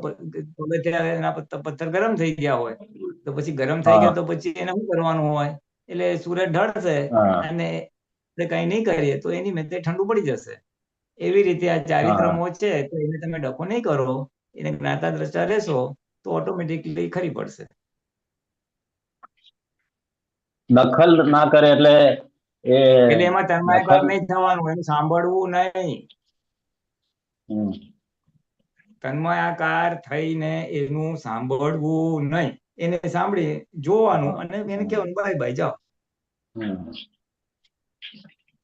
Speaker 2: પગથિયા એના પથ્થર ગરમ થઈ ગયા હોય, તો પછી ગરમ થઈ
Speaker 8: હા
Speaker 2: ગયા તો પછી એને શું કરવાનું હોય? એટલે સૂરજ ઢળશે
Speaker 8: હા
Speaker 2: અને આપણે કઈ નહીં કરીએ તો એની મેતે ઠંડુ પડી જશે। એવી રીતે આ ચારિત્ર
Speaker 8: હા
Speaker 2: મોહ છે, તો એને તમે ડખો નહીં કરો, એને જ્ઞાતા દ્રષ્ટા રહેશો તો ઓટોમેટિકલી ખરી પડશે।
Speaker 8: દખલ ના કરે એટલે એ
Speaker 2: એટલે એમાં તન્માયકાર
Speaker 8: દખલ
Speaker 2: નહીં થવાનું, એનું સાંભળવું નહીં,
Speaker 8: હમ,
Speaker 2: તન્માયાકાર થઈને એનું સાંભળવું નહીં, એને સાંભળી જોવાનું અને એને કહેવાનું બાય બાય જાઓ,
Speaker 8: હમ,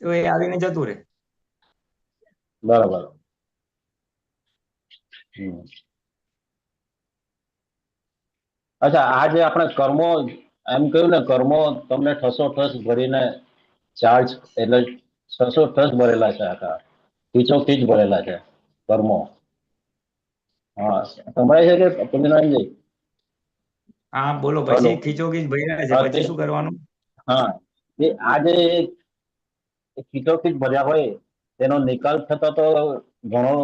Speaker 2: તો એ આવીને જતું રહે।
Speaker 8: બરાબર હમ। અચ્છા, આ જે આપણે કર્મો એમ કહ્યું ને, કર્મો તમને ઠસોઠસ ભરીને ચાર્જ એટલે ઠસોઠસ ભરેલા છે, આખા ખીચોખીચ ભરેલા છે કર્મો। હા, સંભળાય છે કે પુણ્યનારાયણજી?
Speaker 2: હા બોલો,
Speaker 8: હલો,
Speaker 2: પછી ખીચોખીચ ભર્યા છે,
Speaker 8: હા તે
Speaker 2: પછી શું કરવાનું?
Speaker 8: હા, એ આ જે ખીચોખીચ ભર્યા હોય તેનો નિકાલ થતા તો ઘણો,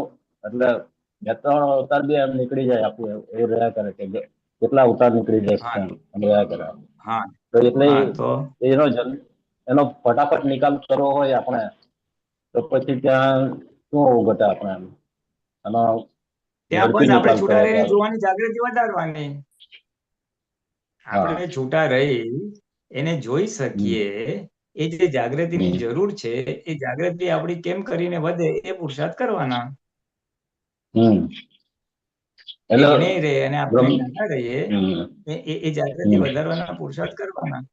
Speaker 8: એટલે બે ત્રણ અવતાર બી એમ નીકળી જાય, આખું એવું રહ્યા કરે કે કેટલા અવતાર નીકળી
Speaker 2: હા
Speaker 8: જાય એમ રહ્યા કરે।
Speaker 2: હા
Speaker 8: તો એટલે
Speaker 2: હા તો
Speaker 8: એનો ફટાફટ નિકાલ કરવો હોય આપણે, તો પછી ત્યાં શું ઘટે આપણે એમ એનો
Speaker 2: ત્યાં
Speaker 8: ઝડપી
Speaker 2: બસ આપણે
Speaker 8: નિકાલ
Speaker 2: છૂટા
Speaker 8: કરવો
Speaker 2: રહીને
Speaker 8: પડે।
Speaker 2: જોવાની, જાગૃતિ વધારવાની।
Speaker 8: હા
Speaker 2: આપણે છૂટા રહી એને જોઈ
Speaker 8: હમ
Speaker 2: શકીએ, એ જે જાગૃતિની
Speaker 8: હમ
Speaker 2: જરૂર છે, એ જાગૃતિ આપણી કેમ કરીને વધે એ પુરુષાર્થ કરવાના।
Speaker 8: હમ એટલે
Speaker 2: એને રહે અને આપણે
Speaker 8: બ્રહ્મ
Speaker 2: નાના રહીએ,
Speaker 8: હમ,
Speaker 2: એ જાગૃતિ
Speaker 8: હમ.
Speaker 2: વધારવાના પુરુષાર્થ કરવાના.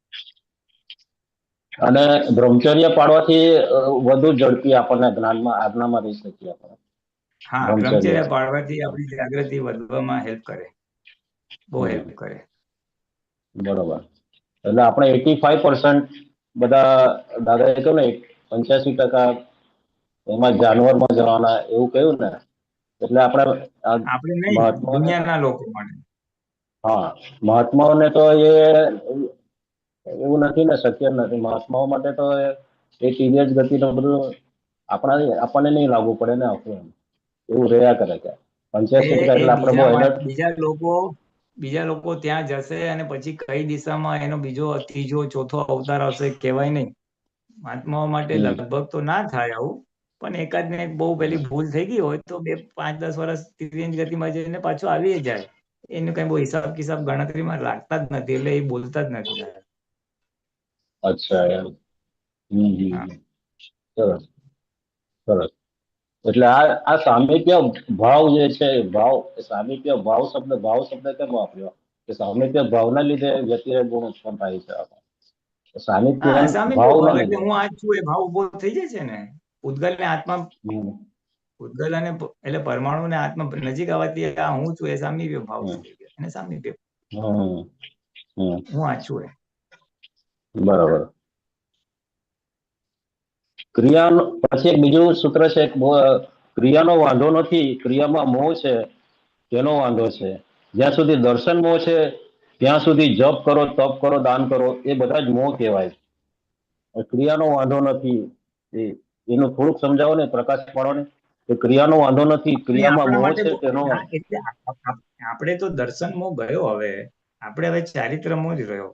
Speaker 8: અને બ્રહ્મચર્ય પાડવાથી વધુ ઝડપી આપણને જ્ઞાનમાં આજ્ઞામાં રહી શકીએ આપણે.
Speaker 2: હા,
Speaker 8: બ્રહ્મચર્ય
Speaker 2: બ્રહ્મચર્ય પાળવાથી આપણી જાગૃતિ વધવામાં હેલ્પ કરે, બહુ હેલ્પ કરે.
Speaker 8: બરોબર. એટલે આપણે 85% બધા દાદાએ કહ્યું ને 85% એમાં જાનવરમાં જવાના એવું કહ્યું ને, એટલે આપણે
Speaker 2: આપણે નહીં,
Speaker 8: મહાત્મા,
Speaker 2: દુનિયાના લોકો માટે.
Speaker 8: હા, મહાત્માઓને તો એ એવું નથી ને, શક્ય નથી. મહાત્માઓ માટે તો એ ટીનેજ ગતિનો બધું આપણને નહીં લાગુ પડે ને, આપણું એવું રહ્યા કરે છે. 85% એટલે આપણે બહુ એલર્ટ.
Speaker 2: બીજા લોકો ત્યાં જશે અને પછી કઈ દિશામાં એનો બીજો ત્રીજો ચોથો અવતાર આવશે કહેવાય નહીં. મહાત્માઓ માટે લગભગ તો ના થાય આવું, પણ એકાદ ને એક બહુ પેલી ભૂલ થઈ ગઈ હોય તો 2, 5, 10 વર્ષ તિર્યંજ ગતિમાં જઈને પાછું આવી જાય. એનું કઈ બહુ હિસાબ કિતાબ ગણતરીમાં રાખતા જ નથી, એટલે એ બોલતા જ નથી.
Speaker 8: અચ્છા, એમ.
Speaker 2: હા.
Speaker 8: સરસ સરસ. એટલે આ સામિપ્ય ભાવ જે છે, સામિપ્ય ભાવ શબ્દ કેમ વાપર્યો? કે સામિપ્ય ભાવના લીધે વ્યતિરેક ગુણ ઉત્પન્ન થાય છે. સામિપ્ય
Speaker 2: હા, સામિપ્ય
Speaker 8: ભાવના
Speaker 2: ભાવ એટલે
Speaker 8: લીધે.
Speaker 2: હું આ જ છું એ ભાવ ઉભો થઈ જાય છે ને. પૂતગલ ને આત્મા, પૂતગલ અને એટલે પરમાણુ ને આત્મા નજીક આવવાથી આ હું છું એ સામિપ્ય ભાવ થઈ ગયો, અને સામિપ્ય હું આ છું એ.
Speaker 8: બરાબર. ક્રિયાનો પછી એક બીજું સૂત્ર છે, ક્રિયાનો વાંધો નથી, ક્રિયામાં મોહ છે તેનો વાંધો છે. જ્યાં સુધી દર્શન મોહ છે ત્યાં સુધી જપ કરો, તપ કરો, દાન કરો, એ બધા જ મોહ કહેવાય. ક્રિયાનો વાંધો નથી, એનું થોડુંક સમજાવો ને, પ્રકાશ પાડો ને. કે ક્રિયાનો વાંધો નથી,
Speaker 2: અને
Speaker 8: ક્રિયામાં
Speaker 2: આપણા
Speaker 8: મોહ
Speaker 2: માટે
Speaker 8: છે તેનો.
Speaker 2: એટલે આપણે તો દર્શન મોહ ગયો, આપણે હવે ચારિત્ર મોહ જ રહ્યો.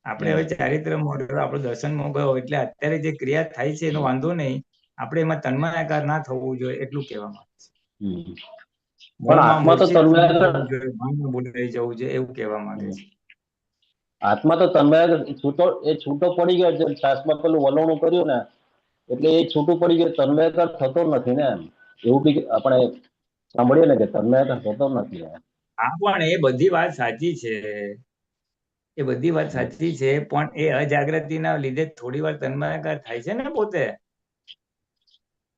Speaker 2: આપણે હવે ચારિત્ર મોહ રહ્યો, આપણો દર્શન મોહ ગયો. એટલે અત્યારે જે ક્રિયા થાય છે એનો વાંધો નહીં, આપણે એમાં તન્માયાકાર ના થવું જોઈએ, એટલું કહેવામાં આવે છે.
Speaker 8: પણ આત્મા તો તન્માયાકાર,
Speaker 2: ભાનમાં બોલાઈ જવું જોઈએ, એવું કહેવા માંગે છે.
Speaker 8: આત્મા તો તન્માયાકાર છૂટો પડી ગયો છે. છાસમાં પેલું વલણું કર્યું ને, એટલે એ છૂટું પડી ગયું, તન્માયાકાર થતો નથી ને. એવું બી આપણે સાંભળીએ ને કે તન્માયાકાર થતો નથી.
Speaker 2: હા, પણ એ બધી વાત સાચી છે, એ બધી વાત સાચી છે, પણ એ અજાગૃતિના લીધે થોડી વાર તન્માયાકાર થાય છે ને પોતે.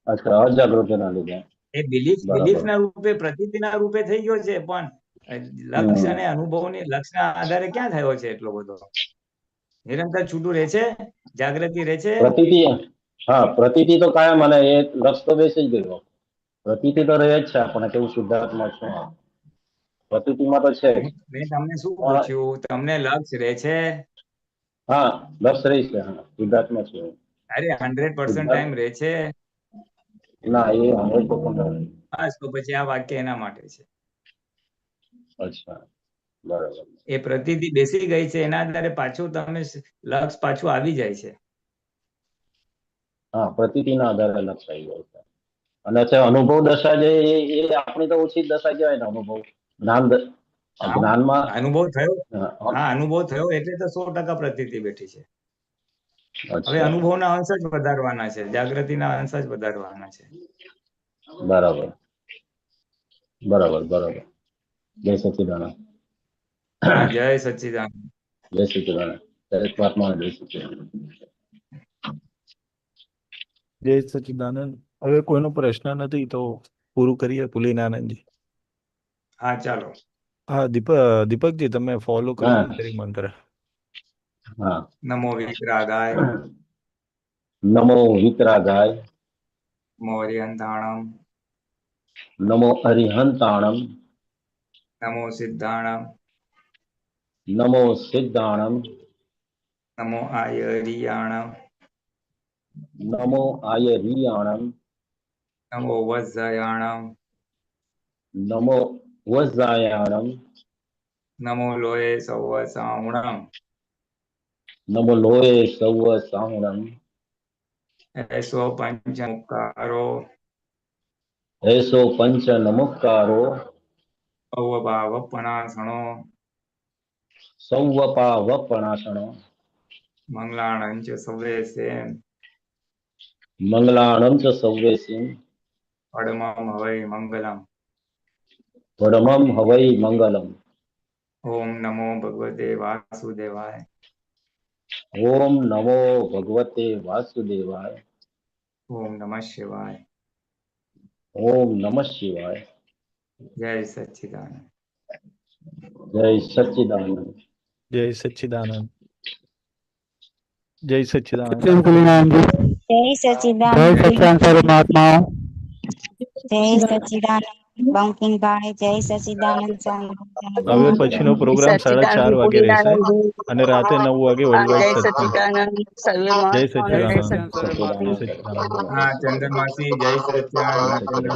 Speaker 8: અચ્છા, અજાગૃતિના લીધે.
Speaker 2: એ બિલીફ
Speaker 8: બરાબર.
Speaker 2: ના રૂપે, પ્રતીતિના રૂપે થઈ ગયો છે, પણ લક્ષ્ય અને અનુભવની લક્ષ્યના આધારે ક્યાં થયો છે એટલો બધો? નિરંતર છૂટું રહે છે, જાગૃતિ રહે છે.
Speaker 8: પ્રતીતિ, હા, પ્રતીતિ તો કાયમ, મને એ લક્ષ તો બેસી ગયો. પ્રતીતિ તો રહે જ છે આપણે, કેવું શુદ્ધાત્મા છું. પ્રતીતિમાં તો છે જ.
Speaker 2: મેં તમને શું પૂછ્યું? તમને લક્ષ્ય રહે છે?
Speaker 8: હા, લક્ષ રહી છે. હા, શુદ્ધાત્મા છે.
Speaker 2: અરે 100% ટાઈમ રહે છે?
Speaker 8: ના, એ 100%
Speaker 2: બસ, તો પછી આ વાક્ય એના માટે છે.
Speaker 8: અચ્છા, બરાબર.
Speaker 2: એ પ્રતીતિ બેસી ગઈ છે, એના આધારે પાછું તમે લક્ષ પાછું આવી જાય છે.
Speaker 8: હા, પ્રતીતિના આધારે લક્ષ આવી જાય છે. અને અનુભવ દશા જે એ આપણી તો ઓછી દશા કહેવાય ને, અનુભવ જ્ઞાનમાં.
Speaker 2: અનુભવ થયો. હા, અનુભવ થયો એટલે તો 100% પ્રતીતિ બેઠી છે. હવે
Speaker 8: અચ્છા,
Speaker 2: અનુભવના અંશ જ વધારવાના છે, જાગૃતિના અંશ જ વધારવાના છે.
Speaker 8: બરાબર બરાબર બરાબર. જય સચિદાનંદ.
Speaker 2: હા, જય સચ્ચિદાનંદ.
Speaker 8: જય સચિદાનંદ. દરેક વાતમાં જય સચિદાનંદ.
Speaker 5: જય સચિદાનંદ. હવે કોઈનો પ્રશ્ન નથી તો પૂરું કરીએ, પુલિનાનંદજી.
Speaker 2: હા, ચાલો.
Speaker 5: હા, દીપકજી તમે ફોલો કરો
Speaker 8: હા
Speaker 5: ગાયત્રી મંત્ર.
Speaker 8: હા.
Speaker 2: નમો વિતરાગાય
Speaker 8: નમો વિતરાગાય
Speaker 2: મૌર્યંતાણમ
Speaker 8: નમો અરિહંતાણમ
Speaker 2: નમો સિદ્ધાણમ
Speaker 8: નમો સિદ્ધાણમ
Speaker 2: નમો આયરિયાણમ
Speaker 8: નમો આયરિયાણમ
Speaker 2: નમો વજ્રયાણમ
Speaker 8: નમો વજ્રાયાણમ
Speaker 2: નમો લોય સૌ સાહુણમ
Speaker 8: નમો લોય સૌ સાહુણમ
Speaker 2: એસો પંચ મુક્કારો
Speaker 8: એસો પંચ નમુક્કારો
Speaker 2: અવભાવપણાસણો
Speaker 8: સૌવપાવપણાસણો
Speaker 2: મંગલાણં ચ સવેસે
Speaker 8: મંગલાણં ચ સવ્યેસિં
Speaker 2: પડમં હવૈ મંગલમ
Speaker 8: પરમં હવૈ મંગલમ.
Speaker 2: ઓમ નમો ભગવતે વાસુદેવાય.
Speaker 8: ઓમ નમો ભગવતે વાસુદેવાય.
Speaker 2: ઓમ નમઃ શિવાય.
Speaker 8: ઓમ નમઃ શિવાય.
Speaker 2: જય સચ્ચિદાનંદ.
Speaker 8: જય સચ્ચિદાનંદ.
Speaker 5: જય સચ્ચિદાનંદ. જય સચ્ચિદાનંદ.
Speaker 9: જય સચિદાનંદ પરમાત્મા. જય સચિદાનંદ બંકિંગભાઈ. જય સચિદાનંદ
Speaker 5: હવે પછીનો પ્રોગ્રામ 4:30 વાગે રહેશે અને રાતે 9 વાગે વર્લ્ડવાઇડ સત્સંગ. જય સચ્ચિદાનંદ. જય સચ્ચિદાનંદ.
Speaker 2: હા ચંદ્રમાસી જય સચ્ચિદાનંદ.